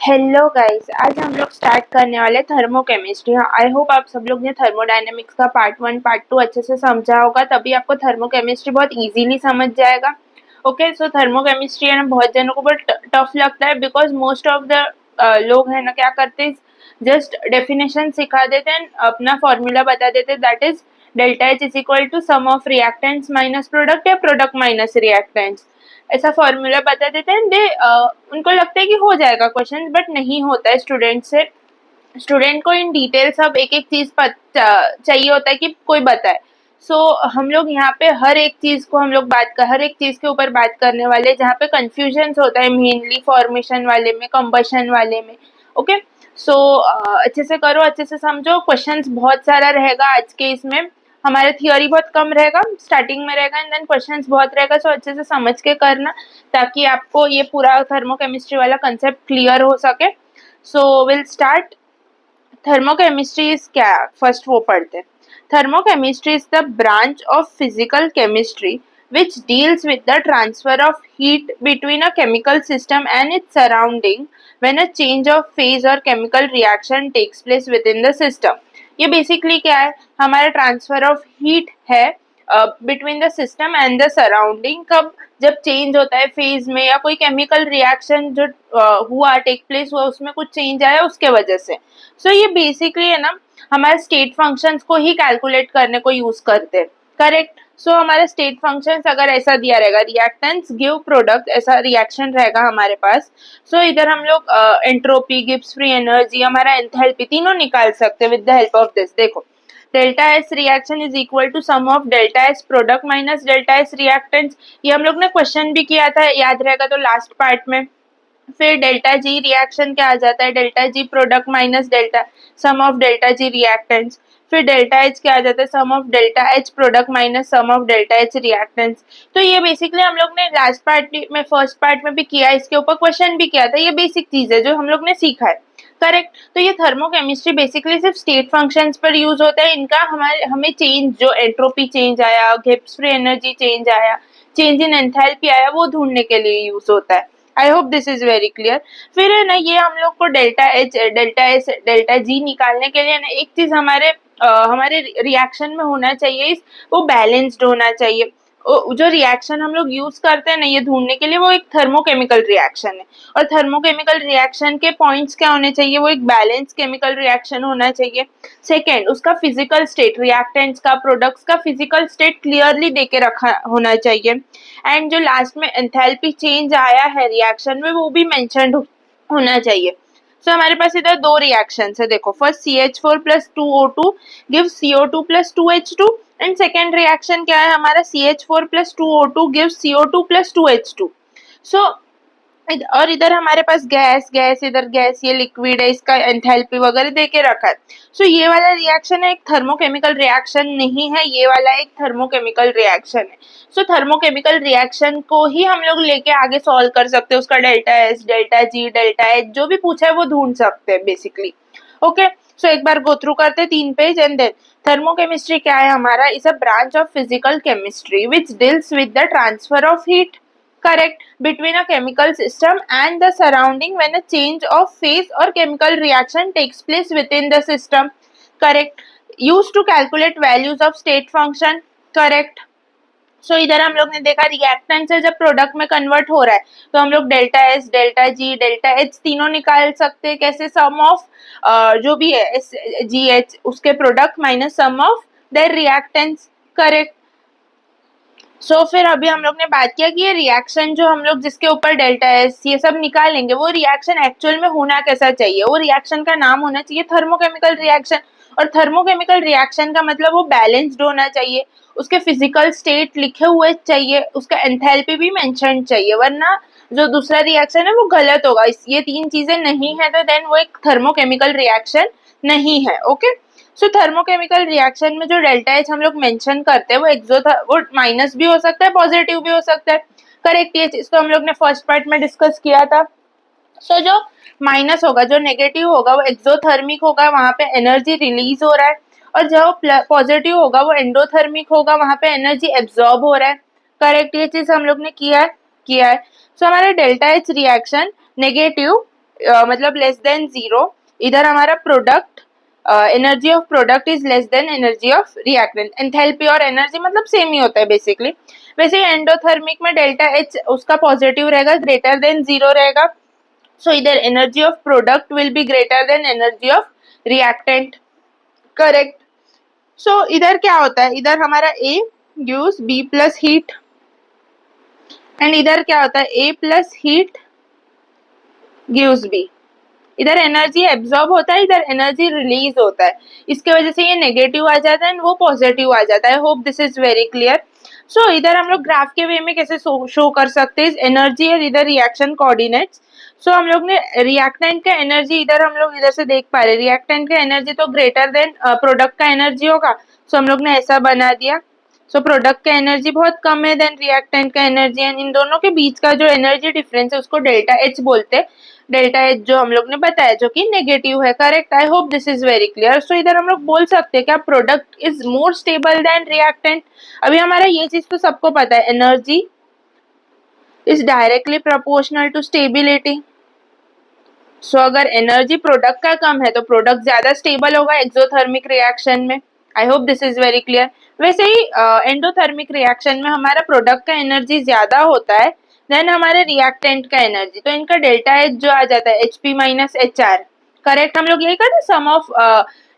Hello guys, आज हम लोग स्टार्ट करने वाले थर्मोकेमिस्ट्री। हाँ, आई होप आप सब लोग ने थर्मोडायनेमिक्स का पार्ट 1 पार्ट 2 अच्छे से समझा होगा, तभी आपको थर्मोकेमिस्ट्री बहुत इजीली समझ जाएगा। ओके, सो थर्मोकेमिस्ट्री है ना, बहुत जनों को बहुत टफ लगता है बिकॉज मोस्ट ऑफ द लोग है ना क्या करते हैं, जस्ट डेफिनेशन सिखा देते हैं, अपना फॉर्मूला बता देते हैं, that is delta H is equal to sum of reactants minus product या प्रोडक्ट माइनस रिएक्टेंट्स। ऐसा फॉर्मूला बता देते हैं। उनको लगता है कि हो जाएगा क्वेश्चन, बट नहीं होता है। स्टूडेंट को इन डिटेल सब एक एक चीज चाहिए होता है कि कोई बताए। हम लोग यहाँ पे हर एक चीज को हम लोग हर एक चीज के ऊपर बात करने वाले, जहाँ पे कंफ्यूजन होता है मेनली फॉर्मेशन वाले में, कंबशन वाले में। ओके, अच्छे से करो, अच्छे से समझो। क्वेश्चंस बहुत सारा रहेगा आज के इसमें। हमारा थियोरी बहुत कम रहेगा, स्टार्टिंग में रहेगा, एंड देन क्वेश्चंस बहुत रहेगा। सो अच्छे से समझ के करना, ताकि आपको ये पूरा थर्मोकेमिस्ट्री वाला कंसेप्ट क्लियर हो सके। So will start. Thermochemistry is क्या? फर्स्ट वो पढ़ते हैं। Thermochemistry is the branch of physical chemistry which deals with the transfer of heat between a chemical system and its surrounding when a change of phase or chemical reaction takes place within the system. ये basically क्या है? हमारा transfer of heat है between the system and the surrounding. कब? जब change होता है phase में, या कोई केमिकल रिएक्शन जो हुआ, टेक प्लेस हुआ, उसमें कुछ चेंज आया उसके वजह से। ये बेसिकली है ना, हमारे स्टेट फंक्शंस को ही कैलकुलेट करने को यूज करते हैं। करेक्ट। हमारे स्टेट फंक्शंस अगर ऐसा दिया रहेगा, रिएक्टेंट्स गिव प्रोडक्ट, ऐसा रिएक्शन रहेगा हमारे पास। इधर हम लोग एंट्रोपी, गिब्स फ्री एनर्जी, हमारा एंथैल्पी, तीनों निकाल सकते हैं with the help of this. देखो, delta S reaction is equal to sum of delta S product minus delta S reactants. ये हम लोग ने क्वेश्चन भी किया था, याद रहेगा तो लास्ट पार्ट में। फिर डेल्टा जी रिएक्शन क्या आ जाता है? Delta G product minus delta sum of delta G reactants. फिर डेल्टा एच क्या आ जाता है? Sum of delta H product minus sum of delta H reactants. ये बेसिकली हम लोग ने लास्ट पार्ट में, फर्स्ट पार्ट में भी किया, इसके ऊपर क्वेश्चन भी किया था। ये बेसिक चीज है जो हम लोग ने सीखा है। करेक्ट। ये थर्मोकेमिस्ट्री बेसिकली सिर्फ स्टेट फंक्शंस पर यूज होता है। इनका हमें चेंज, जो एंट्रोपी चेंज आया, गिब्स फ्री एनर्जी चेंज आया, चेंज इन एंथैल्पी आया, वो ढूंढने के लिए यूज होता है। I hope this is very clear. फिर है ना, ये हम लोग को delta H, delta S, delta G निकालने के लिए ना, एक चीज हमारे रिएक्शन में होना चाहिए, वो बैलेंस्ड होना चाहिए। जो रिएक्शन हम लोग यूज करते हैं ना ये ढूंढने के लिए, वो एक थर्मोकेमिकल रिएक्शन है। और थर्मोकेमिकल रिएक्शन के पॉइंट्स क्या होने चाहिए? वो एक बैलेंस केमिकल रिएक्शन होना चाहिए। सेकेंड, उसका फिजिकल स्टेट, रिएक्टेंट्स का, प्रोडक्ट्स का फिजिकल स्टेट क्लियरली देके रखा होना चाहिए। एंड जो लास्ट में एंथैल्पी चेंज आया है रिएक्शन में, वो भी मेंशन्ड होना चाहिए। हमारे पास इधर दो रिएक्शन है। देखो, first CH4 plus 2O2 gives CO2 plus 2H2, and second reaction क्या है हमारा? CH4 plus 2O2 gives CO2 plus 2H2। और इधर हमारे पास गैस, इधर गैस, ये लिक्विड है, इसका एंथैल्पी वगैरह देके रखा है। ये वाला रिएक्शन है, एक थर्मोकेमिकल रिएक्शन नहीं है, ये वाला एक थर्मोकेमिकल रिएक्शन है। थर्मोकेमिकल रिएक्शन को ही हम लोग लेके आगे सॉल्व कर सकते हैं। उसका delta S, delta G, delta H जो भी पूछा है वो ढूंढ सकते हैं बेसिकली। ओके, एक बार गो थ्रू करते हैं 3 पेज, एंड देन थर्मोकेमिस्ट्री क्या है हमारा? Is a branch of physical chemistry which deals with the transfer of heat, correct, between a chemical system and the surrounding when a change of phase or chemical reaction takes place within the system, correct, used to calculate values of state function, correct। इधर हम लोग ने देखा reactant से जब product में convert हो रहा है, तो हम लोग delta S, delta G, delta H तीनों निकाल सकते हैं। कैसे? सम ऑफ जो भी है एस जी एच, उसके product minus sum of their reactants, correct. फिर अभी हम लोग ने बात किया कि ये रिएक्शन जो हम लोग जिसके ऊपर डेल्टा एस ये सब निकालेंगे, वो रिएक्शन एक्चुअल में होना कैसा चाहिए? वो रिएक्शन का नाम होना चाहिए थर्मोकेमिकल रिएक्शन। और थर्मोकेमिकल रिएक्शन का मतलब वो बैलेंस्ड होना चाहिए, उसके फिजिकल स्टेट लिखे हुए चाहिए, उसका एंथैल्पी भी मेंशन चाहिए, वरना जो दूसरा रिएक्शन है वो गलत होगा। ये 3 चीजें नहीं है तो देन वो एक थर्मोकेमिकल रिएक्शन नहीं है। ओके, थर्मोकेमिकल रिएक्शन में जो डेल्टा एच हम लोग मेंशन करते हैं, वो माइनस भी हो सकता है, पॉजिटिव भी हो सकता है। करेक्ट, ये चीज तो हम लोग ने फर्स्ट पार्ट में डिस्कस किया था। जो माइनस होगा, जो नेगेटिव होगा, वो एक्सोथर्मिक होगा, वहां पे एनर्जी रिलीज हो रहा है। और जो पॉजिटिव होगा वो एंडोथर्मिक होगा, वहां पे एनर्जी एब्जॉर्ब हो रहा है। करेक्ट, ये चीज हम लोग ने किया है। हमारे डेल्टा एच रिएक्शन नेगेटिव मतलब लेस देन 0, इधर हमारा product energy of product is less than energy of reactant. Enthalpy और एनर्जी मतलब सेम ही होता है बेसिकली। वैसे एंडोथर्मिक में डेल्टा एच उसका पॉजिटिव रहेगा, ग्रेटर देन 0 रहेगा। सो इधर energy of product will be greater than energy of reactant, correct. So इधर क्या होता है, इधर हमारा A gives B plus heat, and इधर क्या होता है, ए प्लस हीट गिव्स बी। इधर एनर्जी एब्जॉर्ब होता है, इधर एनर्जी रिलीज होता है, इसके वजह से ये नेगेटिव आ जाता है वो पॉजिटिव आ जाता है। Hope this is very clear. So इधर हम लोग ग्राफ के वे में कैसे शो कर सकते हैं एनर्जी और इधर रिएक्शन कोऑर्डिनेट्स। सो हम लोग ने रिएक्टेंट का एनर्जी इधर हम लोग इधर से देख पा रहे, रिएक्टेंट का एनर्जी तो ग्रेटर देन प्रोडक्ट का एनर्जी होगा। सो हम लोग ने ऐसा बना दिया। सो प्रोडक्ट का एनर्जी बहुत कम है देन रिएक्टेंट का एनर्जी, एंड इन दोनों के बीच का जो एनर्जी डिफरेंस है उसको डेल्टा एच बोलते हैं। डेल्टा एच जो हम लोग ने बताया जो कि नेगेटिव है, correct. I hope this is very clear. So इधर हम लोग बोल सकते हैं क्या product is more stable than reactant. अभी हमारा ये चीज तो सबको पता है, energy is directly proportional to stability. So अगर एनर्जी प्रोडक्ट का कम है तो प्रोडक्ट ज्यादा स्टेबल होगा एक्सोथर्मिक रिएक्शन में। आई hope this is very clear. वैसे ही एंडोथर्मिक रिएक्शन में हमारा प्रोडक्ट का एनर्जी ज्यादा होता है देन हमारे रिएक्टेंट का एनर्जी, तो इनका डेल्टा एच जो आ जाता है H P minus H R, correct. हम लोग यही करते sum of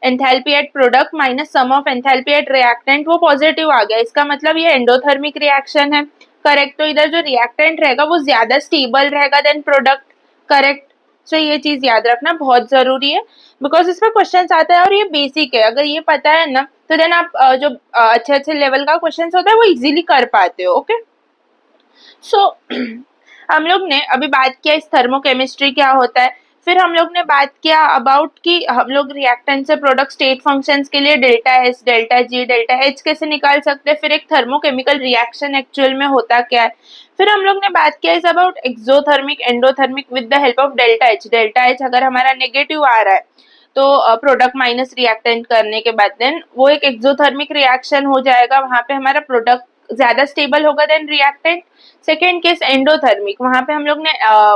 enthalpy at product minus sum of enthalpy at reactant, वो पॉजिटिव आ गया, इसका मतलब ये एंडोथर्मिक रिएक्शन है, करेक्ट। तो इधर जो रिएक्टेंट रहेगा वो ज्यादा स्टेबल रहेगा देन प्रोडक्ट, करेक्ट। सो ये चीज याद रखना बहुत जरूरी है बिकॉज इसमें क्वेश्चन आता है और ये बेसिक है, अगर ये पता है ना तो देन आप जो अच्छे अच्छे लेवल का क्वेश्चन होता है वो इजीली कर पाते हो, ओके। सो हम लोग ने अभी बात किया इस थर्मोकेमिस्ट्री क्या होता है, फिर हम लोग ने बात किया अबाउट कि हम लोग रिएक्टेंट से प्रोडक्ट स्टेट फंक्शंस के लिए delta S, delta G, delta H कैसे निकाल सकते हैं, फिर एक थर्मोकेमिकल रिएक्शन एक्चुअल में होता क्या है। फिर हम लोग ने बात किया is about exothermic endothermic with the help of delta H. Delta H अगर हमारा नेगेटिव आ रहा है तो प्रोडक्ट माइनस रिएक्टेंट करने के बाद देन वो एक एक्सोथर्मिक रिएक्शन हो जाएगा, वहां पे हमारा प्रोडक्ट ज्यादा स्टेबल होगा than reactant. Second case endothermic, वहां पे हम लोग ने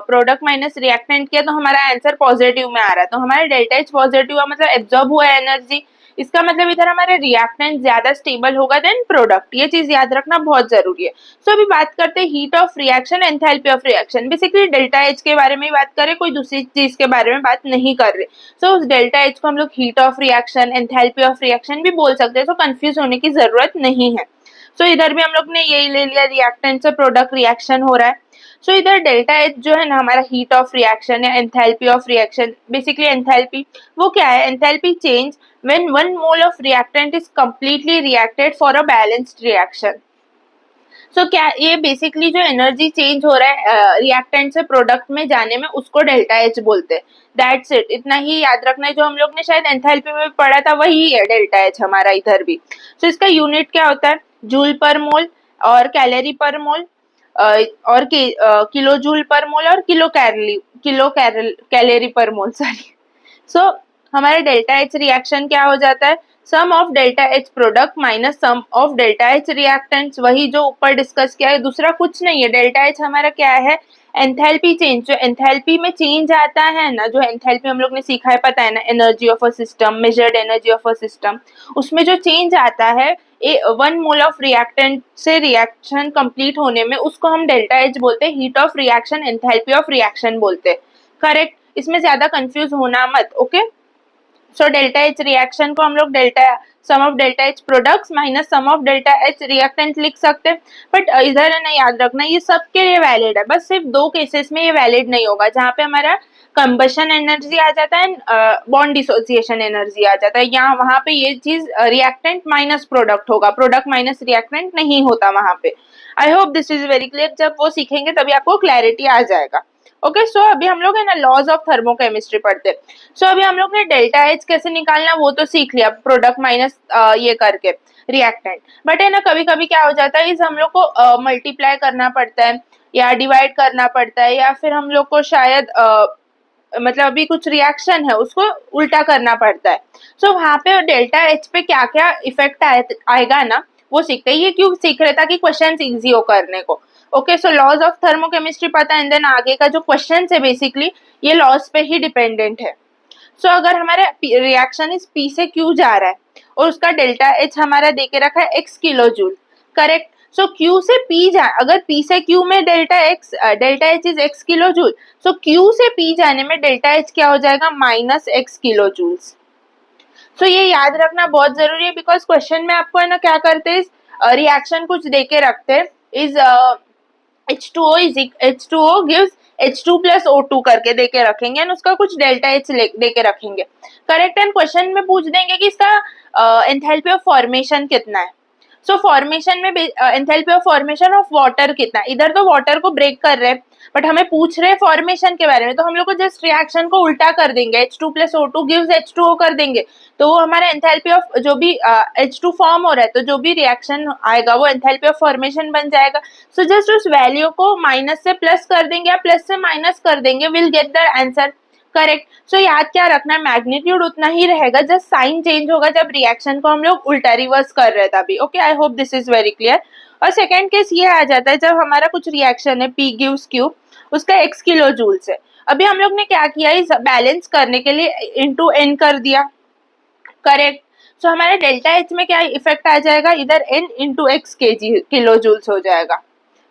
प्रोडक्ट माइनस रिएक्टेंट किया तो हमारा आंसर पॉजिटिव में आ रहा है, तो हमारा डेल्टा एच पॉजिटिव हुआ मतलब एब्जॉर्ब हुआ एनर्जी, इसका मतलब इधर हमारे रिएक्टेंट ज्यादा स्टेबल होगा देन प्रोडक्ट, ये चीज याद रखना बहुत जरूरी है। सो अभी बात करते हैं heat of reaction, enthalpy of reaction. Basically delta H के बारे में ही बात करें, कोई दूसरी चीज के बारे में बात नहीं कर रहे। सो उस डेल्टा एच को हम लोग heat of reaction, enthalpy of reaction भी बोल सकते हैं, सो कंफ्यूज होने की जरूरत नहीं है। सो इधर भी हम लोग ने यही ले लिया, रिएक्टेंट से प्रोडक्ट रिएक्शन हो रहा है। सो इधर डेल्टा एच जो है ना हमारा हीट ऑफ रिएक्शन या enthalpy of reaction. Basically enthalpy वो क्या है, enthalpy change when 1 mole of reactant is completely reacted for a balanced reaction. So क्या ये बेसिकली जो एनर्जी चेंज हो रहा है रिएक्टेंट से प्रोडक्ट में जाने में उसको डेल्टा एच बोलते हैं। दैट्स इट, इतना ही याद रखना है, जो हम लोग ने शायद एंथैल्पी में पढ़ा था वही है डेल्टा एच हमारा इधर भी। सो इसका यूनिट क्या होता है, जूल पर मोल और कैलोरी पर मोल और किलो जूल पर मोल और कैलोरी पर मोल, सॉरी। सो हमारे डेल्टा एच रिएक्शन क्या हो जाता है, sum of delta H product minus sum of delta H reactants, वही जो ऊपर डिस्कस किया है, दूसरा कुछ नहीं है। डेल्टा एच हमारा क्या है, एंथैल्पी चेंज, जो एंथैल्पी में चेंज आता है ना, जो एंथैल्पी हम लोग ने सीखा है पता है ना, energy of a system, measured energy of a system, उसमें जो चेंज आता है 1 मोल ऑफ रिएक्टेंट से रिएक्शन कंप्लीट होने में, उसको हम डेल्टा एच बोलते हैं, heat of reaction, enthalpy of reaction बोलते हैं, करेक्ट। इसमें ज्यादा कंफ्यूज होना मत, okay. So delta H reaction को हम लोग delta sum of delta H products minus sum of delta H reactant लिख सकते हैं। बट इधर है ना याद रखना ये सबके लिए वैलिड है, बस सिर्फ 2 केसेस में ये वैलिड नहीं होगा, जहाँ पे हमारा कंबशन एनर्जी आ जाता है, बॉन्ड डिसोसिएशन एनर्जी आ जाता है, यहाँ वहां पे ये चीज रिएक्टेंट माइनस प्रोडक्ट होगा, प्रोडक्ट माइनस रिएक्टेंट नहीं होता वहां पे। आई hope this is very clear, जब वो सीखेंगे तभी आपको क्लैरिटी आ जाएगा, ओके। सो अभी हम लोग है ना लॉज ऑफ थर्मोकेमिस्ट्री पढ़ते हैं। सो अभी हम लोग ने डेल्टा एच कैसे निकालना वो तो सीख लिया, प्रोडक्ट माइनस ये करके रिएक्टेंट। बट है ना कभी कभी क्या हो जाता है, इस हम लोग को मल्टीप्लाई करना पड़ता है या डिवाइड करना पड़ता है, या फिर हम लोग को शायद मतलब अभी कुछ रिएक्शन है उसको उल्टा करना पड़ता है। सो वहां पे डेल्टा एच पे क्या क्या इफेक्ट आएगा ना वो सीखते हैं। ये क्यों सीख रहे ताकि क्वेश्चन इजी हो करने को, okay, so laws of thermochemistry पता है, एंड देन आगे का जो क्वेश्चन है बेसिकली ये लॉज पे ही डिपेंडेंट है। सो अगर हमारा रिएक्शन इस पी से क्यू जा रहा है और उसका डेल्टा एच हमारा देके रखा है एक्स किलो जूल, करेक्ट। सो क्यू से पी जा, अगर पी से क्यू में delta H is x kilo joule, so Q से पी जाने में डेल्टा एच क्या हो जाएगा, माइनस एक्स किलो जूल्स। सो ये याद रखना बहुत जरूरी है, बिकॉज क्वेश्चन में आपको है ना क्या करते हैं, रिएक्शन कुछ देके रखते हैं, is H2O is H2O gives H2 plus O2 करके देके रखेंगे एंड उसका कुछ डेल्टा एच देके रखेंगे, करेक्ट। एंड क्वेश्चन में पूछ देंगे कि इसका एंथैल्पी ऑफ फॉर्मेशन कितना है। सो फॉर्मेशन में enthalpy of formation of water कितना है, इधर तो वाटर को ब्रेक कर रहे हैं बट हमें पूछ रहे हैं फॉर्मेशन के बारे में, तो हम लोग को जस्ट रिएक्शन को उल्टा कर देंगे, H2 plus O2 gives H2O कर देंगे, तो वो हमारा एंथैल्पी ऑफ जो भी H2 फॉर्म हो रहा है, तो जो भी रिएक्शन आएगा वो एंथैल्पी ऑफ फॉर्मेशन बन जाएगा। सो जस्ट उस वैल्यू को माइनस से प्लस कर देंगे या प्लस से माइनस कर देंगे, will get the answer, correct. So याद क्या रखना, मैग्नीट्यूड उतना ही रहेगा, जस्ट साइन चेंज होगा जब रिएक्शन को हम लोग उल्टा रिवर्स कर रहे थे अभी। Okay, I hope this is very clear. और सेकेंड केस ये आ जाता है जब हमारा कुछ रिएक्शन है पी गिव्स क्यू, उसका एक्स किलो जूल से, अभी हम लोग ने क्या किया, इस बैलेंस करने के लिए इंटू एन कर दिया, करेक्ट। सो हमारे डेल्टा एच में क्या इफेक्ट आ जाएगा, इधर एन इंटू एक्स के जी किलो जूल्स हो जाएगा,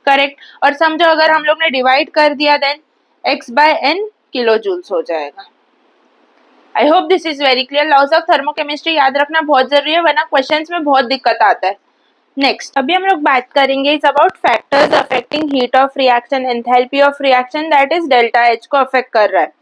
करेक्ट। और समझो अगर हम लोग ने डिवाइड कर दिया then x by n kilo joules हो जाएगा। I hope this is very clear. Laws of thermochemistry याद रखना बहुत जरूरी है, वरना क्वेश्चंस में बहुत दिक्कत आता है। नेक्स्ट अभी हम लोग बात करेंगे is about factors affecting heat of reaction, enthalpy of reaction, that is delta H को अफेक्ट कर रहा है।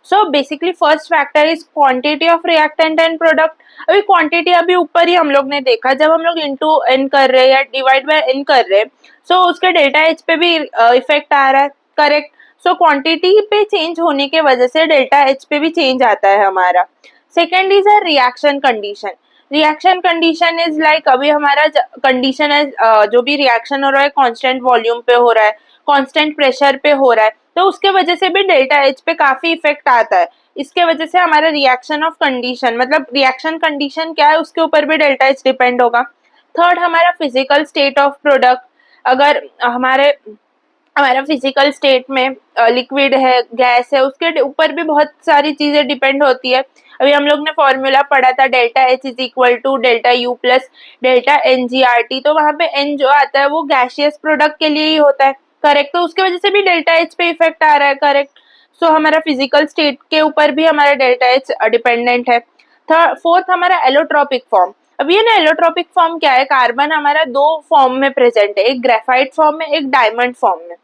So basically first factor is quantity of reactant and product. अभी क्वांटिटी अभी ऊपर ही हम लोग ने देखा, जब हम लोग इंटू एन कर रहे हैं या डिवाइड बाय एन कर रहे हैं, सो उसके डेल्टा एच पे भी इफेक्ट आ रहा है, करेक्ट। सो क्वांटिटी पे चेंज होने के वजह से डेल्टा एच पे भी चेंज आता है हमारा। Second is a reaction condition. Reaction condition is like अभी हमारा कंडीशन है जो भी रिएक्शन हो रहा है कांस्टेंट वॉल्यूम पे हो रहा है, कांस्टेंट प्रेशर पे हो रहा है, तो उसके वजह से भी डेल्टा एच पे काफी इफेक्ट आता है। इसके वजह से हमारा रिएक्शन ऑफ कंडीशन, मतलब रिएक्शन कंडीशन क्या है उसके ऊपर भी डेल्टा एच डिपेंड होगा। थर्ड हमारा फिजिकल स्टेट ऑफ प्रोडक्ट, अगर हमारा फिजिकल स्टेट में लिक्विड है, गैस है, उसके ऊपर भी बहुत सारी चीजें डिपेंड होती है। अभी हम लोग ने फॉर्मूला पढ़ा था delta H is equal to delta U plus delta n g R T, तो वहां पे एन जो आता है वो गैसियस प्रोडक्ट के लिए ही होता है, करेक्ट। तो उसके वजह से भी डेल्टा एच पे इफेक्ट आ रहा है, करेक्ट। सो हमारा फिजिकल स्टेट के ऊपर भी हमारा डेल्टा एच डिपेंडेंट है। फोर्थ हमारा एलोट्रोपिक फॉर्म। अब ये ना एलोट्रोपिक फॉर्म क्या है, कार्बन हमारा दो फॉर्म में प्रेजेंट है, एक ग्रेफाइट फॉर्म में, एक डायमंड फॉर्म में,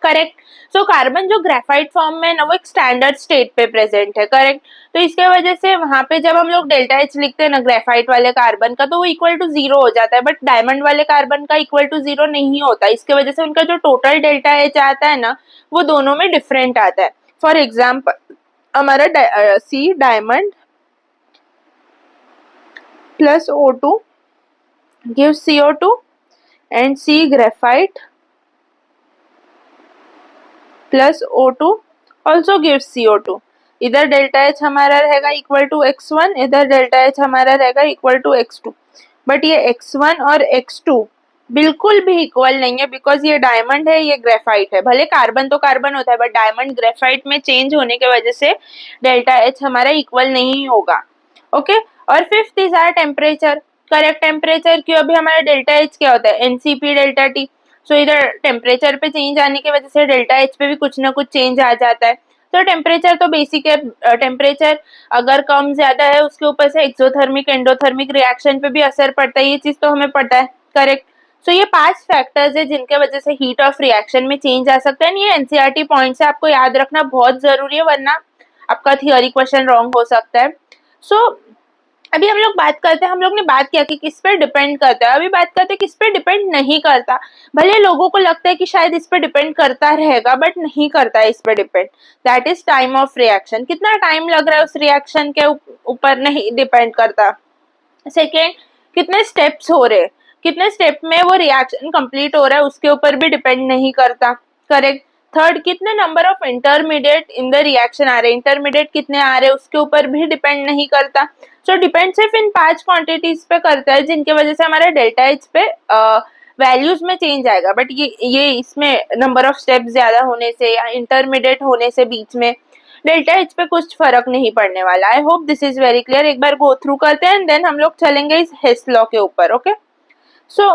करेक्ट। सो कार्बन जो ग्रेफाइट फॉर्म में है ना वो एक स्टैंडर्ड स्टेट पे प्रेजेंट है, करेक्ट। तो इसके वजह से वहां पे जब हम लोग डेल्टा एच लिखते हैं ना ग्रेफाइट वाले कार्बन का, तो वो इक्वल टू जीरो हो जाता है, बट डायमंड वाले कार्बन का इक्वल टू जीरो नहीं होता। इसके वजह से उनका जो टोटल डेल्टा एच आता है ना वो दोनों में डिफरेंट आता है। फॉर एग्जाम्पल हमारा C diamond plus O2 gives CO2 and C graphite plus O2 also gives CO2। इधर डेल्टा एच हमारा रहेगा इक्वल टू x1, इधर डेल्टा एच हमारा रहेगा इक्वल टू x2, बट ये x1 और x2 बिल्कुल भी इक्वल नहीं है, बिकॉज ये डायमंड है, ये ग्रेफाइट है। भले कार्बन तो कार्बन होता है बट डायमंड ग्रेफाइट में चेंज होने की वजह से डेल्टा एच हमारा इक्वल नहीं होगा, ओके। और fifth is R temperature, correct. Temperature क्यों, अभी हमारा डेल्टा एच क्या होता है, एनसीपी डेल्टा टी। सो इधर टेम्परेचर पे चेंज आने की वजह से डेल्टा एच पे भी कुछ ना कुछ चेंज आ जाता है। तो टेम्परेचर तो बेसिक है, टेम्परेचर अगर कम ज्यादा है उसके ऊपर से एक्सोथर्मिक एंडोथर्मिक रिएक्शन पे भी असर पड़ता है, ये चीज तो हमें पता है, करेक्ट। सो ये 5 फैक्टर्स है जिनके वजह से हीट ऑफ रिएक्शन में चेंज आ सकता है। ये एनसीईआरटी पॉइंट्स है, आपको याद रखना बहुत जरूरी है, वरना आपका थियोरी क्वेश्चन रॉन्ग हो सकता है। सो अभी हम लोग बात करते हैं, हम लोग ने बात किया कि किस पे डिपेंड करता है, अभी बात करते हैं किस पे डिपेंड नहीं करता। भले लोगों को लगता है कि शायद इस पे डिपेंड करता रहेगा, बट नहीं करता है इस पे depend. That is time of reaction, कितना टाइम लग रहा है उस रिएक्शन के ऊपर नहीं डिपेंड करता। सेकेंड, कितने स्टेप्स हो रहे, कितने स्टेप में वो रिएक्शन कंप्लीट हो रहा है उसके ऊपर भी डिपेंड नहीं करता, करेक्ट। थर्ड, कितने number of intermediate in the reaction आ रहे, इंटरमीडिएट कितने आ रहे उसके ऊपर भी डिपेंड नहीं करता। सो डिपेंड सिर्फ इन 5 क्वांटिटीज पे करता है जिनकी वजह से हमारा डेल्टा एच पे वैल्यूज में चेंज आएगा, बट ये इसमें नंबर ऑफ स्टेप्स ज्यादा होने से या इंटरमीडिएट होने से बीच में डेल्टा एच पे कुछ फर्क नहीं पड़ने वाला। आई hope this is very clear. एक बार गो थ्रू करते हैं एंड देन हम लोग चलेंगे इस हेस लॉ के ऊपर। ओके, सो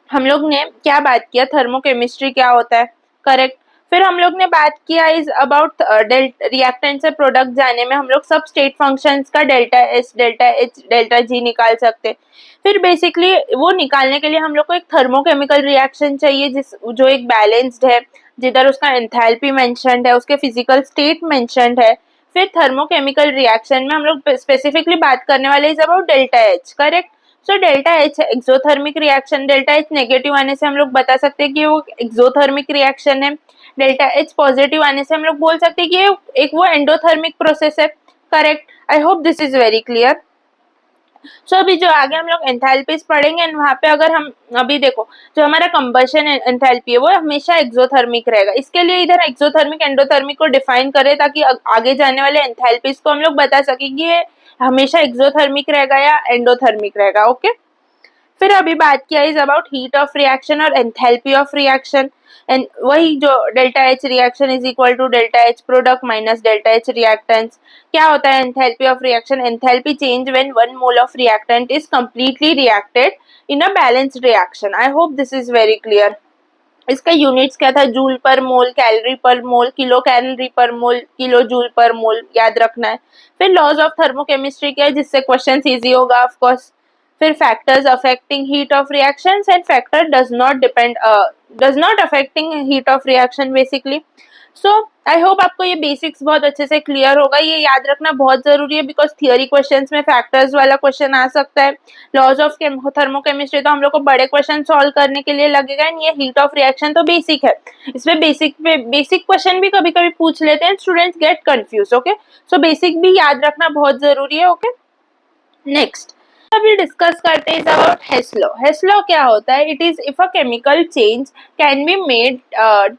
हम लोग ने क्या बात किया, थर्मोकेमिस्ट्री क्या होता है, करेक्ट। फिर हम लोग ने बात किया इज अबाउट रिएक्टेंट से प्रोडक्ट जाने में हम लोग सब स्टेट फंक्शंस का delta S, delta H, delta G निकाल सकते। फिर बेसिकली वो निकालने के लिए हम लोग को एक थर्मोकेमिकल रिएक्शन चाहिए जो एक बैलेंस्ड है, जिधर उसका एंथैल्पी मेंशन्ड है, उसके फिजिकल स्टेट मेंशन्ड है। फिर थर्मोकेमिकल रिएक्शन में हम लोग स्पेसिफिकली बात करने वाले is about delta H, correct. So delta H exothermic reaction, delta H negative आने से हम लोग बता सकते हैं कि वो एक्सोथर्मिक रिएक्शन है। डेल्टा एच पॉजिटिव आने से हम लोग बोल सकते हैं कि एक वो एंडोथर्मिक प्रोसेस है, correct. I hope this is very clear. So अभी जो आगे हम लोग एंथैल्पीज पढ़ेंगे एंड वहाँ पे अगर हम अभी देखो जो हमारा कंबशन एंथैल्पी है वो हमेशा एक्सोथर्मिक रहेगा। इसके लिए इधर एक्सोथर्मिक एंडोथर्मिक को डिफाइन करें ताकि आगे जाने वाले एंथैल्पीज को हम लोग बता सकें कि ये हमेशा एक्सोथर्मिक रहेगा या एंडोथर्मिक रहेगा। ओके, फिर अभी बात किया is about heat of reaction और एंथैल्पी ऑफ रिएक्शन, एंड वही जो delta H reaction is equal to delta H product minus delta H reactants. क्या होता है enthalpy of reaction, enthalpy change when 1 mole of reactant is completely reacted in a balanced reaction. I hope this is very clear. इसका units क्या था, joule per मोल, calorie per मोल, kilo calorie per मोल, kilo joule per मोल, याद रखना है। फिर laws of thermochemistry क्या है जिससे क्वेश्चन इजी होगा ऑफ कोर्स। फिर factors affecting heat of reactions and factor does not affecting heat of reaction basically. So I hope आपको ये बेसिक्स बहुत अच्छे से क्लियर होगा। ये याद रखना बहुत जरूरी है बिकॉज थियोरी क्वेश्चंस में फैक्टर्स वाला क्वेश्चन आ सकता है। लॉज ऑफ थर्मोकेमिस्ट्री तो हम लोग को बड़े क्वेश्चन सॉल्व करने के लिए लगेगा एंड ये हीट ऑफ रिएक्शन तो बेसिक है, इसमें बेसिक क्वेश्चन भी कभी कभी पूछ लेते हैं, students get confuse. Okay, so basic भी याद रखना बहुत जरूरी है। ओके, नेक्स्ट अभी डिस्कस करते हैं about Hess law. Hess law क्या होता है, it is if a chemical change can be made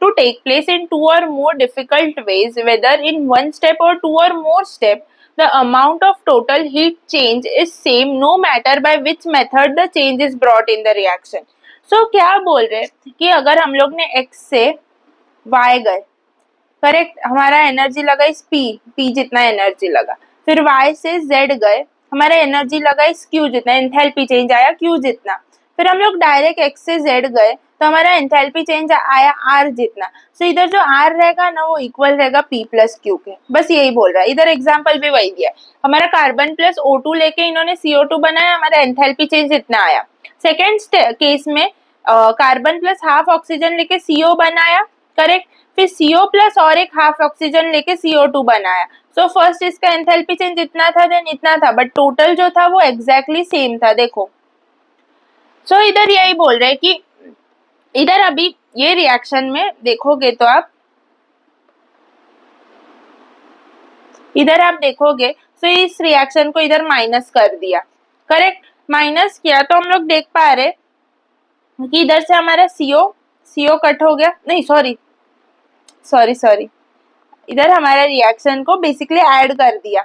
to take place in 2 or more difficult ways whether in 1 step or 2 or more step, the amount of total heat change is same no matter by which method the change is brought in the reaction। so क्या बोल रहे हैं कि अगर हम लोग ने x से y गए, करेक्ट, हमारा एनर्जी लगा इस p जितना एनर्जी लगा, फिर y से z गए, हमारा एनर्जी लगा इस Q जितना, एंथैल्पी चेंज आया Q जितना, फिर हम लोग डायरेक्ट X से Z गए तो हमारा एंथैल्पी चेंज आया R जितना। सो इधर जो R रहेगा ना वो इक्वल रहेगा P प्लस Q के, बस यही बोल रहा है। इधर एग्जाम्पल भी वही दिया, हमारा कार्बन प्लस O2 लेके इन्होंने CO2 बनाया, हमारा एंथैल्पी चेंज इतना आया। सेकेंड केस में कार्बन प्लस हाफ ऑक्सीजन लेके CO बनाया, करेक्ट, फिर CO प्लस और एक हाफ ऑक्सीजन लेके CO2 बनाया। सो फर्स्ट इसका एंथैल्पी चेंज इतना था देन इतना था, बट टोटल जो था वो एग्जैक्टली सेम था। देखो सो इधर यही बोल रहे हैं कि इधर अभी ये रिएक्शन में देखोगे तो आप इधर आप देखोगे तो इस रिएक्शन को इधर माइनस कर दिया, करेक्ट, माइनस किया तो हम लोग देख पा रहे कि इधर से हमारा CO कट हो गया, नहीं सॉरी इधर हमारा रिएक्शन को बेसिकली ऐड कर दिया,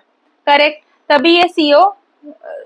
करेक्ट, तभी ये CO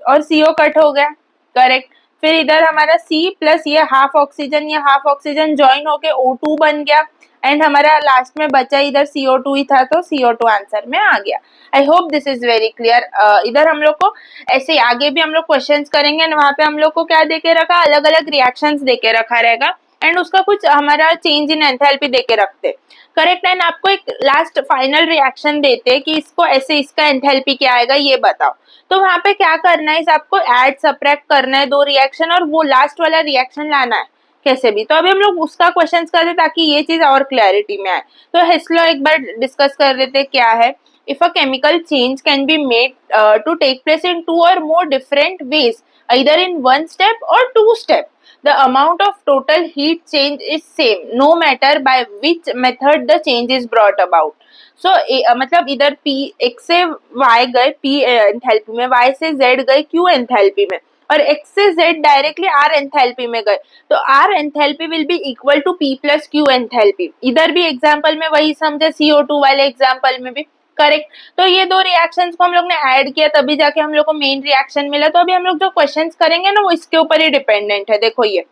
और CO कट हो गया, करेक्ट। फिर इधर हमारा C प्लस ये हाफ ऑक्सीजन ज्वाइन होके O2 बन गया एंड हमारा लास्ट में बचा इधर CO2 ही था तो CO2 आंसर में आ गया। आई hope this is very clear. इधर हम लोग को ऐसे आगे भी हम लोग क्वेश्चंस करेंगे एंड वहाँ पे हम लोग को क्या देके रखा, अलग अलग रिएक्शंस देके रखा रहेगा एंड उसका कुछ हमारा चेंज इन एंथैल्पी देके रखते, करेक्ट। एंड आपको एक लास्ट फाइनल रिएक्शन देते कि इसको ऐसे इसका एंथैल्पी क्या आएगा ये बताओ, तो वहाँ पे क्या करना है, आपको ऐड सब्ट्रैक्ट करना है 2 रिएक्शन और वो लास्ट वाला रिएक्शन लाना है कैसे भी। तो अभी हम लोग उसका क्वेश्चन करते ताकि ये चीज और क्लैरिटी में आए। तो हेस लॉ एक बार डिस्कस कर लेते क्या है। If a chemical change can be made to take place in 2 or more different ways either in 1 step or 2 step, the amount of total heat change is same no matter by which method the change is brought about। so मतलब इधर P X से Y गए P enthalpy में, Y से Z गए Q enthalpy में और X से Z डायरेक्टली R एंथैल्पी में गए, तो R enthalpy will be equal to P plus Q enthalpy. इधर भी एग्जाम्पल में वही समझे, CO2 वाले एग्जाम्पल में भी, करेक्ट। तो ये 2 रिएक्शंस को हम लोग ने ऐड किया तभी जाके हम लोग को मेन रिएक्शन मिला। तो अभी हम लोग जो क्वेश्चंस करेंगे ना वो इसके ऊपर ही डिपेंडेंट है। देखो ये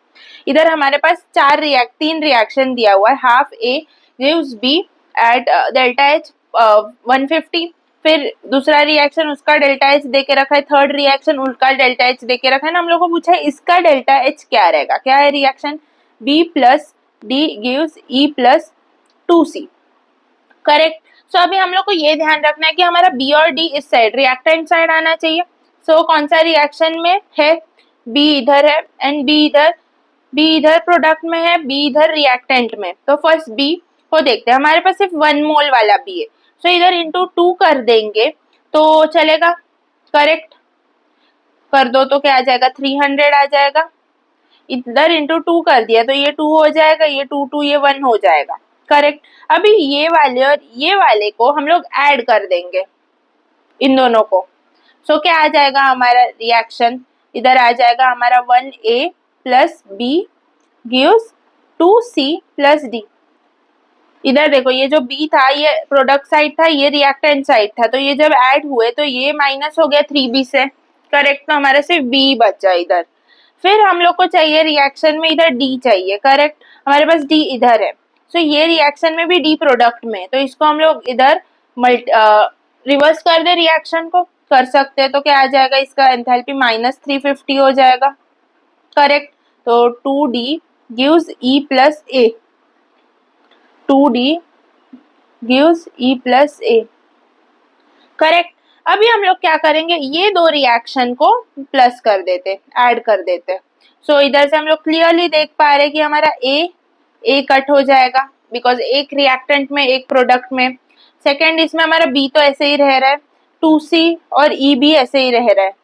इधर हमारे पास तीन रिएक्शन दिया हुआ है, half A gives B at delta H 150, फिर दूसरा रिएक्शन उसका डेल्टा एच देके रखा है, थर्ड रिएक्शन उसका डेल्टा एच देके रखा है ना, हम लोग को पूछा है इसका डेल्टा एच क्या रहेगा, क्या है reaction, B plus D gives E plus 2c, correct. So अभी हम लोग को ये ध्यान रखना है कि हमारा बी और डी इस साइड रिएक्टेंट साइड आना चाहिए। सो कौन सा रिएक्शन में है, बी इधर है एंड बी इधर प्रोडक्ट में है, बी इधर रिएक्टेंट में। तो फर्स्ट बी को देखते हैं, हमारे पास सिर्फ 1 मोल वाला बी है, सो इधर इंटू 2 कर देंगे तो चलेगा, करेक्ट। कर दो तो क्या आ जाएगा, 300 आ जाएगा। इधर इंटू 2 कर दिया तो ये 2 हो जाएगा, ये 2 ये 1 हो जाएगा, करेक्ट। अभी ये वाले और ये वाले को हम लोग ऐड कर देंगे, इन दोनों को। सो क्या आ जाएगा हमारा रिएक्शन, इधर आ जाएगा हमारा 1a plus B gives 2c plus D. इधर देखो ये जो b था ये प्रोडक्ट साइड था, ये रिएक्टेंट साइड था, तो ये जब ऐड हुए तो ये माइनस हो गया 3b से, करेक्ट। तो हमारा सिर्फ b बचा इधर। फिर हम लोग को चाहिए रिएक्शन में इधर d चाहिए, करेक्ट। हमारे पास d इधर है, सो ये रिएक्शन में भी d प्रोडक्ट में, तो इसको हम लोग इधर रिवर्स कर दे, रिएक्शन को कर सकते हैं। तो क्या आ जाएगा, इसका एंथैल्पी -350 हो जाएगा, करेक्ट। तो 2d gives e plus a, 2d gives e plus a, correct. अभी हम लोग क्या करेंगे, ये दो रिएक्शन को प्लस कर देते, ऐड कर देते। सो इधर से हम लोग क्लियरली देख पा रहे कि हमारा ए कट हो जाएगा, बिकॉज एक रिएक्टेंट में एक प्रोडक्ट में। सेकेंड इसमें हमारा बी तो ऐसे ही रह रहा है, 2c और ई भी ऐसे ही रह रहा है,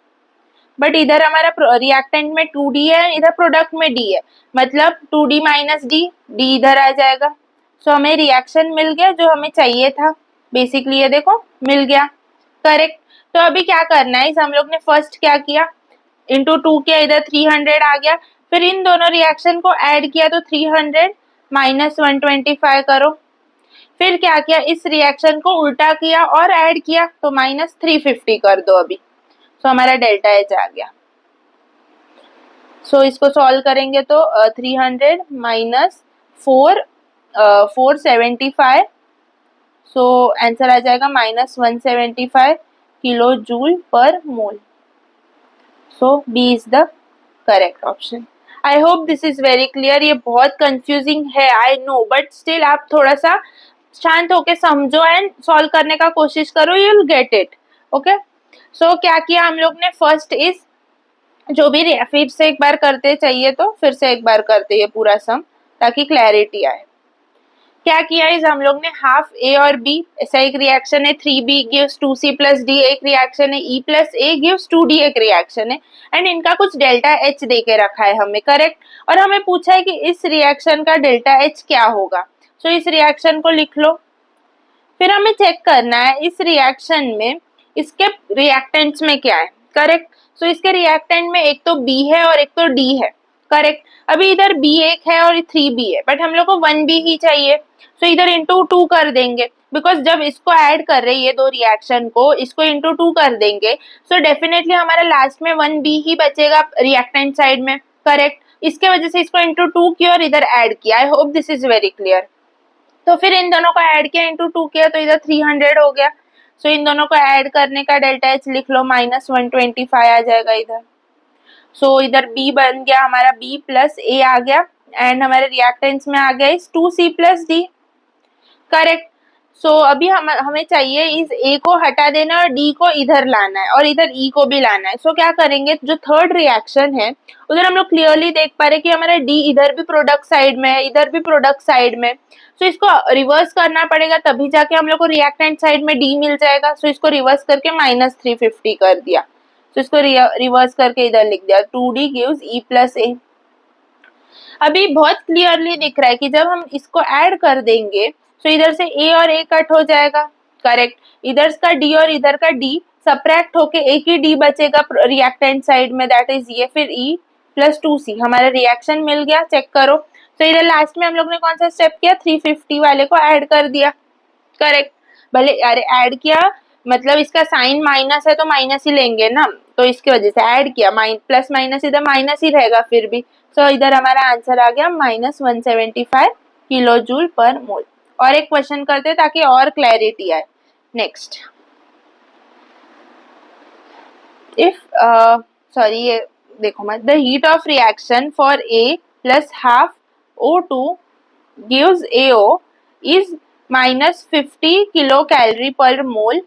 बट इधर हमारा रिएक्टेंट में 2d है, इधर प्रोडक्ट में d है, मतलब 2d माइनस डी, डी इधर आ जाएगा। सो हमें रिएक्शन मिल गया जो हमें चाहिए था, बेसिकली ये देखो मिल गया, करेक्ट। तो अभी क्या करना है, इस हम लोग ने फर्स्ट क्या किया, इंटू 2 किया, इधर 300 आ गया, फिर इन दोनों रिएक्शन को ऐड किया तो 300 माइनस 125 करो, फिर क्या किया, इस रिएक्शन को उल्टा किया और ऐड किया तो -350 कर दो अभी। सो हमारा डेल्टा एच आ गया। सो इसको सॉल्व करेंगे तो 300 माइनस 475, सो आंसर आ जाएगा -175 kilo joule per mole. So B is the correct option. I hope this is very clear. ये बहुत कंफ्यूजिंग है, आई नो, बट स्टिल आप थोड़ा सा शांत होके समझो एंड सॉल्व करने का कोशिश करो, you will get it, okay. So क्या किया हम लोग ने, फर्स्ट इज जो भी फिर से एक बार करते चाहिए तो फिर से एक बार करते ये पूरा सम, ताकि क्लैरिटी आए। क्या किया इस हम लोग ने, हाफ ए और बी, ऐसा एक रिएक्शन है, 3b gives 2c plus D एक रिएक्शन है, e plus a gives 2d एक रिएक्शन है, एंड इनका कुछ डेल्टा एच दे के रखा है हमें, करेक्ट। और हमें पूछा है कि इस रिएक्शन का डेल्टा एच क्या होगा। सो इस रिएक्शन को लिख लो, फिर हमें चेक करना है इस रिएक्शन में इसके रिएक्टेंट्स में क्या है, करेक्ट। सो इसके रिएक्टेंट में एक तो b है और एक तो d है, करेक्ट। अभी इधर b एक है और 3b है, बट हम लोग को 1b ही चाहिए, सो इधर इंटू 2 कर देंगे, बिकॉज जब इसको ऐड कर रहे हैं ये दो रिएक्शन को, इसको इंटू 2 कर देंगे, सो डेफिनेटली हमारा लास्ट में 1b ही बचेगा रिएक्टेंट साइड में, करेक्ट। इसके वजह से इसको इंटू 2 किया और इधर ऐड किया। आई hope this is very clear. तो फिर इन दोनों को ऐड किया, इंटू 2 किया, तो इधर 300 हो गया। सो इन दोनों को ऐड करने का डेल्टा एच लिख लो, -125 आ जाएगा इधर। सो इधर b बन गया हमारा, b प्लस a आ गया, एंड हमारे रिएक्टेंट्स में आ गया इस 2c plus d, correct. So अभी हमें चाहिए इस a को हटा देना और d को इधर लाना है और इधर e को भी लाना है। सो क्या करेंगे, जो थर्ड रिएक्शन है उधर हम लोग क्लियरली देख पा रहे कि हमारा d इधर भी प्रोडक्ट साइड में है, इधर भी प्रोडक्ट साइड में। सो इसको रिवर्स करना पड़ेगा, तभी जाके हम लोग को रिएक्टेंट साइड में d मिल जाएगा। सो इसको रिवर्स करके -350 कर दिया, तो इसको रिवर्स करके इधर लिख दिया, 2d gives e plus a। अभी बहुत क्लियरली दिख रहा है कि जब हम इसको ऐड कर देंगे तो इधर से a और a कट हो जाएगा, करेक्ट। इधर का d और इधर का d सब्ट्रैक्ट होके एक ही d बचेगा रिएक्टेंट साइड में, दैट इज ये, फिर e प्लस 2c हमारा रिएक्शन मिल गया, चेक करो। तो इधर लास्ट में हम लोग ने कौन सा स्टेप किया, 350 वाले को ऐड कर दिया, करेक्ट। भले अरे ऐड किया मतलब इसका साइन माइनस है तो माइनस ही लेंगे ना, तो इसकी वजह से ऐड किया, प्लस माइनस इधर माइनस ही रहेगा फिर भी। सो इधर हमारा आंसर आ गया -175 किलो जूल पर मोल। और एक क्वेश्चन करते हैं ताकि और क्लैरिटी आए। नेक्स्ट, इफ सॉरी ये देखो मत, the heat of reaction for A plus half O2 gives AO is -50 kilocalorie per mole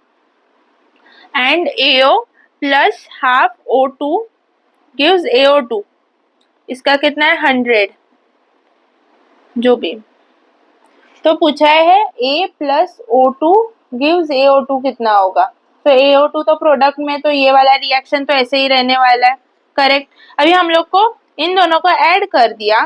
and AO plus half O2 gives AO2, इसका कितना है 100, जो भी तो पूछा है A plus O2 gives AO2 कितना होगा। तो AO2 तो प्रोडक्ट में, तो ये वाला रिएक्शन तो ऐसे ही रहने वाला है, करेक्ट। अभी हम लोग को इन दोनों को ऐड कर दिया,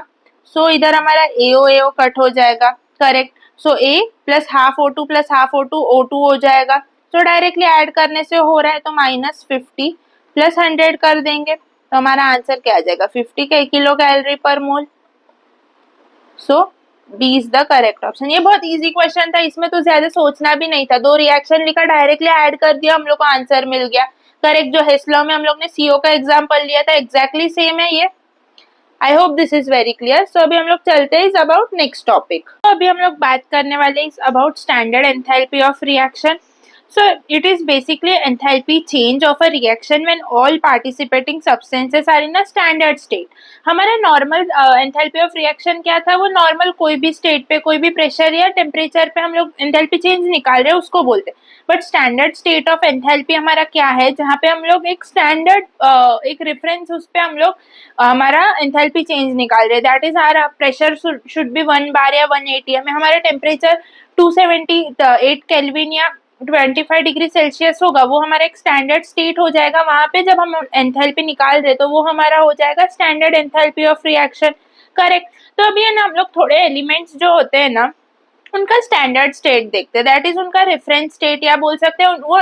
सो इधर हमारा AO कट हो जाएगा, correct. So A plus half O2 plus half O2 हो जाएगा। तो डायरेक्टली ऐड करने से हो रहा है तो -50 प्लस 100 कर देंगे, तो हमारा आंसर क्या आ जाएगा 50 kilo calorie per mole. So B is the correct option. ये बहुत इजी क्वेश्चन था, इसमें तो ज्यादा सोचना भी नहीं था, दो रिएक्शन लिखा, डायरेक्टली ऐड कर दिया, हम लोग को आंसर मिल गया, करेक्ट। जो हेस्लॉ में हम लोग ने सीओ का एग्जांपल लिया था एग्जैक्टली सेम है ये। I hope this is very clear. So अभी हम लोग चलते हैं इज अबाउट नेक्स्ट टॉपिक। तो अभी हम लोग बात करने वाले is about standard enthalpy of reaction. So it is basically enthalpy change of a reaction when all participating substances are in a standard state. हमारा नॉर्मल एंथैल्पी ऑफ रिएक्शन क्या था, वो नॉर्मल कोई भी स्टेट पे, कोई भी प्रेशर या टेम्परेचर पे हम लोग एंथैल्पी चेंज निकाल रहे हैं उसको बोलते हैं। But standard state of enthalpy हमारा क्या है, जहाँ पे हम लोग एक स्टैंडर्ड एक रेफरेंस उस पे हम लोग हमारा एंथैल्पी चेंज निकाल रहे हैं। That is our pressure should be 1 bar या 1 atm, हमारा टेम्परेचर 278 केल्विन या 25 डिग्री सेल्सियस होगा, वो हमारा एक स्टैंडर्ड स्टेट हो जाएगा। वहां पे जब हम एंथैल्पी निकाल रहे तो वो हमारा हो जाएगा standard enthalpy of reaction, correct. तो अभी है ना, हम लोग थोड़े एलिमेंट्स जो होते हैं ना उनका स्टैंडर्ड स्टेट देखते हैं, दैट इज उनका रेफरेंस स्टेट या बोल सकते हैं वो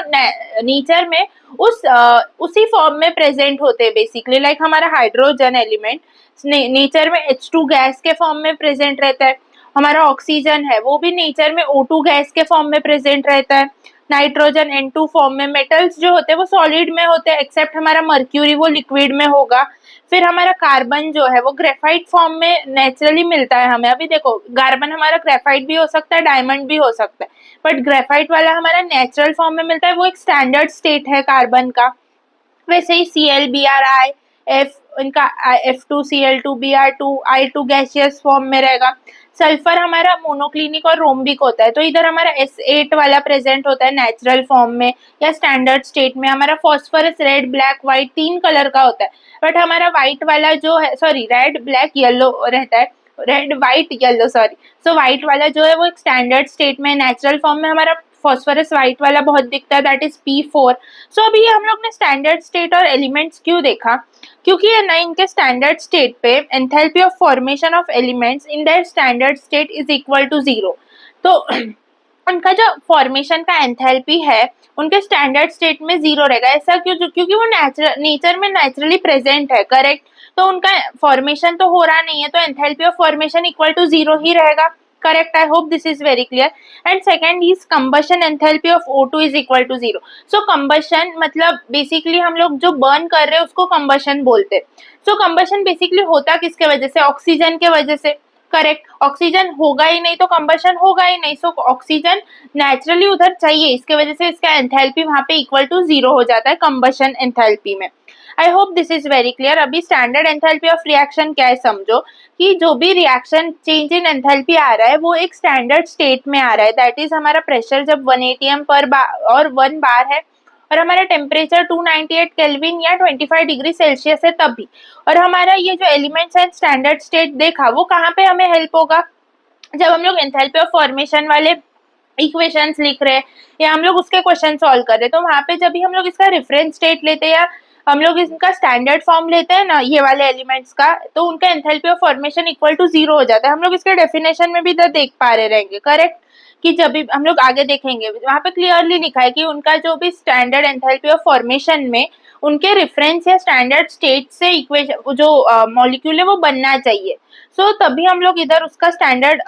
नेचर में उसी फॉर्म में प्रेजेंट होते हैं बेसिकली। लाइक हमारा हाइड्रोजन एलिमेंट नेचर में H2 गैस के फॉर्म में प्रेजेंट रहता है, हमारा ऑक्सीजन है वो भी नेचर में O2 गैस के फॉर्म में प्रेजेंट रहता है, नाइट्रोजन N2 फॉर्म में, मेटल्स जो होते हैं वो सॉलिड में होते हैं एक्सेप्ट हमारा मर्क्यूरी, वो लिक्विड में होगा। फिर हमारा कार्बन जो है वो ग्रेफाइट फॉर्म में नेचुरली मिलता है हमें। अभी देखो कार्बन हमारा ग्रेफाइट भी हो सकता है, डायमंड भी हो सकता है, बट ग्रेफाइट वाला हमारा नेचुरल फॉर्म में मिलता है, वो एक स्टैंडर्ड स्टेट है कार्बन का। वैसे ही Cl Br F इनका F2Cl2 Br2 I2 gaseous form में रहेगा। सल्फर हमारा मोनोक्लिनिक और रोम्बिक होता है, तो इधर हमारा S8 वाला प्रेजेंट होता है नेचुरल फॉर्म में या स्टैंडर्ड स्टेट में। हमारा phosphorus red black white 3 colour का होता है, बट हमारा व्हाइट वाला जो है, सॉरी रेड ब्लैक येलो रहता है, रेड व्हाइट येलो सॉरी। सो व्हाइट वाला जो है वो एक स्टैंडर्ड स्टेट में, नेचुरल फॉर्म में हमारा फॉस्फोरस व्हाइट वाला बहुत दिखता है, दैट इज P4। सो अभी हम लोग ने स्टैंडर्ड स्टेट और एलिमेंट्स क्यों देखा, क्योंकि ये ना इनके स्टैंडर्ड स्टेट पे enthalpy of formation of elements in their standard state is equal to 0। तो उनका जो फॉर्मेशन का एंथैल्पी है उनके स्टैंडर्ड स्टेट में 0 रहेगा। ऐसा क्यों, क्योंकि वो नेचर में नेचुरली प्रेजेंट है, करेक्ट। तो उनका फॉर्मेशन तो हो रहा नहीं है, तो enthalpy of formation equal to 0 ही रहेगा, correct. I hope this is very clear. And second is combustion enthalpy of O2 is equal to 0। So combustion मतलब बेसिकली हम लोग जो बर्न कर रहे हैं उसको कंबशन बोलते हैं। सो कंबशन बेसिकली होता किसके वजह से, ऑक्सीजन के वजह से, करेक्ट। ऑक्सीजन होगा ही नहीं तो कंबशन होगा ही नहीं, सो ऑक्सीजन नेचुरली उधर चाहिए, इसके वजह से इसका एंथैल्पी वहां पे इक्वल टू 0 हो जाता है कंबशन एंथैल्पी में। आई hope this is very clear. अभी स्टैंडर्ड एंथैल्पी ऑफ रिएक्शन क्या है समझो, कि जो भी रिएक्शन चेंज इन एंथैल्पी आ रहा है वो एक स्टैंडर्ड स्टेट में आ रहा है, दैट इज हमारा प्रेशर जब 1 atm पर बार और 1 बार है, और हमारा टेम्परेचर 298 केल्विन या 25 डिग्री सेल्सियस है तब भी। और हमारा ये जो एलिमेंट्स है स्टैंडर्ड स्टेट देखा, वो कहाँ पे हमें हेल्प होगा, जब हम लोग एंथैल्पी ऑफ फॉर्मेशन वाले इक्वेशंस लिख रहे हैं या हम लोग उसके क्वेश्चन सॉल्व कर रहे हैं, तो वहां पे जब भी हम लोग इसका रेफरेंस स्टेट लेते हैं या हम लोग इनका स्टैंडर्ड फॉर्म लेते हैं ना ये वाले एलिमेंट्स का, तो उनका enthalpy of formation equal to 0 हो जाता है। हम लोग इसके डेफिनेशन में भी इधर देख पा रहे रहेंगे, करेक्ट, कि जब भी हम लोग आगे देखेंगे वहां पे क्लियरली लिखा है कि उनका जो भी स्टैंडर्ड एंथैल्पी ऑफ फॉर्मेशन में उनके रेफरेंस या स्टैंडर्ड स्टेट से इक्वेशन जो मॉलिक्यूल है वो बनना चाहिए। सो तभी हम लोग इधर उसका स्टैंडर्ड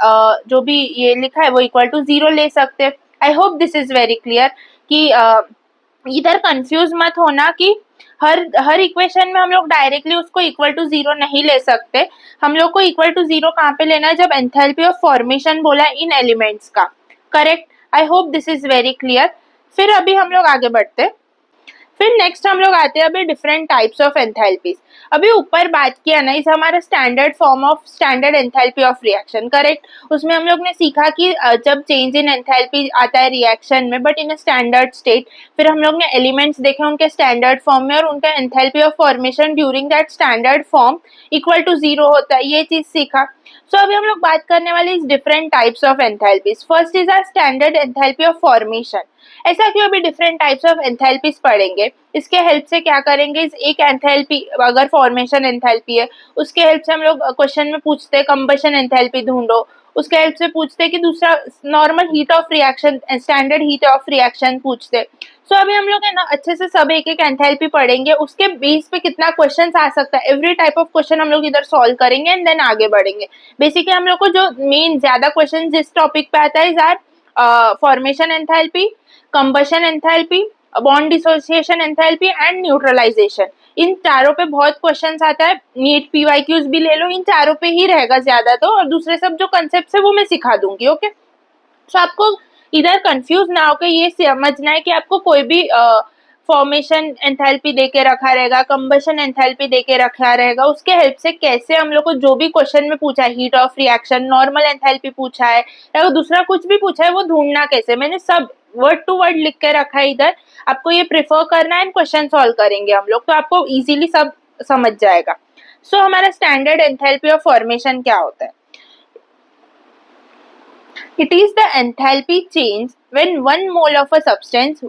जो भी ये लिखा है वो इक्वल टू 0 ले सकते हैं। आई hope this is very clear कि इधर कंफ्यूज मत होना कि हर इक्वेशन में हम लोग डायरेक्टली उसको इक्वल टू जीरो नहीं ले सकते, हम लोग को इक्वल टू जीरो कहाँ पे लेना है, जब एंथैल्पी ऑफ फॉर्मेशन बोला इन एलिमेंट्स का, correct. I hope this is very clear. फिर अभी हम लोग आगे बढ़ते हैं। फिर नेक्स्ट हम लोग आते हैं अभी डिफरेंट टाइप्स ऑफ एंथैल्पीज। अभी ऊपर बात किया ना, इस हमारा standard form of standard enthalpy of reaction, correct. उसमें हम लोग ने सीखा कि जब चेंज इन एंथैल्पी आता है रिएक्शन में but in a standard state, फिर हम लोग ने एलिमेंट्स देखे उनके स्टैंडर्ड फॉर्म में और उनका enthalpy of formation during that standard form equal to zero होता है, ये चीज सीखा। सो अभी हम लोग बात करने वाले इस different types of enthalpies. First is our standard enthalpy of formation. ऐसा क्यों, अभी डिफरेंट टाइप्स ऑफ एंथैल्पीज पढ़ेंगे, इसके हेल्प से क्या करेंगे, एक एंथैल्पी अगर फॉर्मेशन एंथैल्पी है उसके हेल्प से हम लोग क्वेश्चन में पूछते हैं कंबशन एंथैल्पी ढूंढो, उसके हेल्प से पूछते हैं कि दूसरा normal heat of reaction, standard heat of reaction पूछते। सो अभी हम लोग है ना अच्छे से सब एक एक एंथैल्पी पढ़ेंगे, उसके बेस पे कितना क्वेश्चन आ सकता है, एवरी टाइप ऑफ क्वेश्चन हम लोग इधर सॉल्व करेंगे एंड देन आगे बढ़ेंगे। बेसिकली हम लोग को जो मेन ज्यादा क्वेश्चन जिस टॉपिक पे आता है is are formation enthalpy, combustion enthalpy, bond dissociation enthalpy and neutralisation. इन चारों पे बहुत क्वेश्चंस आता है, नीट पीवाईक्यूज भी ले लो, इन चारों पे ही रहेगा ज्यादा तो, और दूसरे सब जो कंसेप्ट है वो मैं सिखा दूंगी, ओके। सो आपको इधर कंफ्यूज ना होकर ये समझना है कि आपको कोई भी फॉर्मेशन एंथैल्पी देके रखा रहेगा, कंबशन एंथैल्पी देके रखा रहेगा, उसके हेल्प से कैसे हम लोग को जो भी क्वेश्चन में पूछा है, heat of reaction, normal enthalpy पूछा है या दूसरा कुछ भी पूछा है, वो ढूंढना कैसे, मैंने सब वर्ड टू वर्ड लिख के रखा है इधर। आपको ये प्रेफर करना है एंड क्वेश्चन सॉल्व करेंगे हम लोग, तो आपको इजीली सब समझ जाएगा। सो हमारा स्टैंडर्ड एंथैल्पी ऑफ फॉर्मेशन क्या होता है? It is the enthalpy change when 1 mole of a substance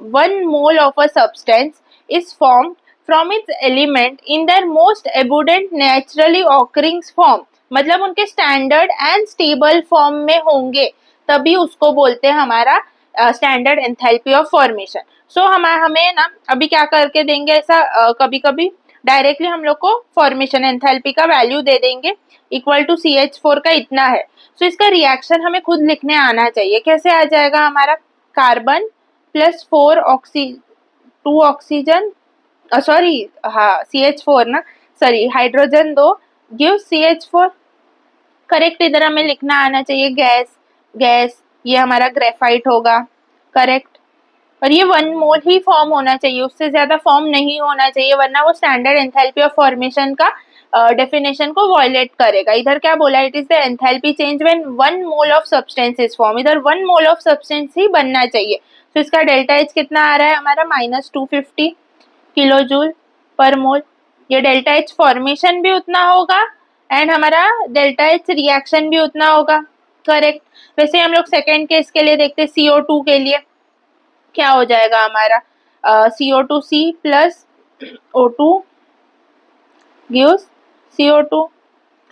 is formed from its element in their most abundant naturally occurring form। मतलब उनके स्टैंडर्ड एंड स्टेबल फॉर्म में होंगे तभी उसको बोलते हैं हमारा स्टैंडर्ड एंथैल्पी ऑफ फॉर्मेशन। सो हमें ना अभी क्या करके देंगे ऐसा, कभी कभी डायरेक्टली हम लोग को फॉर्मेशन एंथैल्पी का वैल्यू दे देंगे इक्वल टू CH4 का इतना है। सो इसका रिएक्शन हमें खुद लिखने आना चाहिए। कैसे आ जाएगा हमारा, कार्बन प्लस 2 ऑक्सीजन, सॉरी हाँ CH4 ना, sorry hydrogen 2 give CH4, correct. इधर हमें लिखना आना चाहिए गैस, ये हमारा ग्रेफाइट होगा, करेक्ट। और ये 1 मोल ही फॉर्म होना चाहिए, उससे ज्यादा फॉर्म नहीं होना चाहिए, वरना वो स्टैंडर्ड एंथैल्पी ऑफ फॉर्मेशन का डेफिनेशन को वॉयलेट करेगा। इधर क्या बोला, it is the enthalpy change when 1 mole of substance is form, इधर 1 मोल ऑफ सब्सटेंस ही बनना चाहिए। तो इसका डेल्टा एच कितना आ रहा है हमारा, -250 किलो जूल पर मोल। ये डेल्टा एच फॉर्मेशन भी उतना होगा एंड हमारा डेल्टा एच रिएक्शन भी उतना होगा, करेक्ट। वैसे हम लोग सेकेंड केस के लिए देखते हैं, CO2 के लिए क्या हो जाएगा हमारा, CO2C plus O2 gives CO2,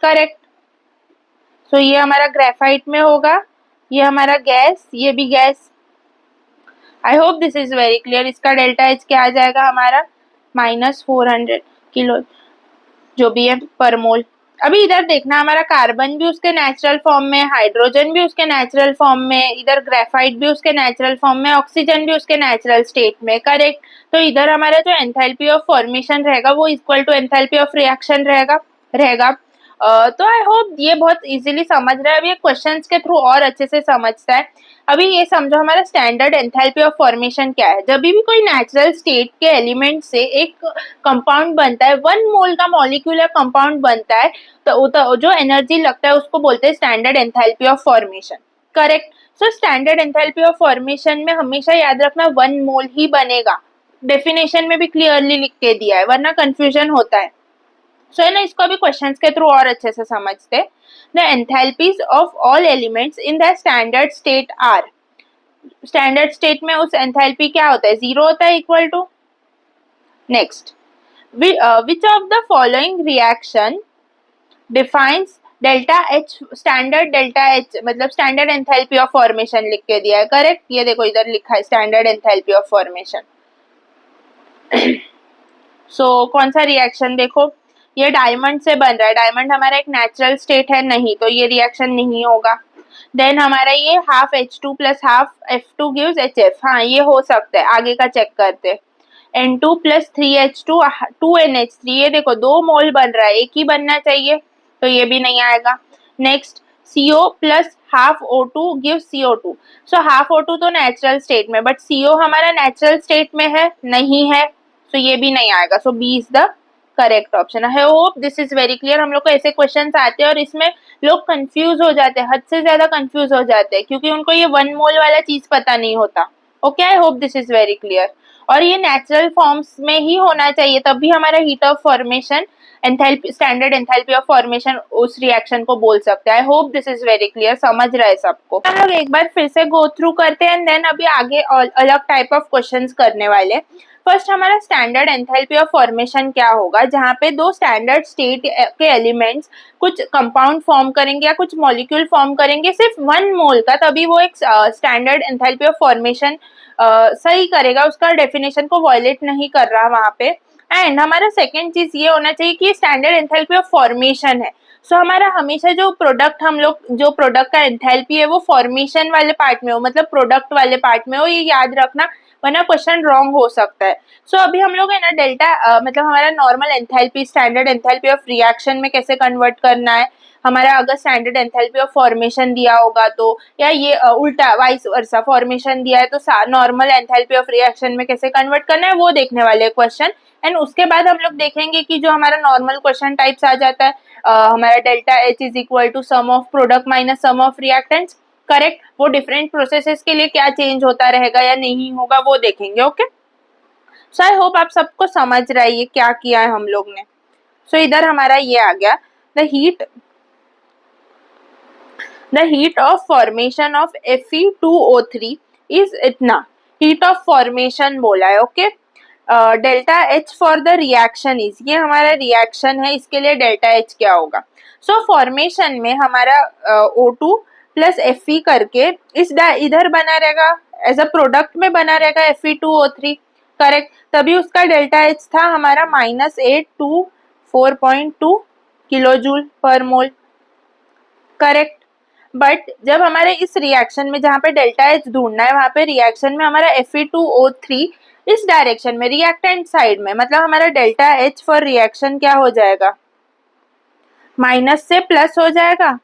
correct. So ये हमारा ग्रेफाइट में होगा, ये हमारा गैस, ये भी gas. I hope this is very clear. इसका डेल्टा एच क्या आ जाएगा हमारा, -400 किलो जो भी है पर मोल। अभी इधर देखना, हमारा कार्बन भी उसके नेचुरल फॉर्म में, हाइड्रोजन भी उसके नेचुरल फॉर्म में, इधर ग्रेफाइट भी उसके नेचुरल फॉर्म में, ऑक्सीजन भी उसके नेचुरल स्टेट में, करेक्ट। तो इधर हमारा जो एंथैल्पी ऑफ फॉर्मेशन रहेगा वो equal to enthalpy of reaction रहेगा। तो आई होप ये बहुत इजीली समझ रहा है। अभी क्वेश्चंस के थ्रू और अच्छे से समझता है। अभी ये समझो हमारा स्टैंडर्ड एंथैल्पी ऑफ फॉर्मेशन क्या है। जब भी कोई नेचुरल स्टेट के एलिमेंट से एक कंपाउंड बनता है, 1 मोल का मॉलिक्यूलर कंपाउंड बनता है, तो जो एनर्जी लगता है उसको बोलते हैं standard enthalpy of formation, correct. So standard enthalpy of formation में हमेशा याद रखना 1 मोल ही बनेगा। डेफिनेशन में भी क्लियरली लिख के दिया है, वरना कंफ्यूजन होता है। सो है ना, इसको अभी क्वेश्चंस के थ्रू और अच्छे से समझते। The enthalpies of all elements in the standard state are, standard state में उस एंथैल्पी क्या होता है, 0 होता है, equal to. Next, which of the following reaction defines delta H, standard delta H मतलब स्टैंडर्ड एंथैल्पी ऑफ फॉर्मेशन लिख के दिया है, करेक्ट। ये देखो इधर लिखा है स्टैंडर्ड एंथैल्पी ऑफ फॉर्मेशन। सो कौन सा रिएक्शन, देखो ये डायमंड से बन रहा है, डायमंड हमारा एक नेचुरल स्टेट है नहीं, तो ये रिएक्शन नहीं होगा। देन हमारा ये half H2 plus half F2 gives HF, हाँ ये हो सकता है, आगे का चेक करते। N2 प्लस 3H2 2NH3, ये देखो 2 मोल बन रहा है, एक ही बनना चाहिए, तो ये भी नहीं आएगा। Next CO plus half O2 give CO2। So half O2 तो नेचुरल स्टेट में, बट CO हमारा नेचुरल स्टेट में है नहीं है, तो ये भी नहीं आएगा। So B is the correct option. I hope this is very clear. हम लोग को ऐसे क्वेश्चन आते हैं और इसमें लोग कंफ्यूज हो जाते हैं, हद से ज्यादा कंफ्यूज हो जाते हैं, क्योंकि उनको ये 1 मोल वाला चीज पता नहीं होता। Okay, I hope this is very clear. और ये नेचुरल फॉर्म्स में ही होना चाहिए, तभी हमारा heat of formation enthalpy, standard enthalpy of formation उस रिएक्शन को बोल सकते हैं। आई hope this is very clear, समझ रहे हैं सबको। हम लोग एक बार फिर से गो थ्रू करते हैं, एंड देन अभी आगे अलग टाइप ऑफ क्वेश्चंस करने वाले। फर्स्ट हमारा स्टैंडर्ड एंथैल्पी ऑफ फॉर्मेशन क्या होगा, जहाँ पे दो स्टैंडर्ड स्टेट के एलिमेंट्स कुछ कंपाउंड फॉर्म करेंगे या कुछ मॉलिक्यूल फॉर्म करेंगे सिर्फ 1 मोल का, तभी वो एक स्टैंडर्ड एंथैल्पी ऑफ फॉर्मेशन सही करेगा, उसका डेफिनेशन को वायलेट नहीं कर रहा वहां पे। एंड हमारा सेकेंड चीज ये होना चाहिए कि स्टैंडर्ड एंथैल्पी ऑफ फॉर्मेशन है। सो हमारा हमेशा जो प्रोडक्ट हम लोग जो प्रोडक्ट का एंथैल्पी है वो फॉर्मेशन वाले पार्ट में हो, मतलब प्रोडक्ट वाले पार्ट में हो, ये याद रखना, वरना क्वेश्चन रॉन्ग हो सकता है। सो अभी हम लोग है ना डेल्टा मतलब हमारा normal enthalpy standard enthalpy of reaction में कैसे कन्वर्ट करना है, हमारा अगर स्टैंडर्ड एंथैल्पी ऑफ फॉर्मेशन दिया होगा तो, या ये उल्टा वाइस वर्सा फॉर्मेशन दिया है तो नॉर्मल एंथैल्पी ऑफ रिएक्शन में कैसे कन्वर्ट करना है वो देखने वाले क्वेश्चन। एंड उसके बाद हम लोग देखेंगे कि जो हमारा नॉर्मल क्वेश्चन टाइप्स आ जाता है, हमारा delta H is equal to sum of product minus sum of reactants, correct, वो डिफरेंट प्रोसेसेस के लिए क्या चेंज होता रहेगा या नहीं होगा वो देखेंगे। ओके, सो आई होप आप सबको समझ रहा है ये क्या किया है हम लोग ने। सो इधर हमारा ये आ गया, the heat of formation of Fe2O3 is इतना, heat of formation बोला है। Okay, delta H for the reaction is, ये हमारा रिएक्शन है, इसके लिए डेल्टा H क्या होगा। सो फॉर्मेशन में हमारा O2 प्लस Fe करके इस इधर बना रहेगा, एज अ प्रोडक्ट में बना रहेगा Fe2O3, करेक्ट, तभी उसका डेल्टा H था हमारा -824.2 kilo joule per mole, correct. But जब हमारे इस रिएक्शन में जहाँ पे डेल्टा H ढूंढना है, वहां पे रिएक्शन में हमारा Fe2O3 इस डायरेक्शन में रिएक्टेंट साइड में, मतलब हमारा डेल्टा H फॉर रिएक्शन क्या हो जाएगा, माइनस से प्लस हो जाएगा,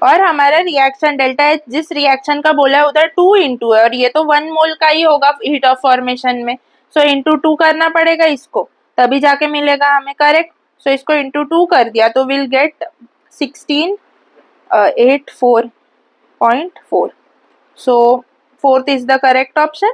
और हमारा रिएक्शन डेल्टा H जिस रिएक्शन का बोला है उधर 2 इंटू है, और ये तो 1 मोल का ही होगा हीट ऑफ फॉर्मेशन में, सो इंटू 2 करना पड़ेगा इसको, तभी जाके मिलेगा हमें, करेक्ट। सो इसको इंटू 2 कर दिया तो will get 1684.4, so fourth is the correct option,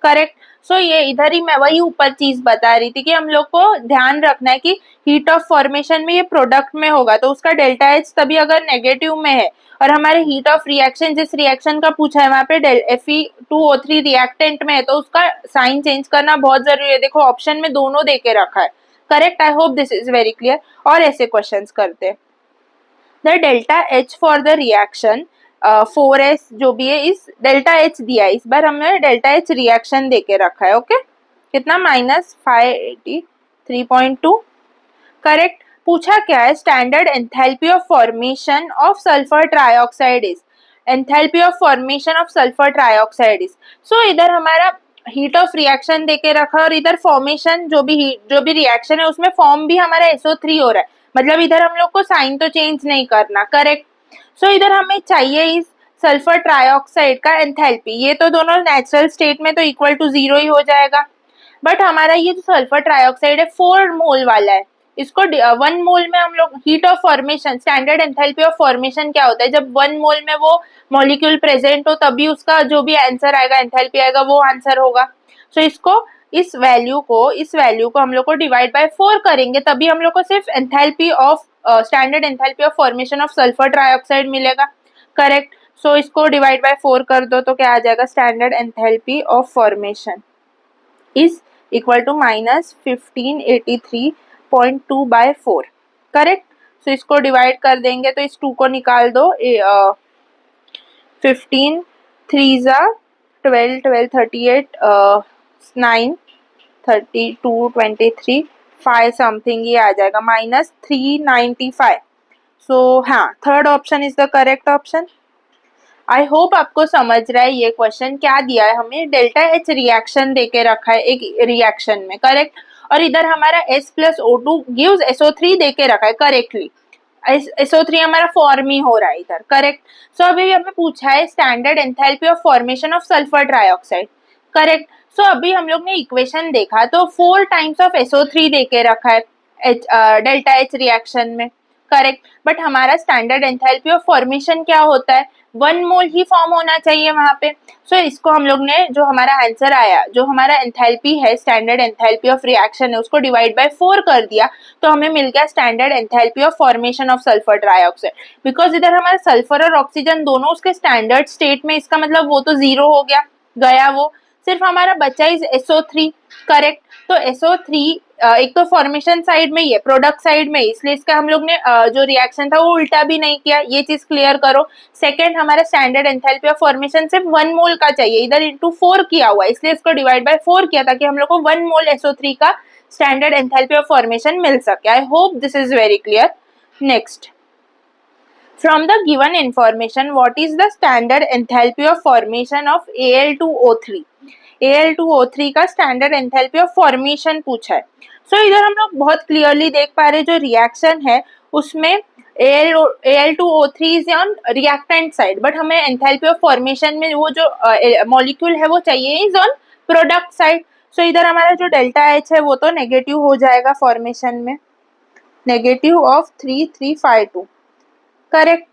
correct. So ये इधर ही मैं वही ऊपर चीज बता रही थी कि हम लोग को ध्यान रखना है कि हीट ऑफ फॉर्मेशन में ये प्रोडक्ट में होगा तो उसका डेल्टा H तभी अगर नेगेटिव में है, और हमारे हीट ऑफ रिएक्शन जिस रिएक्शन का पूछा है वहां पे Fe2O3 रिएक्टेंट में है, तो उसका साइन चेंज करना बहुत जरूरी है। देखो ऑप्शन में दोनों दे के रखा है, correct. I hope this is very clear. और ऐसे क्वेश्चन करते हैं, the delta H for the reaction 4S जो भी है, इस डेल्टा H दिया है, इस बार हमने डेल्टा H रिएक्शन देके रखा है। ओके, कितना, -583.2, करेक्ट। पूछा क्या है, standard enthalpy of formation of sulphur trioxide is, enthalpy of formation of sulphur trioxide is. So इधर हमारा हीट ऑफ रिएक्शन देके रखा, और इधर फॉर्मेशन जो भी रिएक्शन है उसमें फॉर्म भी हमारा SO3 हो रहा है, मतलब इधर हम लोग को साइन तो चेंज नहीं करना, करेक्ट। सो इधर हमें चाहिए इस सल्फर ट्राइऑक्साइड का एंथैल्पी, ये तो दोनों नेचुरल स्टेट में तो इक्वल टू 0 ही हो जाएगा, बट हमारा ये जो सल्फर ट्राइऑक्साइड है 4 मोल वाला है, इसको 1 मोल में हम लोग heat of formation, standard enthalpy of formation क्या होता है, जब 1 मोल में वो मॉलिक्यूल प्रेजेंट हो तभी उसका जो भी आंसर आएगा, एंथैल्पी आएगा, वो आंसर होगा। सो इसको इस वैल्यू को हम लोग को डिवाइड बाय 4 करेंगे, तभी हम लोग को सिर्फ enthalpy of standard enthalpy of formation of sulphur trioxide मिलेगा, करेक्ट। सो इसको डिवाइड बाय 4 कर दो तो क्या आ जाएगा, standard enthalpy of formation is equal to -1583.2 by 4, correct. So इसको डिवाइड कर देंगे तो इस 2 को निकाल दो, 15 3 ज़ा 12 12 38 9 32 23 5 समथिंग ये आ जाएगा, -395। सो हाँ, third option is the correct option. I hope आपको समझ रहा है ये क्वेश्चन क्या दिया है हमें, डेल्टा एच रिएक्शन देके रखा है एक रिएक्शन में, करेक्ट। और इधर हमारा S plus O2 gives SO3 देके रखा है करेक्टली। SO3 हमारा फॉर्म ही हो रहा है इधर, करेक्ट। सो अभी हमें पूछा है standard enthalpy of formation of sulphur trioxide, correct. So अभी हम लोग ने इक्वेशन देखा तो 4 टाइम्स ऑफ SO3 देके रखा है डेल्टा एच रिएक्शन में, करेक्ट। बट हमारा स्टैंडर्ड एंथैल्पी ऑफ फॉर्मेशन क्या होता है, 1 मोल ही फॉर्म होना चाहिए वहां पे। सो इसको हम लोग ने, जो हमारा आंसर आया, जो हमारा एंथैल्पी है, स्टैंडर्ड एंथैल्पी ऑफ रिएक्शन है, उसको डिवाइड बाय 4 कर दिया तो हमें मिल गया standard enthalpy of formation of sulphur trioxide. Because इधर हमारा सल्फर और ऑक्सीजन दोनों उसके स्टैंडर्ड स्टेट में, इसका मतलब वो तो 0 हो गया वो, सिर्फ हमारा बचा इज SO3, करेक्ट। तो SO3 एक तो फॉर्मेशन साइड में ही है, प्रोडक्ट साइड में, इसलिए इसका हम लोग ने जो रिएक्शन था वो उल्टा भी नहीं किया, ये चीज क्लियर करो। सेकंड, हमारा स्टैंडर्ड एंथैल्पी ऑफ फॉर्मेशन सिर्फ 1 मोल का चाहिए, इधर इंटू 4 किया हुआ है, इसलिए इसको डिवाइड बाय 4 किया ताकि हम लोग को 1 मोल SO3 का स्टैंडर्ड एंथैल्पी ऑफ फॉर्मेशन मिल सके। आई hope this is very clear. Next, from the given information what is the standard enthalpy of formation of Al2O3? Al2O3 का स्टैंडर्ड एंथैल्पी ऑफ फॉर्मेशन पूछा है। सो इधर हम लोग बहुत क्लियरली देख पा रहे हैं जो रिएक्शन है उसमें Al2O3 is on reactant side, but हमें एंथैल्पी ऑफ फॉर्मेशन में वो जो मॉलिक्यूल है वो चाहिए इज ऑन प्रोडक्ट साइड। सो इधर हमारा जो डेल्टा एच है वो तो नेगेटिव हो जाएगा फॉर्मेशन में, नेगेटिव ऑफ 3352, करेक्ट।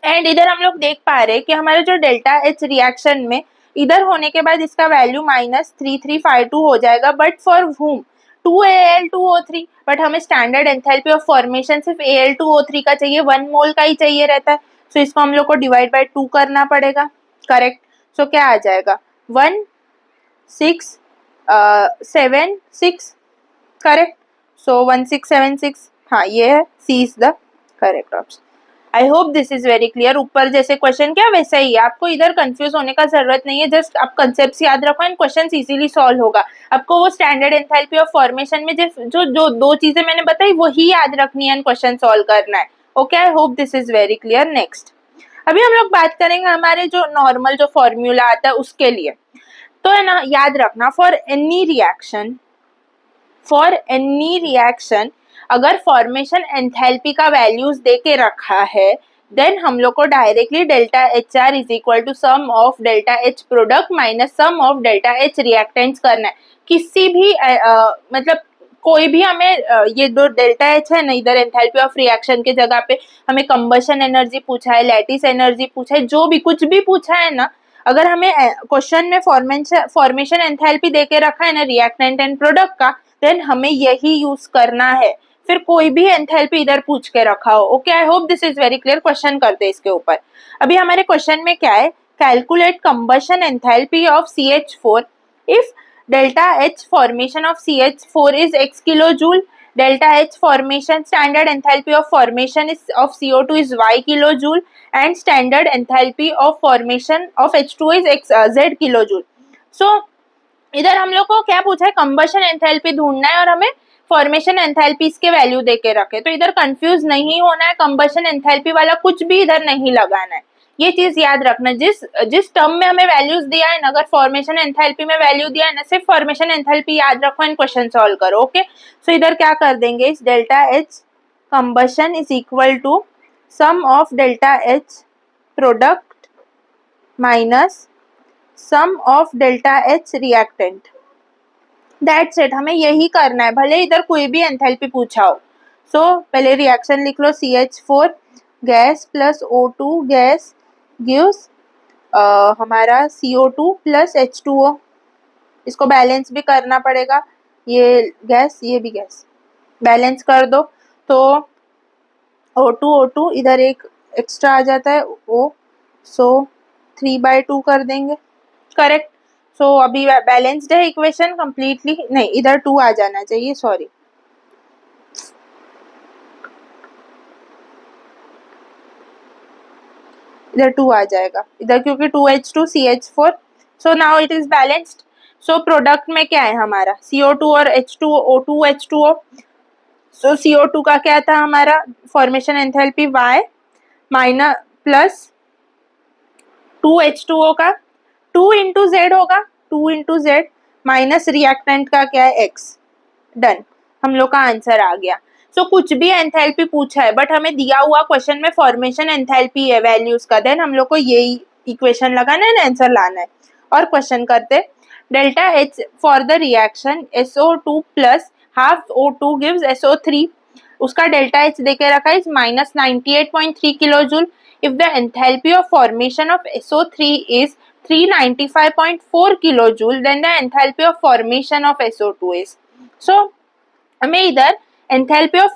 एंड इधर हम लोग देख पा रहे हैं कि हमारा जो डेल्टा एच रिएक्शन में इधर होने के बाद इसका वैल्यू -3352 हो जाएगा, but for whom 2Al2O3, but हमें स्टैंडर्ड एंथैल्पी ऑफ फॉर्मेशन सिर्फ Al2O3 का चाहिए, 1 मोल का ही चाहिए रहता है। सो इसको हम लोग को डिवाइड बाय 2 करना पड़ेगा, करेक्ट। सो क्या आ जाएगा 1676, करेक्ट। सो 1676, हाँ ये है, C is the correct option. I hope this is very clear. ऊपर जैसे क्वेश्चन क्या वैसा ही है, आपको इधर कंफ्यूज होने का जरूरत नहीं है, जस्ट आप कंसेप्ट याद रखो एंड क्वेश्चन इजीली सॉल्व होगा। आपको वो स्टैंडर्ड एंथैल्पी ऑफ फॉर्मेशन में जो जो 2 चीजें मैंने बताई वही याद रखनी है एंड क्वेश्चन सॉल्व करना है। Okay, I hope this is very clear. Next, अभी हम लोग बात करेंगे हमारे जो नॉर्मल जो फॉर्मूला आता है उसके लिए। तो है ना, याद रखना फॉर एनी रिएक्शन अगर फॉर्मेशन एंथैल्पी का वैल्यूज देके रखा है देन हम लोग को directly delta H R is equal to sum of delta H product minus sum of delta H reactants करना है। किसी भी मतलब कोई भी हमें ये दो डेल्टा एच है ना, इधर एंथैल्पी ऑफ रिएक्शन के जगह पे हमें कंबशन एनर्जी पूछा है, लैटिस एनर्जी पूछा है, जो भी कुछ भी पूछा है ना, अगर हमें क्वेश्चन में फॉर्मेशन एंथैल्पी देके रखा है ना रिएक्टेंट एंड प्रोडक्ट का, देन हमें यही यूज करना है, फिर कोई भी एंथैल्पी इधर पूछ के रखा हो। Okay, I hope this is very clear. Question करते हैं इसके ऊपर। अभी हमारे क्वेश्चन में क्या है, calculate combustion enthalpy of CH4 if delta H formation of CH4 is x kilojoule, delta H formation standard enthalpy of formation is of CO2 is y kilojoule and standard enthalpy of formation of H2 is z kilojoule। So इधर हम लोग को क्या पूछा है, combustion enthalpy ढूंढना है और हमें फॉर्मेशन एंथैल्पीज के वैल्यू देके रखे, तो इधर कंफ्यूज नहीं होना है, कंबशन एंथैल्पी वाला कुछ भी इधर नहीं लगाना है, ये चीज याद रखना। जिस टर्म में हमें वैल्यूज दिया है ना, अगर फॉर्मेशन एंथैल्पी में वैल्यू दिया है ना, सिर्फ फॉर्मेशन एंथैल्पी याद रखो एंड क्वेश्चन सॉल्व करो। ओके, सो इधर क्या कर देंगे, इस delta H combustion is equal to sum of delta H product minus sum of delta H reactant. That's it, हमें यही करना है, भले इधर कोई भी एंथैल्पी पूछा हो। सो पहले रिएक्शन लिख लो, CH4 gas plus O2 gas gives हमारा CO2 प्लस H2O। इसको बैलेंस भी करना पड़ेगा, ये गैस ये भी गैस, बैलेंस कर दो तो O2 इधर एक एक्स्ट्रा आ जाता है O, सो 3/2 कर देंगे, करेक्ट। सो अभी बैलेंस्ड है इक्वेशन कंप्लीटली, नहीं इधर 2 आ जाना चाहिए, सॉरी इधर 2 आ जाएगा इधर, क्योंकि 2H2 CH4, so now it is balanced. So product में क्या है हमारा CO2 और H2O, O2 H2O। सो CO2 का क्या था हमारा formation enthalpy Y minus plus 2H2O का 2 इंटू जेड होगा, 2 इंटू जेड माइनस रिएक्टेंट का क्या है x। डन, हम लोग का आंसर आ गया। सो कुछ भी एंथैल्पी पूछा है बट हमें दिया हुआ क्वेश्चन में फॉर्मेशन एंथैल्पी है वैल्यूज का, देन हम लोग को यही इक्वेशन लगाना है, आंसर लाना है। और क्वेश्चन करते, delta H for the reaction SO2 plus half O2 gives SO3, उसका डेल्टा H देके रखा है minus 98.3 kilo joule. If the enthalpy of formation of SO3 is 395.4 kilo joule, then the enthalpy of formation of SO2 is. So हमें इधर enthalpy of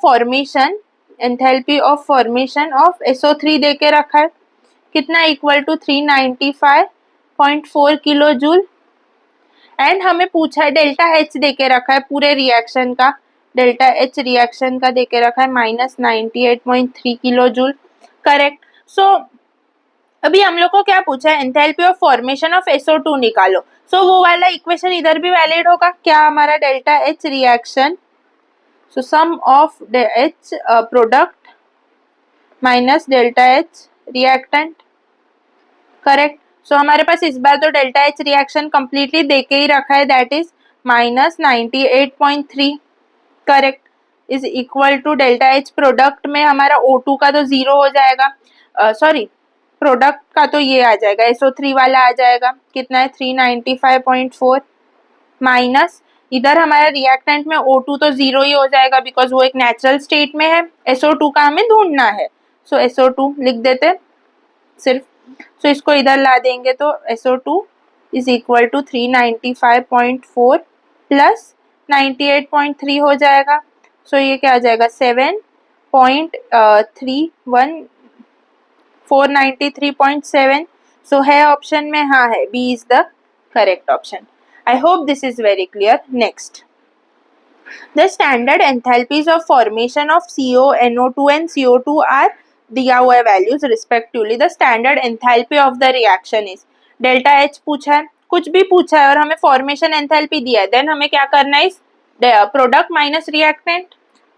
formation of SO3 देके रखा है, कितना equal to 395.4 kilo joule. And हमें पूछा है delta H देके रखा है पूरे रिएक्शन का, डेल्टा H रिएक्शन का देके रखा है minus 98.3 kilo joule. Correct. So अभी हम लोग को क्या पूछा है, enthalpy of formation of SO2 निकालो। सो वो वाला इक्वेशन इधर भी वैलिड होगा क्या, हमारा delta H reaction, so sum of H product minus delta H reactant. Correct. So हमारे पास इस बार तो डेल्टा H रिएक्शन कंप्लीटली देके ही रखा है, that is minus 98.3। Correct, is equal to delta H product में हमारा O2 का तो जीरो हो जाएगा, सॉरी प्रोडक्ट का तो ये आ जाएगा SO3 वाला आ जाएगा, कितना है 395.4 माइनस इधर हमारा रिएक्टेंट में O2 तो जीरो ही हो जाएगा बिकॉज वो एक नेचुरल स्टेट में है, SO2 का हमें ढूंढना है। सो SO2 लिख देते सिर्फ, सो इसको इधर ला देंगे तो SO2 is equal to 395.4 plus 98.3 हो जाएगा। सो ये क्या आ जाएगा 493.7। सो है ऑप्शन में, हाँ है, B is the correct option. I hope this is very clear. Next, the standard enthalpies of formation of CO, NO2 and CO2 are दिया हुआ है values respectively. The standard enthalpy of the reaction is delta H पूछा है, कुछ भी पूछा है और हमें formation enthalpy दिया है, then हमें क्या करना है, product minus reactant.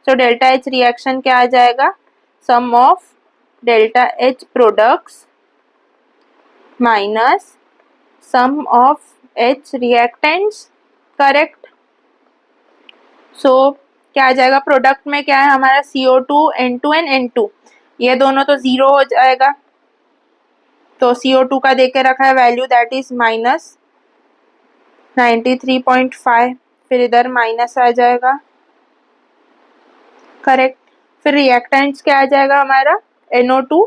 So delta H reaction क्या आ जाएगा, sum of delta H products minus sum of H reactants। Correct. So क्या आ जाएगा, प्रोडक्ट में क्या है हमारा CO2, N2 एंड N2, ये दोनों तो जीरो हो जाएगा, तो CO2 का देके रखा है वैल्यू दैट इज माइनस 93.5, फिर इधर माइनस आ जाएगा। करेक्ट। फिर रिएक्टेंट्स क्या आ जाएगा हमारा NO2,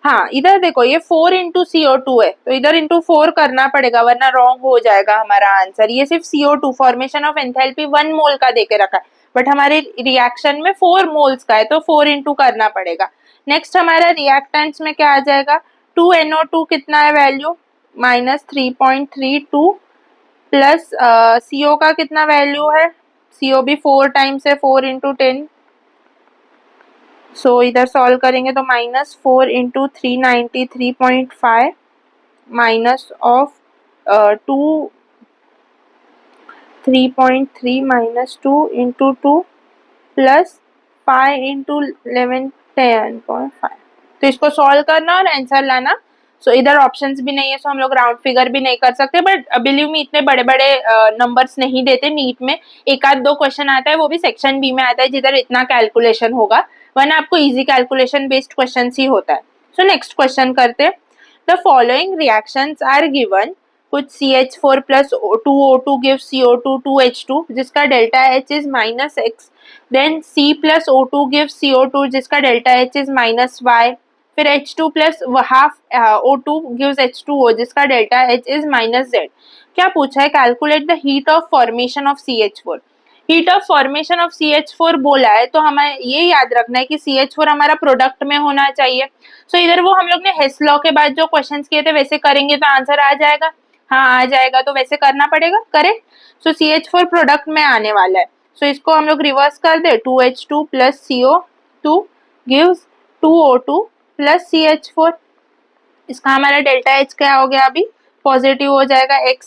हाँ इधर देखो ये 4 इंटू CO2 है तो इधर इंटू 4 करना पड़ेगा वरना रॉन्ग हो जाएगा हमारा आंसर। ये सिर्फ CO2 फॉर्मेशन ऑफ एंथैल्पी 1 मोल का देके रखा है बट हमारे रिएक्शन में 4 मोल्स का है तो 4 इंटू करना पड़ेगा। नेक्स्ट हमारा रिएक्टेंट्स में क्या आ जाएगा, 2NO2 कितना है वैल्यू माइनस 3.32 प्लस CO का कितना वैल्यू है, CO भी 4 टाइम्स है, 4 इंटू 10। सो इधर सॉल्व करेंगे तो minus 4 into 393.5 minus of 3.3 minus 2 into 2 plus 5 into 11 10.5। तो इसको सॉल्व करना और आंसर लाना। सो इधर ऑप्शंस भी नहीं है, सो हम लोग राउंड फिगर भी नहीं कर सकते, बट बिलीव मी इतने बड़े बड़े नंबर्स नहीं देते नीट में, एक आध दो क्वेश्चन आता है वो भी सेक्शन बी में आता है जिधर इतना कैलकुलेशन होगा, वरना आपको इजी कैलकुलेशन बेस्ड क्वेश्चन ही होता है। सो नेक्स्ट क्वेश्चन करते, the following reactions are given, कुछ CH4 plus 2O2 gives CO2 2H2 जिसका delta H is minus x, then C plus O2 gives CO2 जिसका delta H is minus y, फिर H2 plus half O2 gives H2O जिसका delta H is minus z। क्या पूछा है, calculate the heat of formation of CH4। Heat of formation of CH4 बोला है तो हमें ये याद रखना है कि CH4 हमारा प्रोडक्ट में होना चाहिए। सो इधर वो हम लोग ने हेस लॉ के बाद जो क्वेश्चंस किए थे वैसे करेंगे तो आंसर आ जाएगा, हाँ आ जाएगा, तो वैसे करना पड़ेगा। करेक्ट। सो CH4 प्रोडक्ट में आने वाला है, सो इसको हम लोग रिवर्स कर दे, 2H2 plus CO2 gives 2O2 plus CH4, इसका हमारा डेल्टा H क्या हो गया, अभी पॉजिटिव हो जाएगा x।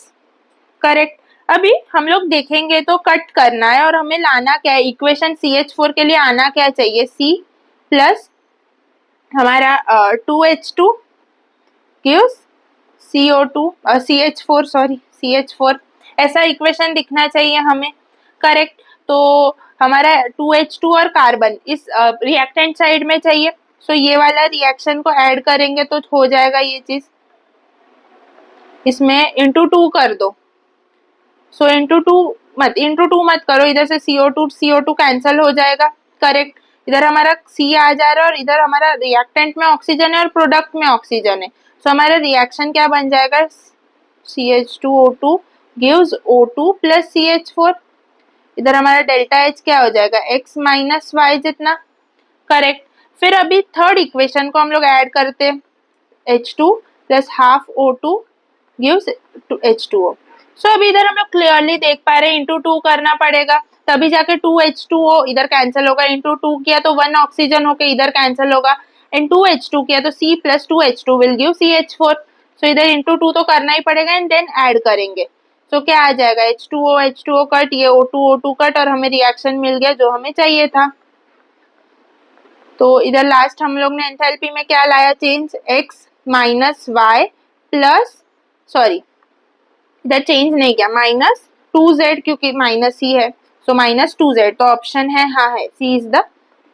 करेक्ट। अभी हम लोग देखेंगे तो कट करना है और हमें लाना क्या है, इक्वेशन CH4 के लिए आना क्या चाहिए, C प्लस हमारा 2H2 gives CO2 CH4 sorry CH4 ऐसा इक्वेशन दिखना चाहिए हमें, करेक्ट। तो हमारा 2H2 और कार्बन इस रिएक्टेंट साइड में चाहिए, सो ये वाला रिएक्शन को ऐड करेंगे तो हो जाएगा ये चीज, इसमें इंटू 2 कर दो। सो इंटू टू मत करो, इधर से CO2 कैंसिल हो जाएगा, करेक्ट। इधर हमारा C आ जा रहा है और इधर हमारा रिएक्टेंट में ऑक्सीजन है और प्रोडक्ट में ऑक्सीजन है, सो हमारा रिएक्शन क्या बन जाएगा, CH2O2 gives O2 plus CH4। इधर हमारा डेल्टा H क्या हो जाएगा, X माइनस Y जितना, करेक्ट। फिर अभी थर्ड इक्वेशन को हम लोग ऐड करते हैं, H2 plus half O2 gives H2O। सो अभी इधर हम लोग क्लियरली देख पा रहे हैं इंटू 2 करना पड़ेगा, तभी जाके 2H2O इधर कैंसिल होगा, इंटू 2 किया तो 1 ऑक्सीजन होके इधर कैंसिल होगा, एंड 2H2 किया तो C plus 2H2 will give CH4। सो इधर इंटू 2 तो करना ही पड़ेगा एंड देन ऐड करेंगे, तो क्या आ जाएगा, H2O कट, ये O2 कट, और हमें रिएक्शन मिल गया जो हमें चाहिए था। तो इधर लास्ट हम लोग ने एंथैल्पी में क्या लाया change, X minus Y plus, sorry इधर चेंज नहीं किया, माइनस 2Z क्योंकि माइनस ही है, सो माइनस 2Z, तो ऑप्शन है हाँ है, C is the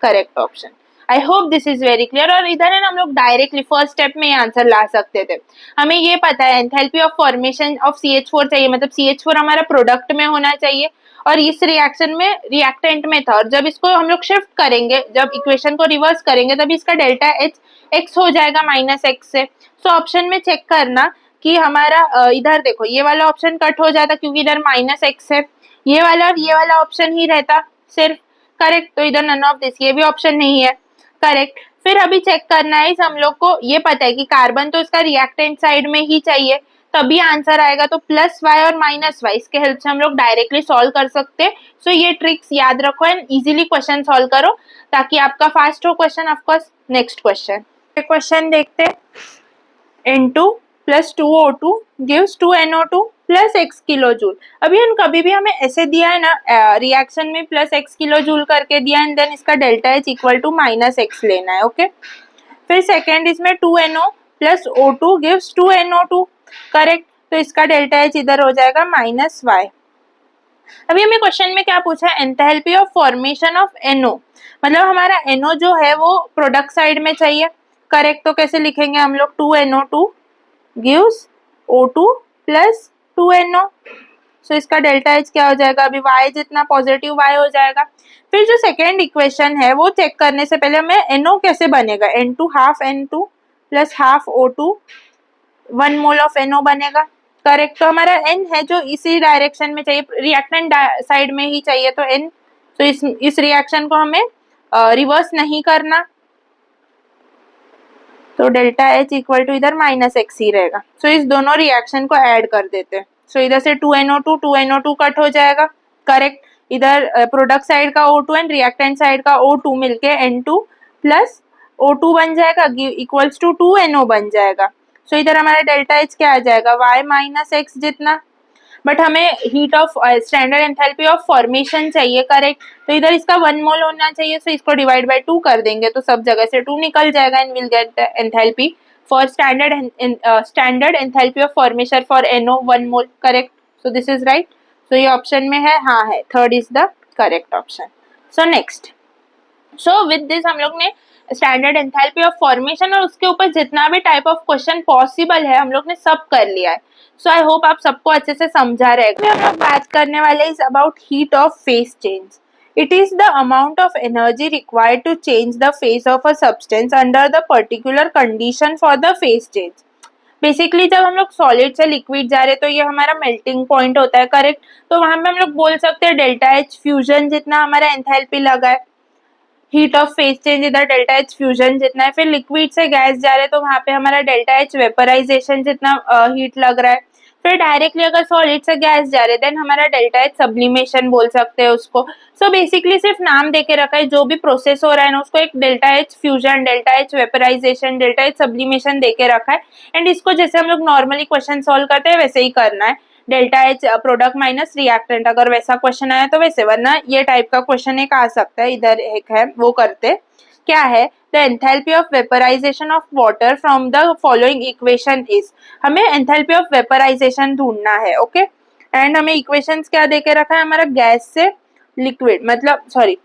correct option. I hope this is very clear. और इधर है ना हम लोग डायरेक्टली फर्स्ट स्टेप में आंसर ला सकते थे, हमें ये पता है enthalpy of formation of CH4 चाहिए, मतलब CH4 हमारा प्रोडक्ट में होना चाहिए और इस रिएक्शन में रिएक्टेंट में था, और जब इसको हम लोग शिफ्ट करेंगे, जब इक्वेशन को रिवर्स करेंगे तब इसका डेल्टा H X हो जाएगा माइनस X से। सो ऑप्शन में चेक करना कि हमारा इधर देखो ये वाला ऑप्शन कट हो जाता क्योंकि इधर माइनस X है, ये वाला और ये वाला ऑप्शन ही रहता सिर्फ, करेक्ट। तो इधर नन ऑफ दिस, ये भी ऑप्शन नहीं है, करेक्ट। फिर अभी चेक करना है हम लोग को, ये पता है कि कार्बन तो इसका रिएक्टेंट साइड में ही चाहिए, तभी आंसर आएगा, तो प्लस Y और माइनस Y इसके हेल्प से हम लोग डायरेक्टली सॉल्व कर सकते हैं। सो ये ट्रिक्स याद रखो एंड इजीली क्वेश्चन सॉल्व करो ताकि आपका फास्ट हो क्वेश्चन। ऑफकोर्स नेक्स्ट क्वेश्चन देखते हैं, N2 plus 2O2 gives 2NO2 plus X kilo joule. अभी हम कभी भी हमें ऐसे दिया है ना रिएक्शन में प्लस X किलो जूल करके दिया एंड देन इसका delta H equal to minus X लेना है, ओके। फिर सेकेंड इसमें 2NO plus O2 gives 2NO2, correct. तो इसका डेल्टा H इधर हो जाएगा माइनस Y। अभी हमें क्वेश्चन में क्या पूछा है, enthalpy of formation of NO, मतलब हमारा NO जो है वो प्रोडक्ट साइड में चाहिए, करेक्ट। तो कैसे लिखेंगे हम लोग, 2NO2 gives O2 plus 2NO। सो इसका डेल्टा H क्या हो जाएगा, अभी Y जितना पॉजिटिव Y हो जाएगा। फिर जो सेकेंड इक्वेशन है वो चेक करने से पहले हमें NO कैसे बनेगा, N2 half N2 plus half O2, 1 mole of NO बनेगा, करेक्ट। तो हमारा N है जो इसी डायरेक्शन में चाहिए, रिएक्टेंट साइड में ही चाहिए, तो N, तो इस रिएक्शन को हमें रिवर्स नहीं करना, तो डेल्टा H इक्वल टू इधर माइनस X ही रहेगा। सो इस दोनों रिएक्शन को ऐड कर देते हैं। सो इधर से 2NO2 कट हो जाएगा, करेक्ट। इधर प्रोडक्ट साइड का O2 एंड रिएक्टेंट साइड का O2 मिलके N2 प्लस O2 बन जाएगा इक्वल्स टू 2NO बन जाएगा। सो इधर हमारा डेल्टा H क्या आ जाएगा, Y माइनस X जितना, बट हमें heat of standard enthalpy of formation चाहिए, करेक्ट। तो इधर इसका 1 मोल होना चाहिए, सो इसको डिवाइड बाय 2 कर देंगे तो सब जगह से 2 निकल जाएगा and will get the enthalpy for standard enthalpy of formation for NO 1 mole, correct. So this is right. So ये ऑप्शन में है, हाँ है, third is the correct option. So next, so with this हम लोग ने स्टैंडर्ड एंथैल्पी ऑफ फॉर्मेशन और उसके ऊपर जितना भी टाइप ऑफ क्वेश्चन पॉसिबल है हम लोग ने सब कर लिया है। सो आई होप आप सबको अच्छे से समझा रहे। हम लोग बात करने वाले is about heat of phase change. It is the amount of energy required to change the phase of a substance under the particular condition for the phase change. Basically जब हम लोग सॉलिड से लिक्विड जा रहे हैं तो ये हमारा मेल्टिंग पॉइंट होता है, करेक्ट। तो वहां पे हम लोग बोल सकते हैं डेल्टा H फ्यूजन जितना हमारा एंथैल्पी लगा है, हीट ऑफ फेस चेंज इधर डेल्टा H फ्यूजन जितना है। फिर लिक्विड से गैस जा रहे हैं तो वहां पे हमारा डेल्टा H वेपराइजेशन जितना हीट लग रहा है। फिर डायरेक्टली अगर सॉलिड से गैस जा रहे हैं देन हमारा डेल्टा H सब्लिमेशन बोल सकते हैं उसको। सो बेसिकली सिर्फ नाम देके रखा है, जो भी प्रोसेस हो रहा है ना उसको एक delta H fusion, delta H vaporization, delta H sublimation देके रखा है। एंड इसको जैसे हम लोग नॉर्मली क्वेश्चन सॉल्व करते हैं वैसे ही करना है, delta H product minus reactant, अगर वैसा क्वेश्चन आया तो वैसे, वरना ये टाइप का क्वेश्चन एक आ सकता है, इधर एक है वो करते क्या है, the enthalpy of vaporization of water from the following equation is. हमें एंथैल्पी ऑफ वेपराइजेशन ढूंढना है, ओके। एंड हमें इक्वेशंस क्या देके रखा है, हमारा गैस से लिक्विड मतलब सॉरी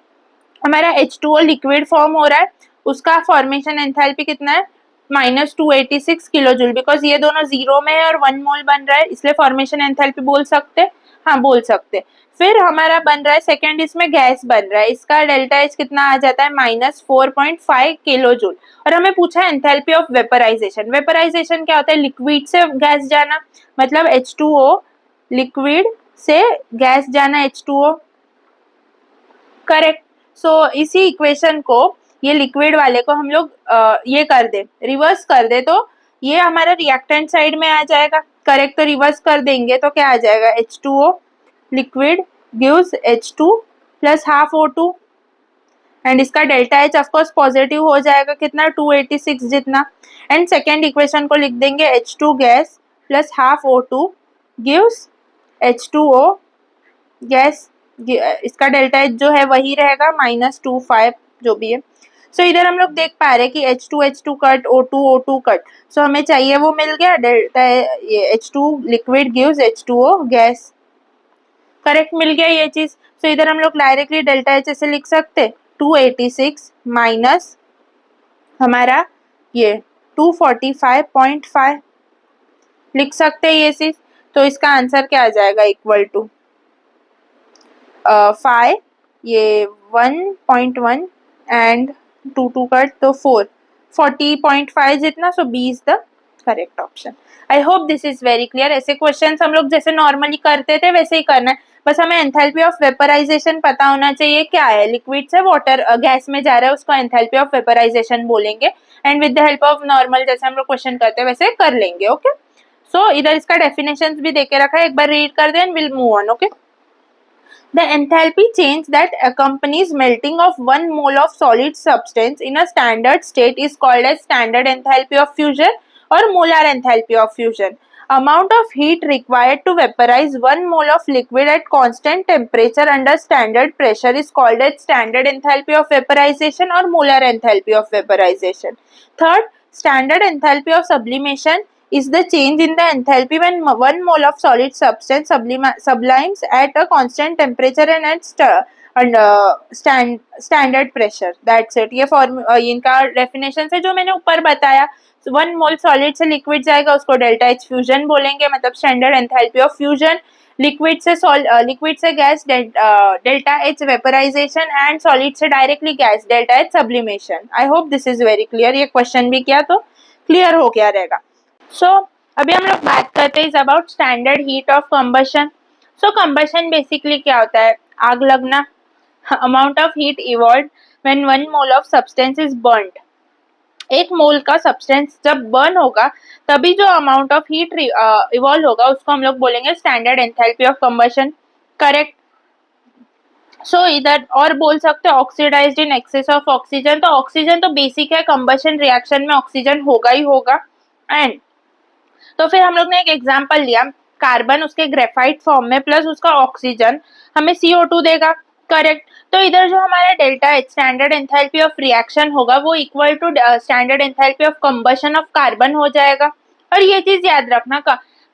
हमारा H2O लिक्विड फॉर्म हो रहा है, उसका फॉर्मेशन एंथैल्पी कितना है -286 किलो जूल, बिकॉज ये दोनों जीरो में है और 1 मोल बन रहा है, इसलिए फॉर्मेशन एंथैल्पी बोल सकते, हाँ बोल सकते। फिर हमारा बन रहा है सेकेंड, इसमें गैस बन रहा है, इसका डेल्टा एच कितना आ जाता है -4.5 किलो जूल। और हमें पूछा है एंथैल्पी ऑफ वेपराइजेशन। वेपराइजेशन क्या होता है, लिक्विड से गैस जाना, मतलब H2O लिक्विड से गैस जाना H2O, करेक्ट। सो इसी इक्वेशन को, ये लिक्विड वाले को हम लोग ये कर दे, रिवर्स कर दे, तो ये हमारा रिएक्टेंट साइड में आ जाएगा, करेक्ट। तो रिवर्स कर देंगे तो क्या आ जाएगा, H2O liquid gives H2 plus half O2, and इसका डेल्टा एच ऑफकोर्स पॉजिटिव हो जाएगा, कितना 286 जितना। एंड सेकेंड इक्वेशन को लिख देंगे H2 gas plus half O2 gives H2O gas, इसका डेल्टा एच जो है वही रहेगा -25 जो भी है। सो इधर हम लोग देख पा रहे हैं कि H2 कट, O2 कट, सो हमें चाहिए वो मिल गया, डेल्टा ये H2 liquid gives H2O gas, correct, मिल गया ये चीज। सो इधर हम लोग डायरेक्टली डेल्टा एच ऐसे लिख सकते, 286 माइनस हमारा ये 245.5 लिख सकते हैं ये चीज। तो इसका आंसर क्या आ जाएगा, इक्वल टू 5, ये 1.1 एंड 2 कट तो 40.5 जितना, सो B is the correct option. I hope this is very clear. ऐसे क्वेश्चंस हम लोग जैसे नॉर्मली करते थे वैसे ही करना है, बस हमें एंथैल्पी ऑफ वेपराइजेशन पता होना चाहिए, क्या है, लिक्विड से वाटर गैस में जा रहा है, उसको एंथैल्पी ऑफ वेपराइजेशन बोलेंगे, and with the help of normal जैसे हम लोग क्वेश्चन करते हैं वैसे कर लेंगे, ओके। सो इधर इसका डेफिनेशन भी देके रखा है, एक बार रीड कर दे and will move on, okay. The enthalpy change that accompanies melting of 1 mole of solid substance in a standard state is called as standard enthalpy of fusion or molar enthalpy of fusion. Amount of heat required to vaporize 1 mole of liquid at constant temperature under standard pressure is called as standard enthalpy of vaporization or molar enthalpy of vaporization. Third, standard enthalpy of sublimation is the change in the enthalpy when 1 mole of solid substance sublimes at a constant temperature and at standard pressure. That's it. ये इनका definition है जो मैंने ऊपर बताया। 1 मोल solid से liquid जाएगा, उसको डेल्टा एच फ्यूजन बोलेंगे, मतलब standard enthalpy of fusion. Liquid से gas delta H vaporisation, and solid से directly gas delta H sublimation. I hope this is very clear. ये क्वेश्चन भी किया तो क्लियर हो गया रहेगा। सो अभी हम लोग बात करते हैं about standard heat of combustion. So combustion basically क्या होता है, आग लगना। Amount of heat evolve when 1 mole of substance is burned. एक मोल का सब्सटेंस जब बर्न होगा तभी जो अमाउंट ऑफ हीट इवॉल्व होगा उसको हम लोग बोलेंगे standard enthalpy of combustion, correct. So इधर और बोल सकते हैं oxidised in excess of oxygen. तो ऑक्सीजन तो बेसिक है, कंबशन रिएक्शन में ऑक्सीजन होगा ही होगा। एंड तो फिर हम लोग ने एक एग्जांपल लिया, कार्बन उसके ग्रेफाइट फॉर्म में प्लस उसका ऑक्सीजन हमें CO2 देगा, करेक्ट। तो इधर जो हमारा delta H standard enthalpy of reaction होगा वो equal to standard enthalpy of combustion of carbon हो जाएगा। और ये चीज याद रखना,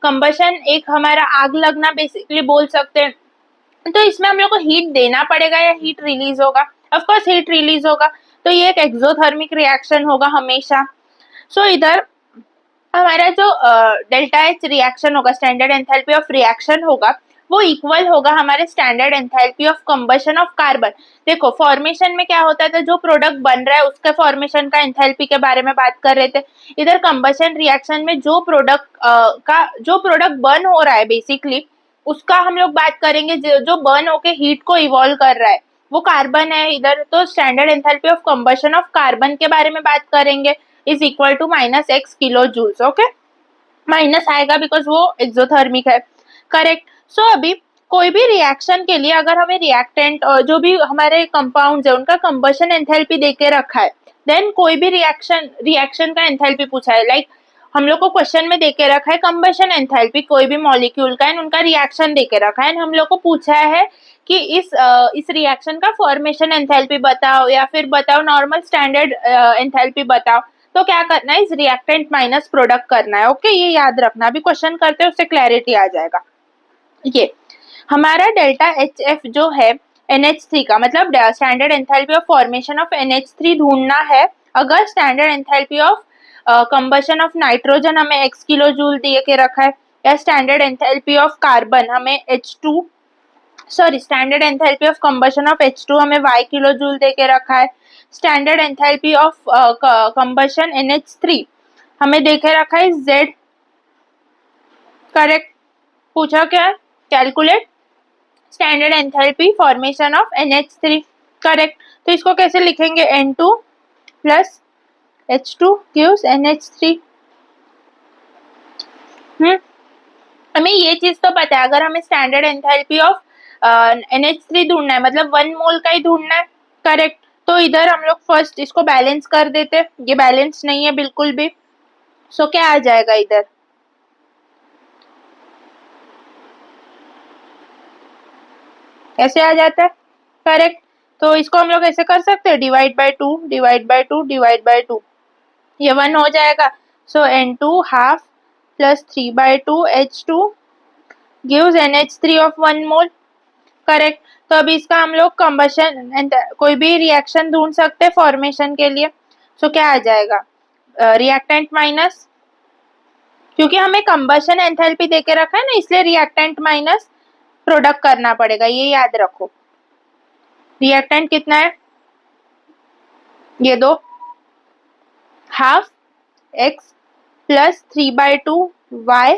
कंबशन एक हमारा आग लगना बेसिकली बोल सकते हैं। तो इसमें हम लोग को हीट देना पड़ेगा या हीट रिलीज होगा, ऑफकोर्स हीट रिलीज होगा, तो ये एक एक्सोथर्मिक रिएक्शन होगा हमेशा। सो इधर हमारा जो डेल्टा एच रिएक्शन होगा, स्टैंडर्ड एंथैल्पी ऑफ रिएक्शन होगा, वो इक्वल होगा हमारे standard enthalpy of combustion of carbon. देखो फॉर्मेशन में क्या होता था, जो प्रोडक्ट बन रहा है उसके फॉर्मेशन का एंथैल्पी के बारे में बात कर रहे थे। इधर कंबशन रिएक्शन में जो प्रोडक्ट बर्न हो रहा है बेसिकली उसका हम लोग बात करेंगे, जो बर्न होके हीट को इवॉल्व कर रहा है वो कार्बन है इधर। तो standard enthalpy of combustion of carbon के बारे में बात करेंगे, is equal to -x kilo joules, okay. Minus आएगा बिकॉज वो एक्सोथर्मिक है, करेक्ट। सो अभी कोई भी रिएक्शन के लिए अगर हमें रिएक्टेंट जो भी हमारे कंपाउंड्स है उनका कंबशन एंथैल्पी देके रखा है, देन कोई भी रिएक्शन का एंथैल्पी पूछा है, लाइक हम लोग को क्वेश्चन में देके रखा है कंबशन एंथैल्पी कोई भी मॉलिक्यूल का, एंड उनका रिएक्शन देके रखा है, एंड हम लोग को पूछा है कि इस रिएक्शन का फॉर्मेशन एंथैल्पी बताओ या फिर बताओ नॉर्मल स्टैंडर्ड एंथैल्पी बताओ, तो क्या करना है, इस रिएक्टेंट माइनस प्रोडक्ट करना है। ओके, ये याद रखना, अभी क्वेश्चन करते हैं उससे क्लैरिटी आ जाएगा। ये हमारा डेल्टा एच एफ जो है NH3 का, मतलब standard enthalpy of formation of NH3 ढूंढना है। अगर standard enthalpy of combustion of nitrogen हमें x किलो जूल दिए के रखा है, या स्टैंडर्ड एंथैल्पी ऑफ कार्बन हमें standard enthalpy of combustion of H2 हमें y किलो जूल दे के रखा है, standard enthalpy of combustion NH3 हमें देखे रखा है Z। करेक्ट, पूछा क्या है, calculate standard enthalpy formation of NH3। Correct, तो इसको कैसे लिखेंगे, N2 plus H2 gives NH3। हमें ये चीज तो पता है, अगर हमें स्टैंडर्ड एंथैल्पी ऑफ NH3 ढूंढना है, मतलब 1 मोल का ही ढूंढना है। करेक्ट, तो इधर हम लोग फर्स्ट इसको बैलेंस कर देते, ये बैलेंस नहीं है बिल्कुल भी, सो क्या आ जाएगा इधर, ऐसे आ जाता है। करेक्ट, तो इसको हम लोग ऐसे कर सकते हैं, divide by 2 divide by 2 divide by 2, ये 1 हो जाएगा। सो N2 half plus 3/2 H2 gives NH3 of 1 mole. Correct, तो अभी इसका हम लोग कंबशन कोई भी रिएक्शन ढूंढ सकते हैं फॉर्मेशन के लिए। सो क्या आ जाएगा, रिएक्टेंट माइनस, क्योंकि हमें कंबशन एंथैल्पी देके रखा है ना, इसलिए रिएक्टेंट माइनस प्रोडक्ट करना पड़ेगा, ये याद रखो। रिएक्टेंट कितना है, ये दो, half x plus 3/2 y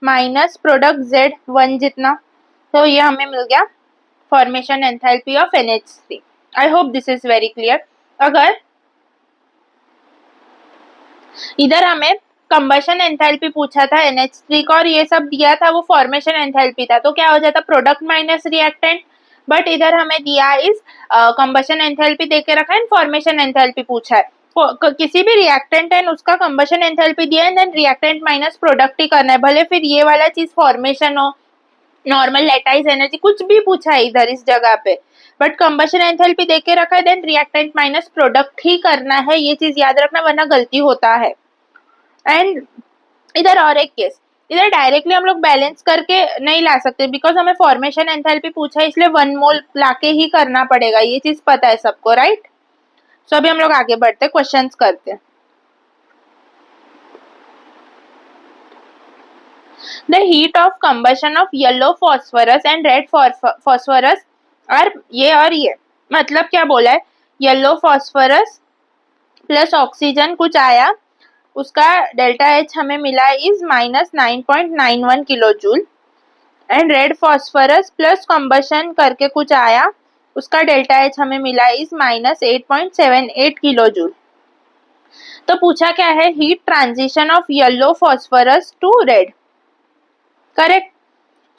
minus product z 1 जितना, तो ये हमें मिल गया formation enthalpy of NH3। I hope this is very clear. अगर इधर हमें कंबशन एंथैल्पी पूछा था NH3 का और ये सब दिया था वो फॉर्मेशन एंथैल्पी था, तो क्या हो जाता, प्रोडक्ट माइनस रिएक्टेंट। बट इधर हमें दिया इस कंबशन एंथैल्पी देके रखा है, फॉर्मेशन एंथैल्पी पूछा है। किसी भी रिएक्टेंट है उसका कंबशन एंथैल्पी दिया है, देन रिएक्टेंट माइनस प्रोडक्ट ही करना है, भले फिर ये वाला चीज फॉर्मेशन हो, नॉर्मल लेटाइज एनर्जी, कुछ भी पूछा है इधर इस जगह पे, बट कंबशन एंथैल्पी देके रखा है, देन रिएक्टेंट माइनस प्रोडक्ट ही करना है, ये चीज याद रखना, वरना गलती होता है। एंड इधर और एक केस, इधर डायरेक्टली हम लोग बैलेंस करके नहीं ला सकते, बिकॉज हमें फॉर्मेशन एंथैल्पी पूछा है, इसलिए 1 मोल लाके ही करना पड़ेगा, ये चीज पता है सबको, राइट। सो अभी हम लोग आगे बढ़ते, क्वेश्चंस करते हैं। The heat of combustion of yellow phosphorus and red phosphorus are ये और ये, मतलब क्या बोला है, येलो फॉस्फोरस प्लस ऑक्सीजन कुछ आया, उसका डेल्टा एच हमें मिला is -9.91 kilo joule, and red phosphorus plus combustion करके कुछ आया, उसका डेल्टा एच हमें मिला इज -8.78 किलो जूल। तो पूछा क्या है, heat transition of yellow phosphorus to red. Correct,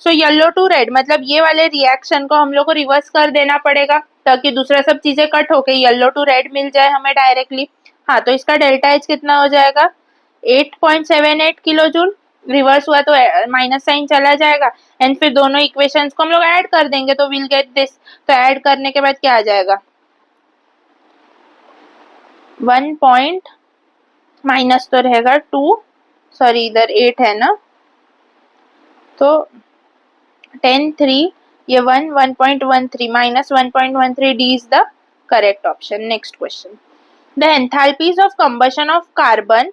so yellow to red मतलब ये वाले रिएक्शन को हम लोग को रिवर्स कर देना पड़ेगा, ताकि दूसरा सब चीजें कट होके येलो टू रेड मिल जाए हमें डायरेक्टली। हाँ, तो इसका डेल्टा एच कितना हो जाएगा, 8.78 किलो जूल, रिवर्स हुआ तो माइनस साइन चला जाएगा, एंड फिर दोनों इक्वेशंस को हम लोग ऐड कर देंगे तो विल गेट दिस। तो ऐड करने के बाद क्या आ जाएगा, 1 पॉइंट माइनस तो रहेगा 2, सॉरी इधर 8 है ना, तो 10/3, ये 1.13 minus 1.13 D is the correct option. Next question. The enthalpies of combustion of carbon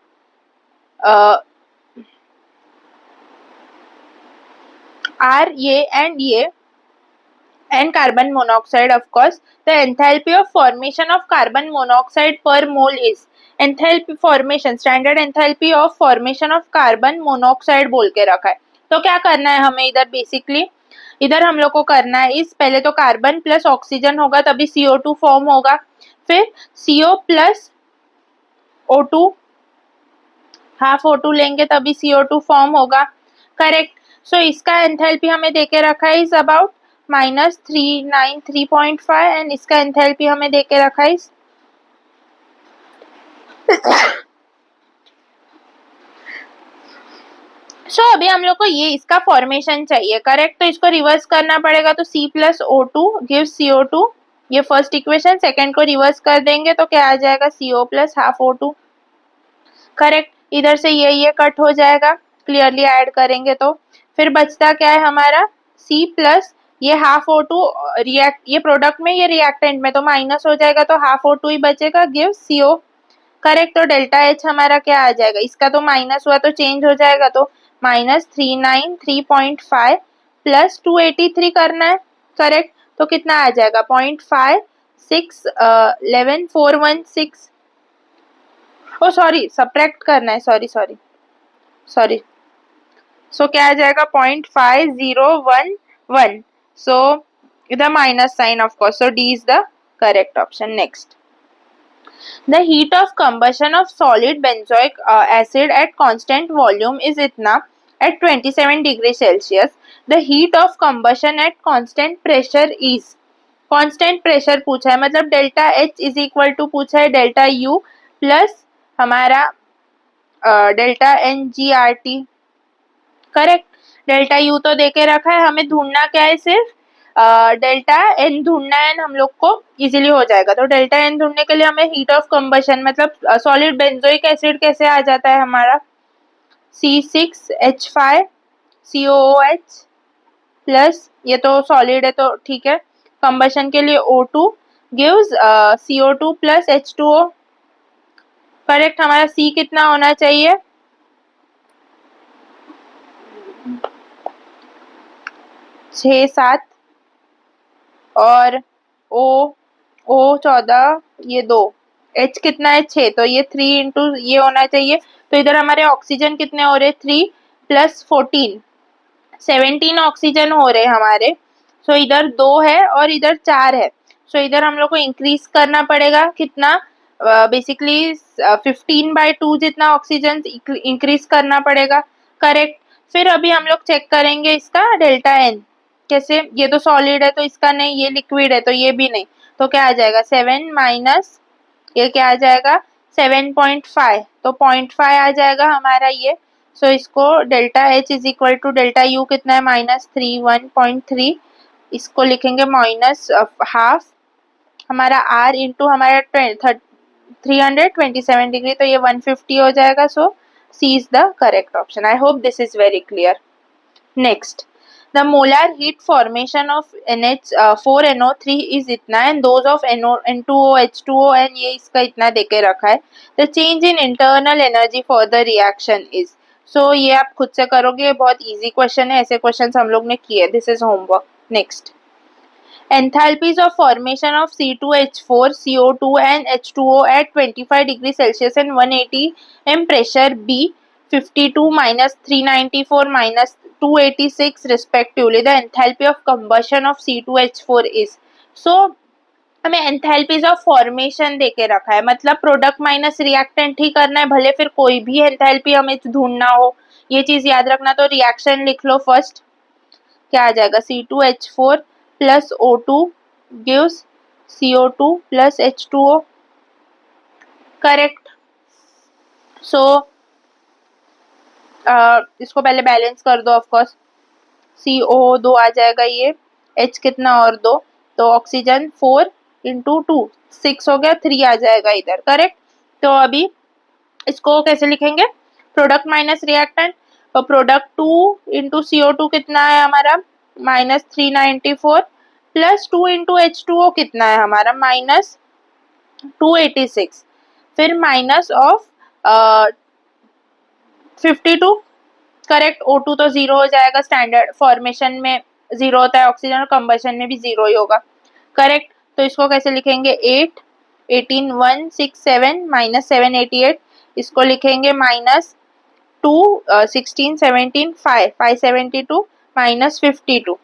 are ये and carbon monoxide, of course. The enthalpy of formation of carbon monoxide per mole is, enthalpy formation, standard enthalpy of formation of carbon monoxide बोल के रखा है। तो क्या करना है हमें इधर, बेसिकली इधर हम लोग को करना है इस, पहले तो कार्बन प्लस ऑक्सीजन होगा तभी CO2 फॉर्म होगा, फिर CO plus O2, half O2 लेंगे तभी CO2 फॉर्म होगा। करेक्ट, सो इसका एंथैल्पी हमें देके रखा है इज अबाउट -393.5 एंड इसका एंथैल्पी हमें देके रखा है इज सो अभी हम लोग को ये इसका फॉर्मेशन चाहिए, करेक्ट। तो इसको रिवर्स करना पड़ेगा, तो C plus O2 gives CO2, ये फर्स्ट इक्वेशन। सेकेंड को रिवर्स कर देंगे तो क्या आ जाएगा, CO plus half O2, correct. इधर से ये कट हो जाएगा, क्लियरली ऐड करेंगे तो फिर बचता क्या है हमारा, C प्लस ये हाफ O2 रिएक्ट, ये प्रोडक्ट में ये रिएक्टेंट में, तो माइनस हो जाएगा तो हाफ O2 ही बचेगा, गिव CO, करेक्ट। तो डेल्टा H हमारा क्या आ जाएगा, इसका तो माइनस हुआ तो चेंज हो जाएगा, तो -393.5 प्लस 283 करना है, करेक्ट। तो कितना आ जाएगा 0.5 6 11 416, ओ सॉरी सब्ट्रैक्ट करना है, सॉरी सॉरी सॉरी। सो क्या आ जाएगा 0.5011, सो इधर minus sign of course, so D is the correct option. Next, the heat of combustion of solid benzoic acid at constant volume is इतना at 27 degree Celsius. The heat of combustion at constant pressure is, constant pressure पूछा है, मतलब delta H is equal to पूछा है delta U plus हमारा delta NGRT, correct. Delta U तो देके रखा है, हमें ढूंढना क्या है, सिर्फ डेल्टा N ढूंढना है, हम लोग को इजीली हो जाएगा। तो डेल्टा N ढूंढने के लिए हमें हीट ऑफ कंबशन, मतलब सॉलिड बेंजोइक एसिड कैसे आ जाता है हमारा, C6H5 COOH प्लस, ये तो सॉलिड है तो ठीक है, कंबशन के लिए O2 gives CO2 plus H2O, correct. हमारा C कितना होना चाहिए, 6 7, और O 14, ये 2, H कितना है 6, तो ये 3 इंटू ये होना चाहिए। तो इधर हमारे ऑक्सीजन कितने हो रहे, 3 प्लस 14 17 ऑक्सीजन हो रहे हमारे। सो इधर 2 है और इधर 4 है, सो इधर हम लोग को इंक्रीज करना पड़ेगा कितना, बेसिकली 15/2 जितना ऑक्सीजन इंक्रीज करना पड़ेगा, करेक्ट। फिर अभी हम लोग चेक करेंगे इसका डेल्टा एन, कैसे, ये तो सॉलिड है तो इसका नहीं, ये लिक्विड है तो ये भी नहीं, तो क्या आ जाएगा 7 माइनस ये क्या आ जाएगा 7.5, तो 0.5 आ जाएगा हमारा ये। सो इसको delta H is equal to delta U कितना है -31.3, इसको लिखेंगे माइनस हाफ हमारा R इंटू हमारा 327 डिग्री, तो ये 150 हो जाएगा। So C is the correct option. I hope this is very clear. Next, the molar heat formation of NH4NO3 is इतना and those of N2OH2O and ये इसका इतना देके रखा है। The change in internal energy for the reaction is, so ये आप खुद से करोगे, ये बहुत easy question है, ऐसे questions हम लोग ने किए, this is homework। Next, enthalpies of formation of C2H4 CO2 and H2O at 25 degrees Celsius and 180 m pressure B, 52 minus 394 minus 286 respectively. The enthalpy of combustion of C2H4 is, so हमें enthalpies of formation देके रखा है, मतलब product minus reactant ही करना है, भले फिर कोई भी एंथैल्पी हमें ढूंढना हो, ये चीज याद रखना। तो रिएक्शन लिख लो फर्स्ट, क्या आ जाएगा C2H4 plus O2 gives CO2 plus H2O, correct. So इसको पहले बैलेंस कर दो, ऑफकोर्स CO 2 आ जाएगा, ये H कितना और 2, तो ऑक्सीजन 4 इंटू 2 6 हो गया, 3 आ जाएगा इधर, करेक्ट। तो अभी इसको कैसे लिखेंगे, प्रोडक्ट माइनस रिएक्टेंट, तो प्रोडक्ट 2 इंटू CO2 कितना है हमारा -394 प्लस 2 इंटू H2O कितना है हमारा -286, फिर माइनस ऑफ 52, करेक्ट। O2 तो 0 हो जाएगा, स्टैंडर्ड फॉर्मेशन में 0 होता है ऑक्सीजन और कंबशन में भी 0 ही होगा, करेक्ट। तो इसको कैसे लिखेंगे 8 18 167 माइनस 788, इसको लिखेंगे -2 16 17 5 572 माइनस 52,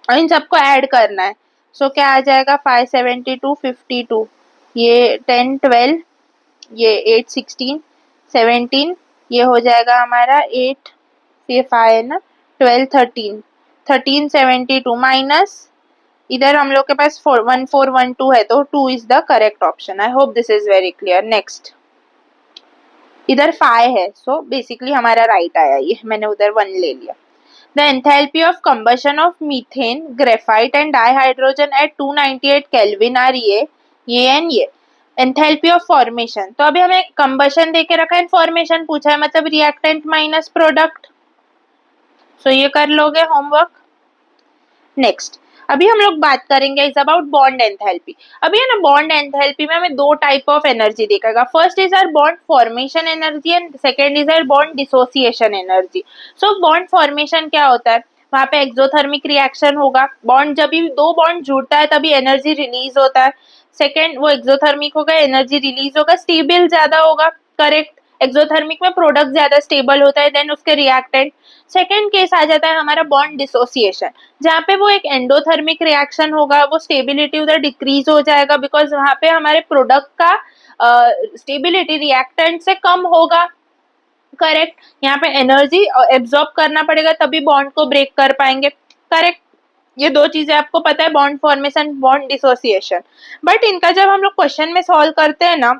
और इन सबको ऐड करना है। सो क्या आ जाएगा 572 52, ये 10 12, ये 8 16 17, ये हो जाएगा हमारा 8, ये 5 है ना, 12 13 1372 माइनस इधर हम लोग के पास 1412 है, तो 2 is the correct option. I hope this is very clear. Next, इधर 5 है, सो बेसिकली हमारा राइट आया, ये मैंने उधर 1 ले लिया। The enthalpy of combustion of methane, graphite and dihydrogen at 298 Kelvin are ये and ये। एंथैल्पी ऑफ फॉर्मेशन, तो अभी हमें कंबशन देके रखा है, फॉर्मेशन पूछा है, मतलब रिएक्टेंट माइनस प्रोडक्ट। सो ये कर लोगे होमवर्क। नेक्स्ट अभी हम लोग बात करेंगे इज अबाउट बॉन्ड एंथैल्पी। अभी है ना बॉन्ड एंथैल्पी में हमें दो टाइप ऑफ एनर्जी देखेगा। First is our bond formation energy and second is our bond dissociation energy. So bond formation क्या होता है, वहां पे एक्सोथर्मिक रिएक्शन होगा, बॉन्ड जब भी दो बॉन्ड जुड़ता है तभी एनर्जी रिलीज होता है। सेकेंड वो एक्सोथर्मिक होगा, एनर्जी रिलीज होगा, स्टेबल ज्यादा होगा। करेक्ट, एक्सोथर्मिक में प्रोडक्ट ज्यादा स्टेबल होता है देन उसके रिएक्टेंट। सेकेंड केस आ जाता है हमारा बॉन्ड डिसोसिएशन, जहाँ पे वो एक एंडोथर्मिक रिएक्शन होगा, वो स्टेबिलिटी उधर डिक्रीज हो जाएगा बिकॉज वहां पे हमारे प्रोडक्ट का स्टेबिलिटी रिएक्टेंट से कम होगा। करेक्ट, यहाँ पे एनर्जी एब्जॉर्ब करना पड़ेगा तभी बॉन्ड को ब्रेक कर पाएंगे। करेक्ट, ये दो चीजें आपको पता है, bond formation, bond dissociation. But इनका जब हम लोग क्वेश्चन में सॉल्व करते हैं ना,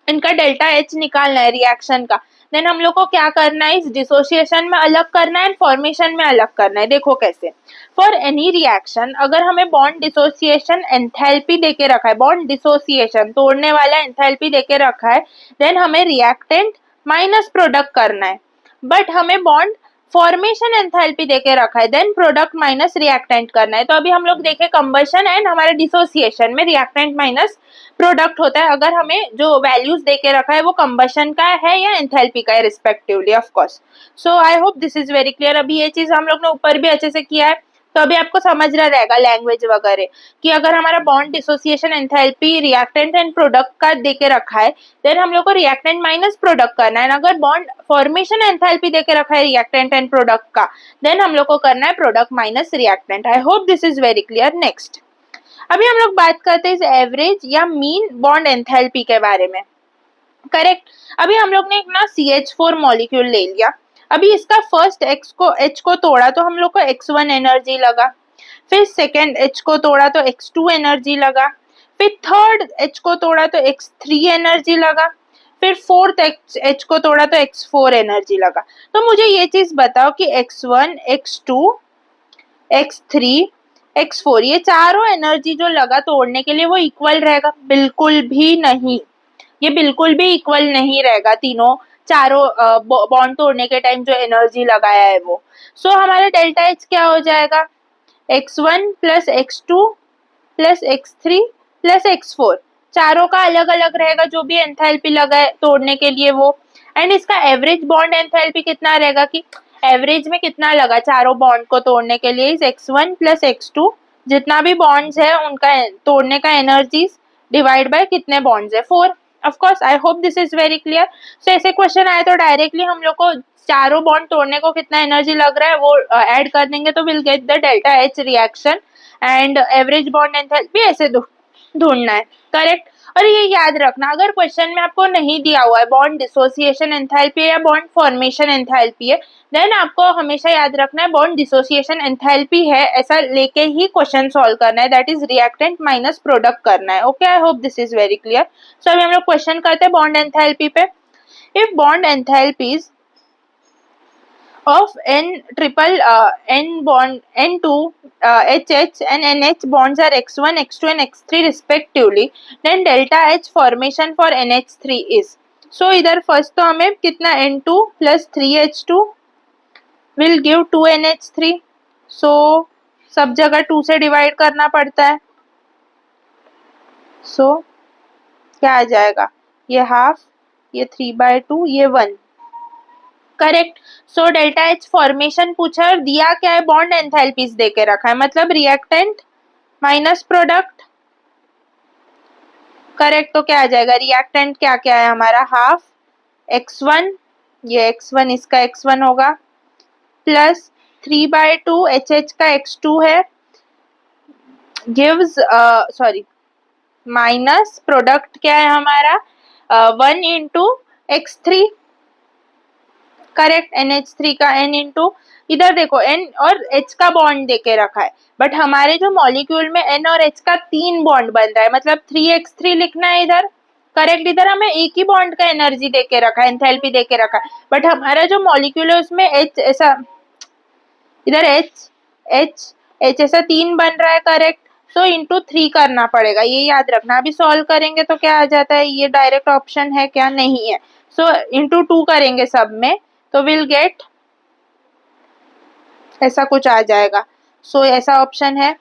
इनका डेल्टा एच निकालना है रिएक्शन का, देन हम लोग को क्या करना है, इस डिसोसिएशन में अलग करना है, फॉर्मेशन में अलग करना है। देखो कैसे, फॉर एनी रिएक्शन अगर हमें बॉन्ड डिसोसिएशन एंथैल्पी देके रखा है, बॉन्ड डिसोसिएशन तोड़ने वाला एंथैल्पी देके रखा है, देन हमें रिएक्टेंट माइनस प्रोडक्ट करना है। बट हमें बॉन्ड फॉर्मेशन एंथैल्पी देके रखा है, देन प्रोडक्ट माइनस रिएक्टेंट करना है। तो अभी हम लोग देखें कंबशन एंड हमारे डिसोसिएशन में रिएक्टेंट माइनस प्रोडक्ट होता है, अगर हमें जो वैल्यूज देके रखा है वो कंबशन का है या एंथैल्पी का है respectively, of course. So I hope this is very clear. अभी ये चीज हम लोग ने ऊपर भी अच्छे से किया है, तो अभी आपको समझ रहा रहेगा लैंग्वेज वगैरह कि अगर हमारा bond dissociation enthalpy reactant and product का देके रखा है, देन हम लोग को रिएक्टेंट माइनस प्रोडक्ट करना है। अगर बॉन्ड फॉर्मेशन एंथैल्पी देके रखा है रिएक्टेंट एंड प्रोडक्ट का, देन हम लोग को करना है product minus reactant. I hope this is very clear. Next अभी हम लोग बात करते हैं इस एवरेज या मीन बॉन्ड एंथैल्पी के बारे में। करेक्ट, अभी हम लोग ने एक ना CH4 मॉलिक्यूल ले लिया, अभी इसका फर्स्ट H को तोड़ा तो हम लोग को X1 एनर्जी लगा, फिर सेकेंड H को तोड़ा तो X2 एनर्जी लगा, फिर थर्ड H को तोड़ा तो X3 एनर्जी लगा, फिर फोर्थ H को तोड़ा तो X4 एनर्जी लगा। तो मुझे ये चीज बताओ कि X1, X2, X3, X4 ये चारों एनर्जी जो लगा तोड़ने के लिए वो इक्वल रहेगा? बिल्कुल भी नहीं, ये बिल्कुल भी इक्वल नहीं रहेगा। तीनों चारों बॉन्ड तोड़ने के टाइम जो एनर्जी लगाया है वो। सो हमारा डेल्टा एच क्या हो जाएगा, X1 plus X2 plus X3 plus X4, चारों का अलग अलग रहेगा जो भी एंथैल्पी लगा है तोड़ने के लिए वो। एंड इसका एवरेज बॉन्ड एंथैल्पी कितना रहेगा कि एवरेज में कितना लगा चारों बॉन्ड को तोड़ने के लिए, इस X1 प्लस X2 जितना भी बॉन्ड्स है उनका तोड़ने का एनर्जी डिवाइड बाय कितने बॉन्ड्स है, 4। Of course I hope this is very clear. So ऐसे क्वेश्चन आए तो डायरेक्टली हम लोग को चारों बॉन्ड तोड़ने को कितना एनर्जी लग रहा है वो ऐड कर देंगे तो will get the delta H reaction and average bond enthalpy ऐसे ढूंढना है। करेक्ट, और ये याद रखना अगर क्वेश्चन में आपको नहीं दिया हुआ है बॉन्ड डिसोसिएशन एंथैल्पी या बॉन्ड फॉर्मेशन एंथैल्पी है, देन आपको हमेशा याद रखना है बॉन्ड डिसोसिएशन एंथैल्पी है ऐसा लेके ही क्वेश्चन सॉल्व करना है, that is reactant minus product करना है। Okay, I hope this is very clear. So अभी हम लोग क्वेश्चन करते हैं बॉन्ड एंथैल्पी पे। If bond enthalpies of N triple N bond N2 HH and NH bonds are X1, X2 and X3 respectively, then delta H formation for NH3 is। So इधर first तो हमें कितना N2 plus 3H2 will give 2NH3। So सब जगह 2 से divide करना पड़ता है। So क्या आ जाएगा, ये हाफ, ये 3/2, ये 1। करेक्ट, सो डेल्टा एच फॉर्मेशन पूछा और दिया क्या है, बॉन्ड एंथैल्पीज देके रखा है, मतलब रिएक्टेंट माइनस प्रोडक्ट। करेक्ट, तो क्या आ जाएगा, रिएक्टेंट क्या क्या है हमारा, हाफ X1, ये X1 इसका X1 होगा, प्लस 3/2 HH का X2 है, गिव्स सॉरी माइनस प्रोडक्ट क्या है हमारा 1 इंटू X3। करेक्ट, NH3 का N इंटू, इधर देखो N और H का बॉन्ड देके रखा है, बट हमारे जो मॉलिक्यूल में N और H का 3 बॉन्ड बन रहा है, मतलब 3x3 लिखना है इधर। करेक्ट, इधर हमें एक ही बॉन्ड का एनर्जी देके रखा है, एंथैल्पी देके रखा है, बट हमारा जो मॉलिक्यूल है उसमें एच ऐसा, इधर एच एच एच ऐसा 3 बन रहा है, करेक्ट। सो इंटू 3 करना पड़ेगा, ये याद रखना। अभी सॉल्व करेंगे तो क्या आ जाता है, ये डायरेक्ट ऑप्शन है क्या, नहीं है। सो इंटू 2 करेंगे सब में, तो विल गेट ऐसा कुछ आ जाएगा। सो ऐसा ऑप्शन है,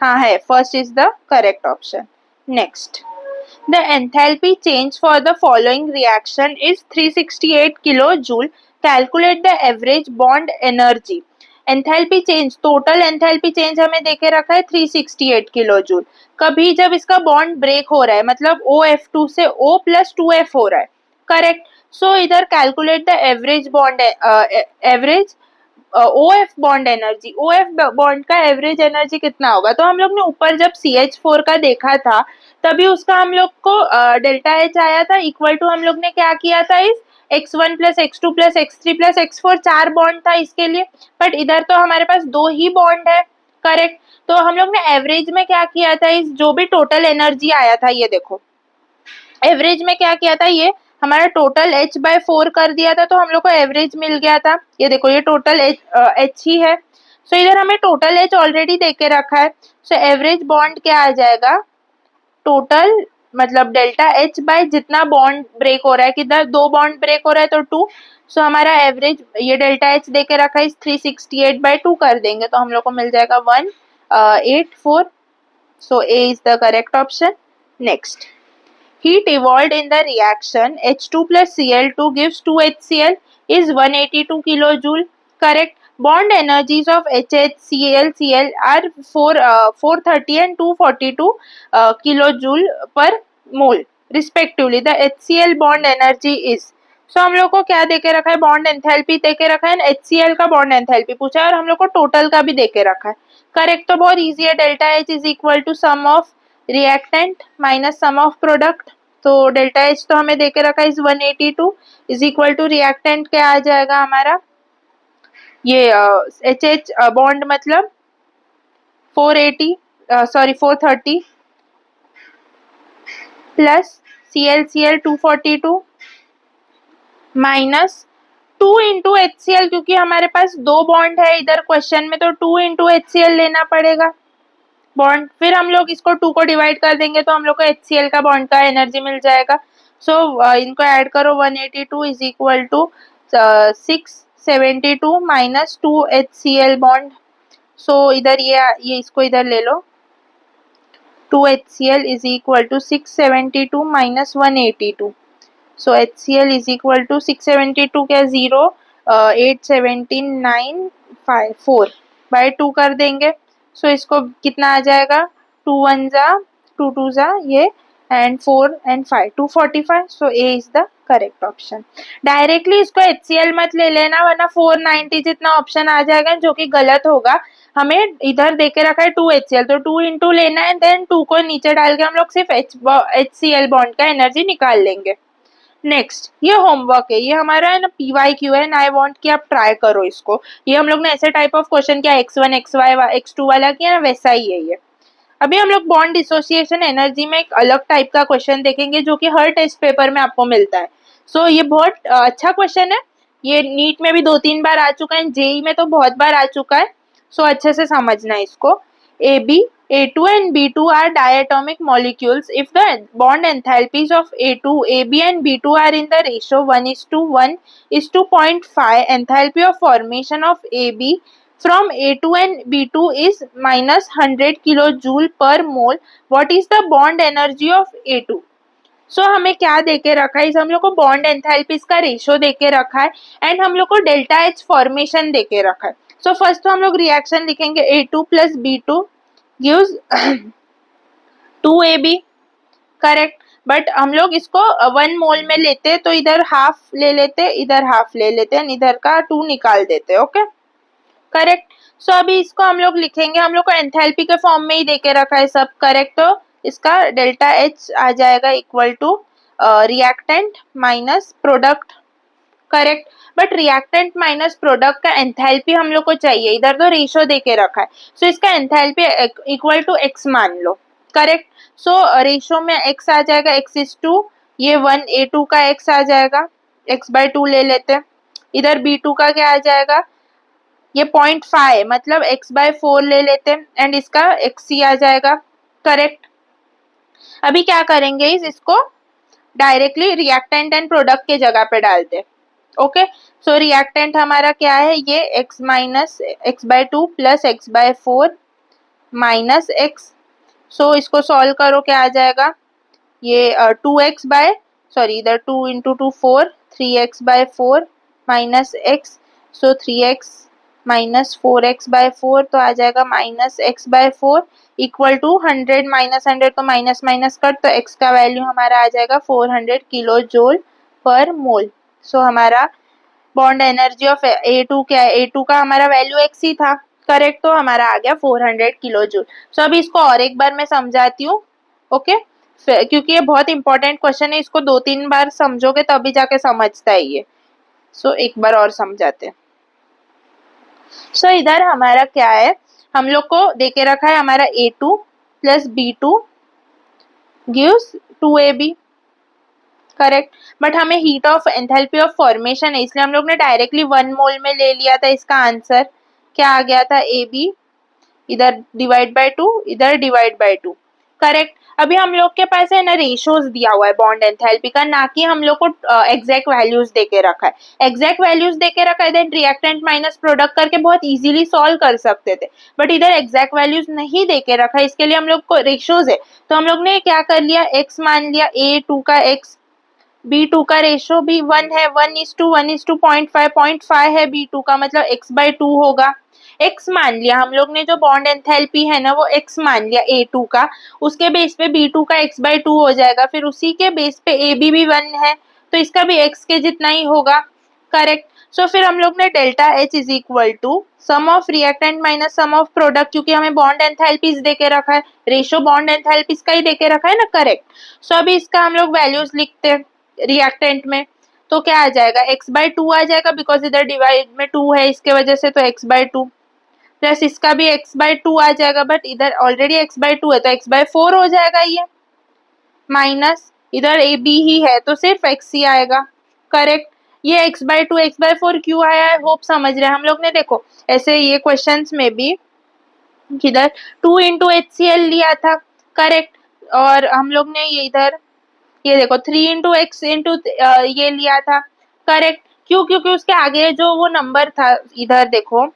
हाँ है, first is the correct option. Next, the enthalpy change for the following reaction is 368 kilojoule. Calculate the average bond energy. Enthalpy change, total enthalpy change हमें देके रखा है 368 किलो जूल। कभी जब इसका बॉन्ड ब्रेक हो रहा है, मतलब OF2 से O प्लस 2F हो रहा है, करेक्ट। सो इधर calculate the average bond, average OF bond energy, OF bond का एवरेज एनर्जी कितना होगा। तो हम लोग ने ऊपर जब CH4 का देखा था तभी उसका हम लोग को डेल्टा एच आया था, इक्वल टू हम लोग ने क्या किया था, इस x1 plus x2 plus x3 plus x4 4 bond था इसके लिए, बट इधर तो हमारे पास 2 ही बॉन्ड है, करेक्ट। तो हम लोग ने एवरेज में क्या किया था, इस जो भी टोटल एनर्जी आया था, ये देखो एवरेज में क्या किया था, ये हमारा टोटल h बाय 4 कर दिया था, तो हम लोग को एवरेज मिल गया था। ये देखो ये टोटल h ही है। सो इधर हमें टोटल h ऑलरेडी देके रखा है। सो एवरेज बॉन्ड क्या आ जाएगा, टोटल मतलब डेल्टा एच बाय जितना बॉन्ड ब्रेक हो रहा है, किधर 2 बॉन्ड ब्रेक हो रहा है तो 2। सो हमारा एवरेज ये डेल्टा एच देके रखा है, 368 बाय 2 कर देंगे तो हम लोग को मिल जाएगा 184। So A is the correct option. Next, heat evolved in the reaction H2 plus Cl2 gives 2HCl is 182 kilojoule, correct. Bond energies of HHCl Cl are 430 and 242 kilojoule per mole respectively. The HCl bond energy is, so हम लोग को क्या देके रखा है, bond enthalpy देके रखा है, HCl का बॉन्ड एंथैल्पी पूछा है और हम लोग को टोटल का भी देके रखा है, करेक्ट। तो बहुत इजी है, delta H is equal to sum of reactant minus sum of product. तो डेल्टा एच तो हमें देके रखा है is 182 is equal to reactant क्या आ जाएगा हमारा, ये एच एच बॉन्ड मतलब 430 plus ClCl 242 minus 2 into HCl, क्योंकि हमारे पास 2 बॉन्ड है इधर क्वेश्चन में, तो 2 इंटू HCl लेना पड़ेगा बॉन्ड। फिर हम लोग इसको 2 को डिवाइड कर देंगे तो हम लोग को HCl का बॉन्ड का एनर्जी मिल जाएगा। सो इनको ऐड करो, 182 is equal to 672 minus 2 HCl bond. So इधर ये इसको इधर ले लो, 2 HCl is equal to 672 minus 182। So HCl is equal to 672 क्या 0 817,954 बाय 2 कर देंगे। सो इसको कितना आ जाएगा, 2 1 जा 2 2 जा ये, and 4 and 5 245। So A is the correct option. Directly इसको HCl मत ले लेना वरना 490 जितना ऑप्शन आ जाएगा जो कि गलत होगा। हमें इधर देके रखा है 2 HCl, तो 2 इंटू लेना है, देन 2 को नीचे डाल के हम लोग सिर्फ HCl बॉन्ड का एनर्जी निकाल लेंगे। नेक्स्ट, ये होमवर्क है, ये हमारा है ना PYQ है, एंड आई वांट कि आप ट्राई करो इसको। ये हम लोग ने ऐसे टाइप ऑफ क्वेश्चन किया, X1 XY X2 वाला किया ना, वैसा ही है ये। अभी हम लोग बॉन्ड डिसोसिएशन एनर्जी में एक अलग टाइप का क्वेश्चन देखेंगे जो कि हर टेस्ट पेपर में आपको मिलता है। सो ये बहुत अच्छा क्वेश्चन है, ये नीट में भी 2-3 बार आ चुका है, जेई में तो बहुत बार आ चुका है। सो अच्छे से समझना है इसको। A2 and B2 are diatomic molecules. If the bond enthalpies of A2, AB and B2 are in the ratio 1:1:0.5, enthalpy of formation of AB from A2 and B2 is minus 100 kilojoule per mole. What is the bond energy of A2? सो हमें क्या देके रखा है, इस हम लोग को bond enthalpies का रेशियो देके रखा है, एंड हम लोग को डेल्टा एच फॉर्मेशन देके रखा है। सो फर्स्ट तो हम लोग रिएक्शन लिखेंगे, A2 plus B2 gives 2AB, correct. But हम लोग इसको 1 मोल में लेते तो इधर हाफ ले लेते, इधर हाफ ले लेते, इधर का 2 निकाल देते, ओके करेक्ट। सो अभी इसको हम लोग लिखेंगे, हम लोग को एंथैल्पी के फॉर्म में ही देके रखा है सब, करेक्ट। तो इसका डेल्टा एच आ जाएगा equal to reactant minus product, correct. But reactant minus product का एंथैल्पी हम लोग को चाहिए, इधर तो रेशियो देके रखा है। सो इसका एंथैल्पी इक्वल टू एक्स मान लो, करेक्ट। सो रेशो में x आ जाएगा x:2, ये 1 A2 का x आ जाएगा, x/2 ले लेते हैं। इधर B2 का क्या आ जाएगा, ये 0.5 मतलब x/4 ले लेते हैं एंड इसका xc आ जाएगा। करेक्ट। अभी क्या करेंगे, इसको डायरेक्टली रिएक्टेंट एंड प्रोडक्ट के जगह पे डालते हैं। ओके, सो रिएक्टेंट हमारा क्या है, ये x minus x/2 plus x/4 minus x। सो इसको सॉल्व करो, क्या आ जाएगा, ये 2x बाय सॉरी इधर 2 इंटू 2 4, 3x/4 माइनस x। सो 3x माइनस 4x/4 तो आ जाएगा minus x/4 equal to 100 minus 100 तो माइनस माइनस कट, तो x का वैल्यू हमारा आ जाएगा 400 किलो जूल पर मोल। सो हमारा बॉन्ड एनर्जी ऑफ A2 क्या है, A2 का हमारा वैल्यू x ही था। करेक्ट, तो हमारा आ गया 400 किलो जूल। सो अभी इसको और एक बार मैं समझाती हूँ। ओके, क्योंकि ये बहुत इंपॉर्टेंट क्वेश्चन है, इसको 2-3 बार समझोगे तभी जाके समझता है ये। सो एक बार और समझाते हैं। सो इधर हमारा क्या है, हम लोग को देके रखा है हमारा A2 plus B2 gives 2AB। Correct, but हमें heat of enthalpy of formation है, इसलिए हम लोग ने डायरेक्टली 1 मोल में ले लिया था। इसका आंसर क्या आ गया था, AB इधर डिवाइड बाय 2, इधर डिवाइड बाय 2। करेक्ट। अभी हम लोग के पास है ना रेशोज दिया हुआ है बॉन्ड एंथैल्पी का, ना कि हम लोग को एग्जैक्ट वैल्यूज देके रखा है। एग्जैक्ट वैल्यूज देके रखा है देन रिएक्टेंट माइनस प्रोडक्ट करके बहुत इजीली सॉल्व कर सकते थे, बट इधर एग्जैक्ट वैल्यूज नहीं देके रखा है, इसके लिए हम लोग को रेशोज है। तो हम लोग ने क्या कर लिया, x मान लिया, A2 का x, B2 का रेशो भी 1 है, 1:1:0.5, 0.5 है B2 का, मतलब x/2 होगा। x मान लिया हम लोग ने, जो बॉन्ड एंथैल्पी है ना वो x मान लिया A2 का, उसके बेस पे B2 का x/2 हो जाएगा, फिर उसी के बेस पे AB भी 1 है तो इसका भी x के जितना ही होगा। करेक्ट। सो फिर हम लोग ने delta H is equal to sum of reactant minus sum of product, क्योंकि हमें बॉन्ड एंथैल्पीज देके रखा है, रेशो बॉन्ड एंथैल्पीज का ही देके रखा है ना। करेक्ट। सो अभी इसका हम लोग वैल्यूज लिखते हैं रिएक्टेंट में, तो क्या आ जाएगा, x/2 आ जाएगा, बिकॉज इधर डिवाइड में 2 है इसके वजह से, तो x/2 प्लस इसका भी x/2 आ जाएगा, बट इधर ऑलरेडी x/2 है तो x/4 हो जाएगा ये, माइनस इधर AB ही है तो सिर्फ x ही आएगा। करेक्ट। ये x/2 x/4 क्यों आया है, होप समझ रहे हैं हम लोग ने। देखो ऐसे ये क्वेश्चंस में भी किधर 2 इंटू HCl लिया था। करेक्ट, और हम लोग ने ये इधर ये देखो 3 इंटू एक्स इंटू ये लिया था। करेक्ट, क्यों, क्योंकि उसके आगे जो वो नंबर था, इधर देखो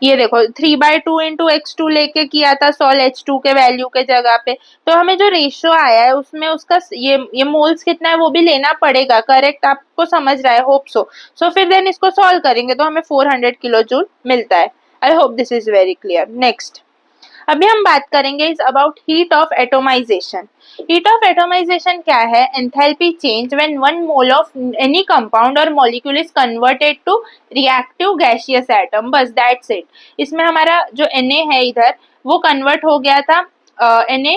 ये देखो 3/2 इंटू x2 लेके किया था सॉल्व H2 के वैल्यू के जगह पे, तो हमें जो रेशियो आया है उसमें उसका ये मोल्स कितना है वो भी लेना पड़ेगा। करेक्ट, आपको समझ रहा है, होप सो। सो फिर देन इसको सॉल्व करेंगे तो हमें 400 किलो जूल मिलता है। I hope this is very clear. Next अभी हम बात करेंगे is about heat of atomisation. Heat of atomisation क्या है, enthalpy change when 1 mole of any compound और molecule is converted to reactive gaseous atom, बस दैट्स इट। इसमें हमारा जो Na है इधर वो कन्वर्ट हो गया था Na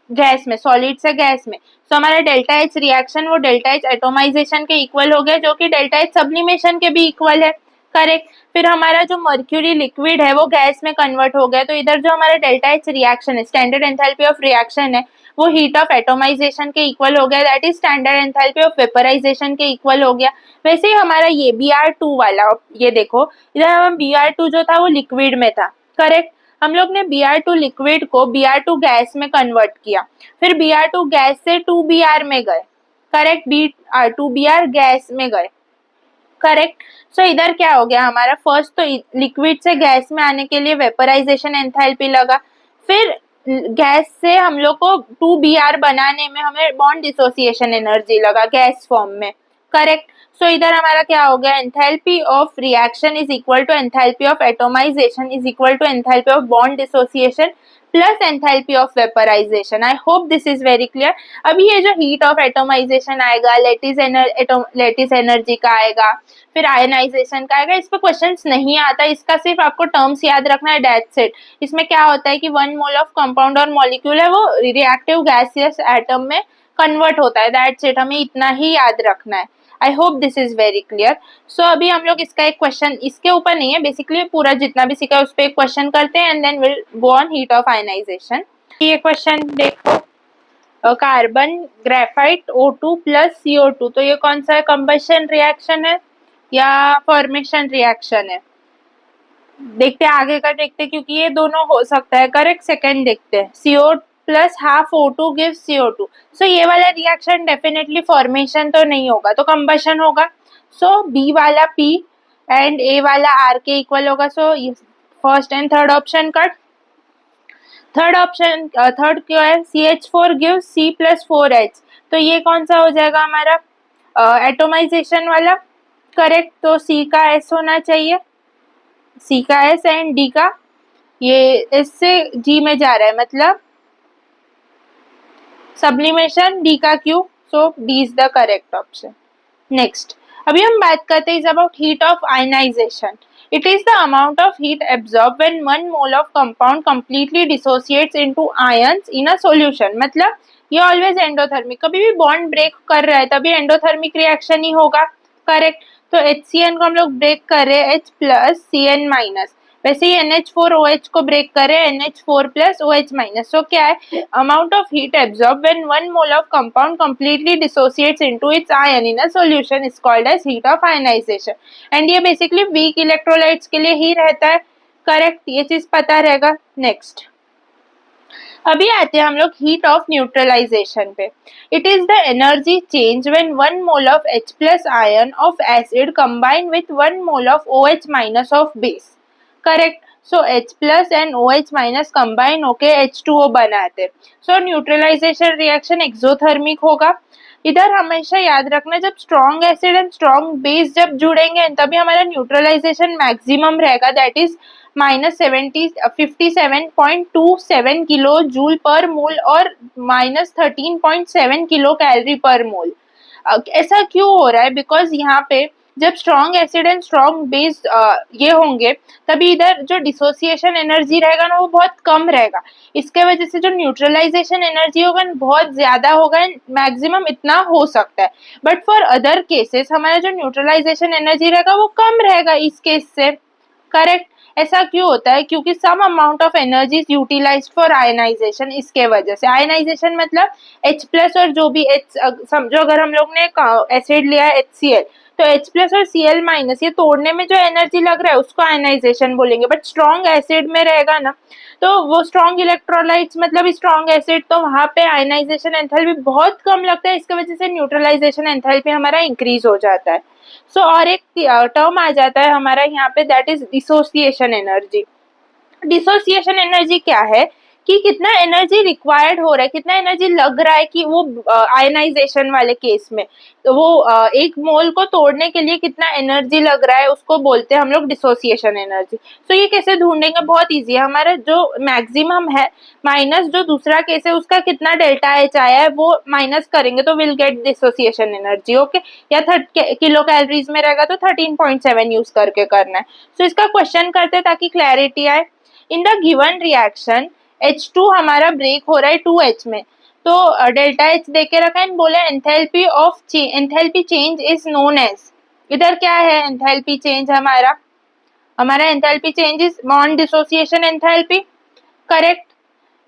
गैस में, सॉलिड से गैस में। तो हमारा डेल्टा एच रिएक्शन वो डेल्टा एच एटोमाइजेशन के इक्वल हो गया, जो कि डेल्टा एच सब्लिमेशन के भी इक्वल है। करेक्ट। फिर हमारा जो मर्क्यूरी लिक्विड है वो गैस में कन्वर्ट हो गया, तो इधर जो हमारा डेल्टा एच रिएक्शन है, स्टैंडर्ड एंथैल्पी ऑफ रिएक्शन है, वो हीट ऑफ एटोमाइजेशन के इक्वल हो गया, that is standard enthalpy of vaporization के इक्वल हो गया। वैसे ही हमारा ये Br2 वाला, ये देखो इधर हम Br2 जो था वो लिक्विड में था। करेक्ट, हम लोग ने Br2 लिक्विड को Br2 गैस में कन्वर्ट किया, फिर Br2 गैस से 2Br में गए। करेक्ट, Br2Br गैस में गए। करेक्ट। सो इधर क्या हो गया हमारा, फर्स्ट तो लिक्विड से गैस में आने के लिए वेपराइजेशन एंथैल्पी लगा, फिर गैस से हम लोग को 2Br बनाने में हमें बॉन्ड डिसोसिएशन एनर्जी लगा गैस फॉर्म में। करेक्ट। सो इधर हमारा क्या हो गया, enthalpy of reaction is equal to enthalpy of atomization is equal to enthalpy of bond dissociation plus enthalpy of vaporization. I hope this is very clear. अभी ये जो हीट ऑफ एटोमाइजेशन आएगा, lattice energy का आएगा, फिर ionization का आएगा, इस पे क्वेश्चंस नहीं आता, इसका सिर्फ आपको टर्म्स याद रखना है, दैट्स इट। इसमें क्या होता है कि 1 मोल ऑफ कंपाउंड और मॉलिक्यूल है वो रिएक्टिव गैसियस एटम में कन्वर्ट होता है, दैट्स इट, हमें इतना ही याद रखना है। I hope this is very clear. So अभी हम लोग इसका एक क्वेश्चन, इसके ऊपर नहीं है, बेसिकली पूरा जितना भी सीखा है उस पर एक क्वेश्चन करते हैं and then will go on heat of ionization. ये क्वेश्चन देखो, carbon graphite O2 plus CO2, तो ये कौन सा है, कंबशन रिएक्शन है या फॉर्मेशन रिएक्शन है? देखते हैं आगे का, देखते हैं क्योंकि ये दोनों हो सकता है। करेक्ट, सेकंड देखते हैं, CO plus half O2 gives CO2। सो ये वाला रिएक्शन डेफिनेटली फॉर्मेशन तो नहीं होगा, तो कंबशन होगा। सो बी वाला P एंड ए वाला R के इक्वल होगा। So first and third option cut. Third option, third क्या है, CH4 gives C plus 4H, तो ये कौन सा हो जाएगा हमारा, एटोमाइजेशन वाला। करेक्ट, तो C का S होना चाहिए, C का S एंड D का, ये S से G में जा रहा है मतलब सब्लिमेशन, D का Q, so D is the correct option. Next, अभी हम बात करते हैं is about heat of ionization. It is the amount of heat absorb when 1 mole of compound completely dissociates into ions in a solution. मतलब ये always endothermic, कभी भी bond break कर रहा है तभी एंडोथर्मिक रिएक्शन ही होगा। करेक्ट, तो HCN को हम लोग ब्रेक कर रहे हैं H प्लस CN माइनस, वैसे ही NH4OH को ब्रेक करें NH4 plus OH minus. So क्या है, amount of heat absorb when 1 mole of compound completely dissociates into its ion in a solution is called as heat of ionization. And ये basically weak electrolytes के लिए ही रहता है। Correct, ये चीज पता रहेगा। नेक्स्ट, अभी आते हैं हम लोग हीट ऑफ न्यूट्रलाइजेशन पे। It is the energy change when 1 mole of H plus ion of acid combine with 1 mole of OH minus of base. Correct, so H plus and OH minus combine होके H2O बनाते। सो neutralisation reaction exothermic होगा। इधर हमेशा याद रखना, जब strong acid and strong base जब जुड़ेंगे तभी हमारा न्यूट्रलाइजेशन मैक्सिमम रहेगा, that is -57.27 kilo joule per mole और -13.7 किलो कैलोरी पर मोल। ऐसा क्यों हो रहा है, बिकॉज यहाँ पे जब strong acid and strong base ये होंगे तभी इधर जो डिसोसिएशन एनर्जी रहेगा ना वो बहुत कम रहेगा। इसके वजह से जो न्यूट्रलाइजेशन एनर्जी होगा बहुत ज्यादा होगा एंड मैक्सिमम इतना हो सकता है। बट फॉर अदर केसेस हमारा जो न्यूट्रलाइजेशन एनर्जी रहेगा वो कम रहेगा इस केस से। करेक्ट, ऐसा क्यों होता है, क्योंकि some amount of energy is utilized for ionization. इसके वजह से आयनाइजेशन मतलब H प्लस और जो भी H, समझो अगर हम लोग ने एसिड लिया है HCl, तो H प्लस और Cl माइनस ये तोड़ने में जो एनर्जी लग रहा है उसको आयनाइजेशन बोलेंगे। बट स्ट्रॉन्ग एसिड में रहेगा ना, तो वो स्ट्रॉन्ग इलेक्ट्रोलाइट्स मतलब स्ट्रॉन्ग एसिड, तो वहां पे आयनाइजेशन एंथैल्पी बहुत कम लगता है, इसके वजह से न्यूट्रलाइजेशन एंथैल्पी हमारा इंक्रीज हो जाता है। सो और एक टर्म आ जाता है हमारा यहाँ पे, that is dissociation energy. Dissociation energy क्या है कि कितना एनर्जी रिक्वायर्ड हो रहा है, कितना एनर्जी लग रहा है कि वो आयनाइजेशन वाले केस में, तो वो एक मोल को तोड़ने के लिए कितना एनर्जी लग रहा है उसको बोलते हैं हम लोग डिसोसिएशन एनर्जी। तो ये कैसे ढूंढेंगे, बहुत इजी है, हमारा जो मैक्सिमम है माइनस जो दूसरा केस है उसका कितना डेल्टा H आया है वो माइनस करेंगे तो will gate dissociation energy. Okay, या किलो कैलोरीज में रहेगा तो 13.7 यूज करके करना है। तो इसका क्वेश्चन करते हैं ताकि क्लैरिटी आए। In the given reaction H2 हमारा ब्रेक हो रहा है 2H में, तो डेल्टा H देके रखा है, बोले enthalpy change is known as. इधर क्या है एंथैल्पी चेंज, हमारा enthalpy change is non dissociation enthalpy. Correct,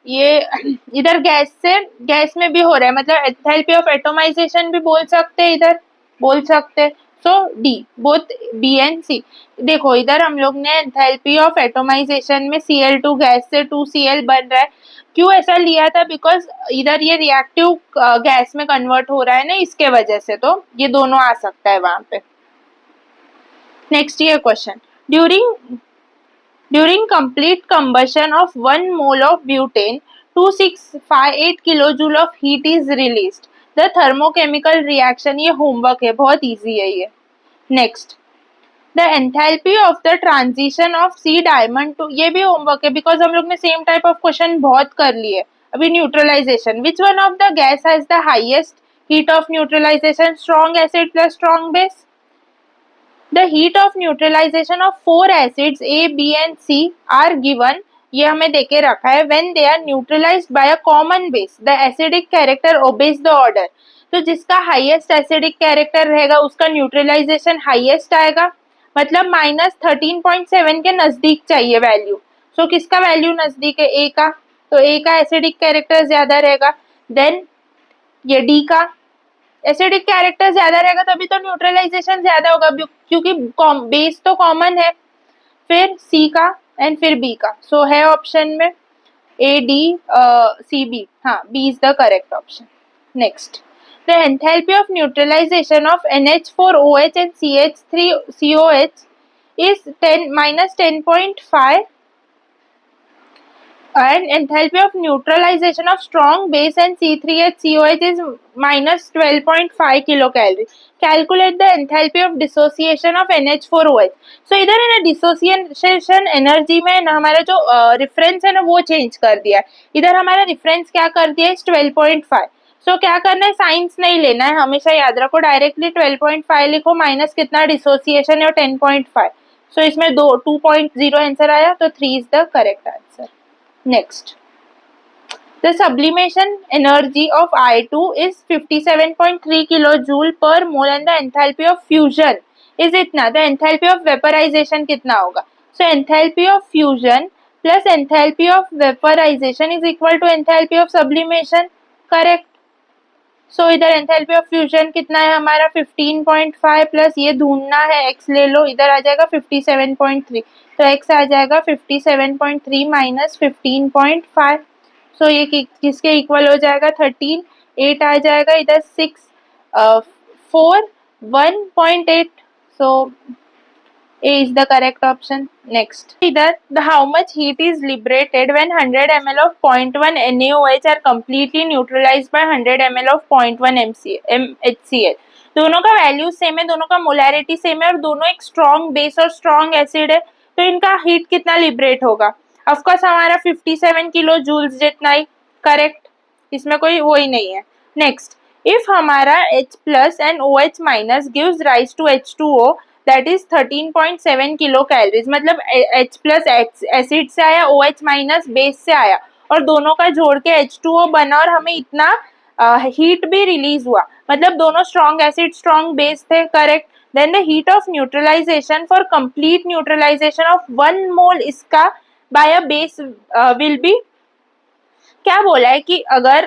ये इधर गैस में भी हो रहा है, मतलब एंथैल्पी ऑफ एटोमाइजेशन भी बोल सकते हैं, इधर बोल सकते हैं। सो डी, बोथ बी एंड सी। देखो इधर हम लोग ने एंथैल्पी ऑफ एटोमाइजेशन में Cl2 गैस से 2Cl बन रहा है, क्यों ऐसा लिया था, बिकॉज इधर ये रिएक्टिव गैस में कन्वर्ट हो रहा है ना, इसके वजह से तो ये दोनों आ सकता है वहां पे। नेक्स्ट ये question, During complete combustion of 1 mole of butane, 2658 kilojoule of heat is released. The thermochemical reaction, ये homework है, बहुत easy है ये। Next, the enthalpy of the transition of C diamond to, ये भी homework है because हम लोग ने same type of question बहुत कर लिए। अभी neutralization, which one of the gas has the highest heat of neutralization, strong acid plus strong base? The heat of neutralization of 4 acids A, B and C are given, ये हमें देके रखा है, when they are neutralized by a common base, the acidic character obeys the order। तो जिसका highest acidic character रहेगा उसका neutralisation highest आएगा, मतलब -13.7 के नजदीक चाहिए वैल्यू। सो किसका वैल्यू नजदीक है, ए का। तो ए का एसिडिक कैरेक्टर ज्यादा रहेगा। देन ये डी का एसिडिक कैरेक्टर ज्यादा रहेगा तभी तो न्यूट्रलाइजेशन ज्यादा होगा, क्योंकि बेस तो कॉमन है। फिर सी का एंड फिर बी का, सो है ऑप्शन में ए डी सी बी, हाँ B is the correct option. Next, the enthalpy of neutralization of NH4OH and CH3COH is 10 - 10.5 and enthalpy of neutralization of strong base and C3HCOH is -12.5 kilocalorie. Calculate the enthalpy of dissociation of NH4OH. So इधर है ना dissociation energy में ना हमारा जो reference है ना वो change कर दिया है। इधर हमारा reference क्या कर दिया है 12.5। सो क्या करना है, साइंस नहीं लेना है, हमेशा याद रखो डायरेक्टली 12.5 लिखो माइनस कितना डिसोसिएशन है 10.5। सो इसमें 2.0 आंसर आया, तो 3 is the correct answer. Next, the sublimation energy of I2 is 57.3 kilojoule per mole and the enthalpy of fusion is इतना। The enthalpy of vaporization कितना होगा? So enthalpy of fusion plus enthalpy of vaporization is equal to enthalpy of sublimation, correct? So इधर enthalpy of fusion कितना है हमारा 15.5 plus ये ढूंढना है x ले लो, इधर आ जाएगा 57.3, तो x आ जाएगा 57.3 माइनस 15.5। सो ये किसके इक्वल हो जाएगा 13, 8 आ जाएगा इधर 6 4 1.8, सो A is the correct option. Next, either the how much heat is liberated when 100 ml of 0.1 NaOH are completely neutralized by 100 ml of 0.1 HCl. दोनों का वैल्यू सेम है, दोनों का मोलैरिटी सेम है और दोनों एक स्ट्रॉन्ग बेस और स्ट्रॉन्ग एसिड है, तो इनका हीट कितना लिबरेट होगा? ऑफकोर्स हमारा 57 किलो जूल्स जितना ही, करेक्ट, इसमें कोई वो ही नहीं है। नेक्स्ट, इफ हमारा H plus and OH minus gives rise to H2O that is 13.7 kilo calories, मतलब H प्लस एसिड से आया, OH माइनस बेस से आया और दोनों का जोड़ के H2O बना और हमें इतना हीट भी रिलीज हुआ, मतलब दोनों स्ट्रॉन्ग एसिड स्ट्रॉन्ग बेस थे, correct. Then the heat of neutralization for complete neutralization of 1 mole इसका by a base will be, क्या बोला है कि अगर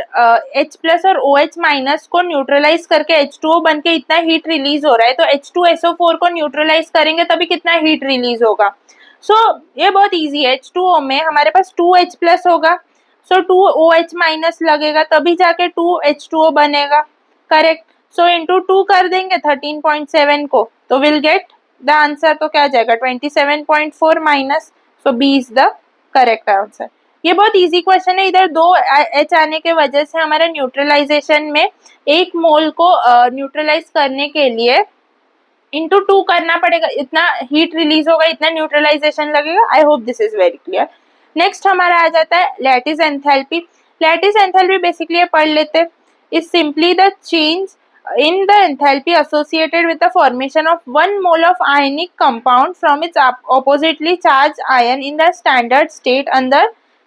H प्लस और OH माइनस को न्यूट्रलाइज करके H2O बन के इतना हीट रिलीज हो रहा है, तो H2SO4 को न्यूट्रलाइज करेंगे तभी कितना हीट रिलीज होगा। सो ये बहुत इजी है, H2O में हमारे पास 2H प्लस होगा, सो 2OH माइनस लगेगा तभी जाके 2H2O बनेगा, करेक्ट। सो इंटू 2 कर देंगे 13.7 को, तो विल गेट द आंसर, तो क्या जाएगा 27.4 minus, so B is the correct answer. ये बहुत इजी क्वेश्चन है, इधर 2 H आने के वजह से हमारे न्यूट्रलाइजेशन में एक मोल को न्यूट्रलाइज करने के लिए इंटू 2 करना पड़ेगा, इतना हीट रिलीज होगा, इतना न्यूट्रलाइजेशन लगेगा। आई hope this is very clear. Next हमारा आ जाता है lattice enthalpy. Lattice enthalpy basically पढ़ लेते, is simply the change in the enthalpy associated with the formation of 1 mole of ionic compound from its oppositely charged ion in the standard state under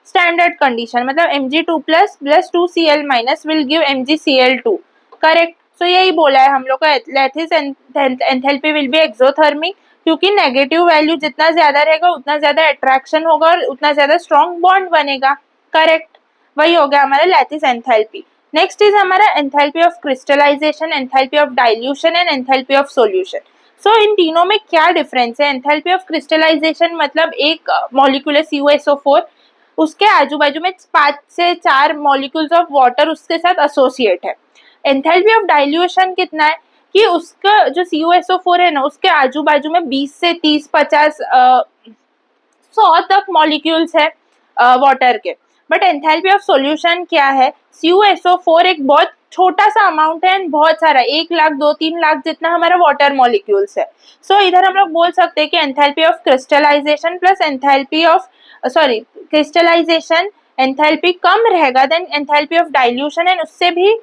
standard condition, मतलब Mg2 plus 2Cl minus will give MgCl2, correct. So यही बोला है हम लोग का, lattice enthalpy will be exothermic, क्योंकि negative value जितना ज्यादा रहेगा उतना ज्यादा अट्रैक्शन होगा और उतना ज्यादा स्ट्रॉन्ग बॉन्ड बनेगा, करेक्ट। वही हो गया हमारा लैटिस एंथैल्पी। नेक्स्ट इज हमारा enthalpy of crystallisation, enthalpy of dilution and enthalpy of solution. So इन तीनों में क्या डिफरेंस है? एंथैल्पी ऑफ क्रिस्टलाइजेशन मतलब एक मॉलिक्यूल है CuSO4, उसके आजू बाजू में 5 से 4 मॉलिक्यूल्स ऑफ वाटर उसके साथ एसोसिएट है। एंथैल्पी ऑफ डाइल्यूशन कितना है कि उसका जो CuSO4 है ना उसके आजू बाजू में 20 से 30 50 100 तक मॉलिक्यूल्स है वाटर के। बट एंथैल्पी ऑफ सॉल्यूशन क्या है? CuSO4 एक बहुत छोटा सा अमाउंट है एंड बहुत सारा 1 लाख 2-3 लाख जितना हमारा वाटर मॉलिक्यूल्स है। सो इधर हम लोग बोल सकते हैं कि enthalpy of crystallisation plus enthalpy of crystallisation enthalpy कम रहेगा then enthalpy of dilution and उससे भी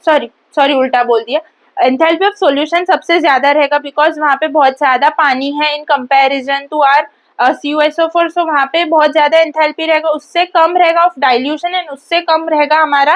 सॉरी उल्टा बोल दिया, एंथैल्पी ऑफ सॉल्यूशन सबसे ज्यादा रहेगा बिकॉज वहाँ पे बहुत ज्यादा पानी है in comparison to our CuSO4, सो वहाँ पे बहुत ज्यादा एंथैल्पी रहेगा, उससे कम रहेगा ऑफ डाइल्यूशन एंड उससे कम रहेगा हमारा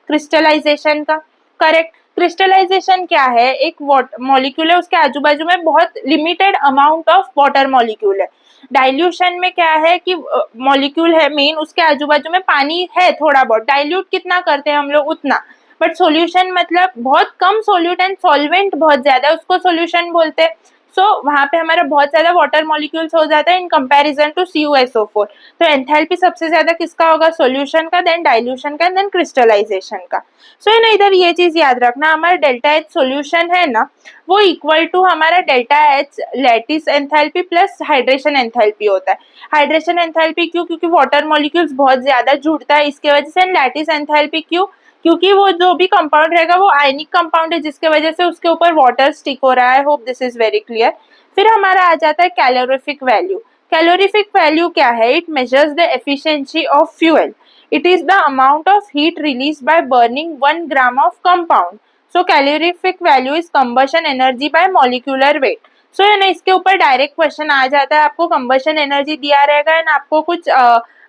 क्रिस्टलाइजेशन का, करेक्ट। क्रिस्टलाइजेशन क्या है? एक मॉलिक्यूल है उसके आजू बाजू में बहुत limited amount of water molecule है, डाइल्यूशन में क्या है कि मॉलिक्यूल है मेन, उसके आजू बाजू में पानी है थोड़ा बहुत, डाइल्यूट कितना करते हैं हम लोग उतना, बट सॉल्यूशन मतलब बहुत कम सोल्यूट एंड सॉल्वेंट बहुत ज्यादा, उसको सॉल्यूशन बोलते हैं। सो वहां पे हमारा बहुत ज्यादा वाटर मॉलिक्यूल्स हो जाता है इन कंपैरिजन टू CuSO4। तो एंथैल्पी सबसे ज्यादा किसका होगा, सॉल्यूशन का, देन डाइल्यूशन का, देन क्रिस्टलाइजेशन का। सो ना इधर ये चीज याद रखना, हमारा डेल्टा एच सॉल्यूशन है ना, वो इक्वल टू हमारा delta H lattice enthalpy plus hydration enthalpy होता है। हाइड्रेशन एंथैल्पी क्यों, क्योंकि वाटर मॉलिक्यूल्स बहुत ज्यादा जुड़ता है इसके वजह से। लैटिस एंथैल्पी क्यों, क्योंकि वो जो भी कंपाउंड रहेगा वो आयनिक कंपाउंड है जिसके वजह से उसके ऊपर वाटर स्टिक हो रहा है। Hope this is very clear. फिर हमारा आ जाता है कैलोरीफिक वैल्यू। कैलोरीफिक वैल्यू क्या है, it measures the efficiency of fuel. It is the amount of heat release by burning 1 gram of compound. So calorific value is combustion energy by molecular weight. So है ना, इसके ऊपर direct question आ जाता है, आपको combustion energy दिया रहेगा and आपको कुछ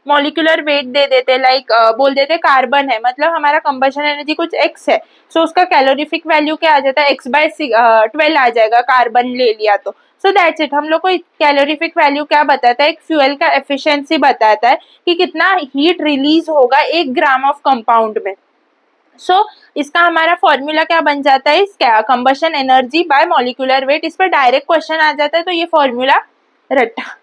मॉलिक्यूलर वेट दे देते, लाइक बोल देते कार्बन है, मतलब हमारा कंबशन एनर्जी कुछ x है। सो उसका कैलोरीफिक वैल्यू क्या आ जाता है, x/12 आ जाएगा, कार्बन ले लिया तो। So that's it. हम लोग को कैलोरीफिक वैल्यू क्या बताता है, एक फ्यूल का एफिशिएंसी बताता है कि कितना हीट रिलीज होगा 1 ग्राम ऑफ कंपाउंड में। सो इसका हमारा फॉर्मूला क्या बन जाता है, combustion energy by molecular wait. इस पर डायरेक्ट क्वेश्चन आ जाता है, तो ये फॉर्मूला रट्टा,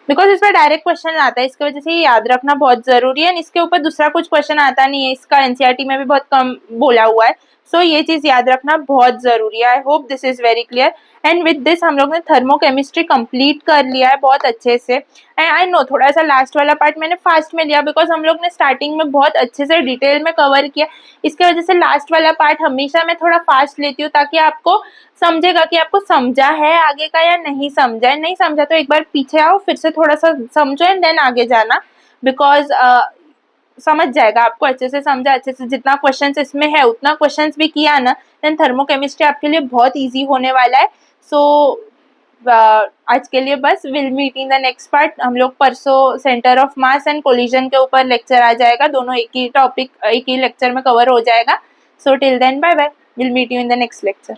बिकॉज इस पर डायरेक्ट क्वेश्चन आता है, इसकी वजह से ये याद रखना बहुत जरूरी है। इसके ऊपर दूसरा कुछ क्वेश्चन आता नहीं है, इसका एनसीईआरटी में भी बहुत कम बोला हुआ है। सो ये चीज याद रखना बहुत जरूरी है। I hope this is very clear. And with this हम लोग ने थर्मोकेमिस्ट्री कंप्लीट कर लिया है बहुत अच्छे से। एंड आई नो थोड़ा सा लास्ट वाला पार्ट मैंने फास्ट में लिया, बिकॉज हम लोग ने स्टार्टिंग में बहुत अच्छे से डिटेल में कवर किया, इसकी वजह से लास्ट वाला पार्ट हमेशा मैं थोड़ा फास्ट लेती हूँ, ताकि आपको समझेगा कि आपको समझा है आगे का या नहीं समझा है। नहीं समझा तो एक बार पीछे आओ, फिर से थोड़ा सा समझो एंड देन आगे जाना, बिकॉज समझ जाएगा आपको, अच्छे से समझा, अच्छे से जितना क्वेश्चंस इसमें है उतना क्वेश्चंस भी किया ना, देन थर्मोकेमिस्ट्री आपके लिए बहुत इजी होने वाला है। सो आज के लिए बस, will meet in the next part. हम लोग परसों centre of mass and collision के ऊपर लेक्चर आ जाएगा, दोनों एक ही टॉपिक एक ही लेक्चर में कवर हो जाएगा। So till then bye bye, will meet you in the next lecture.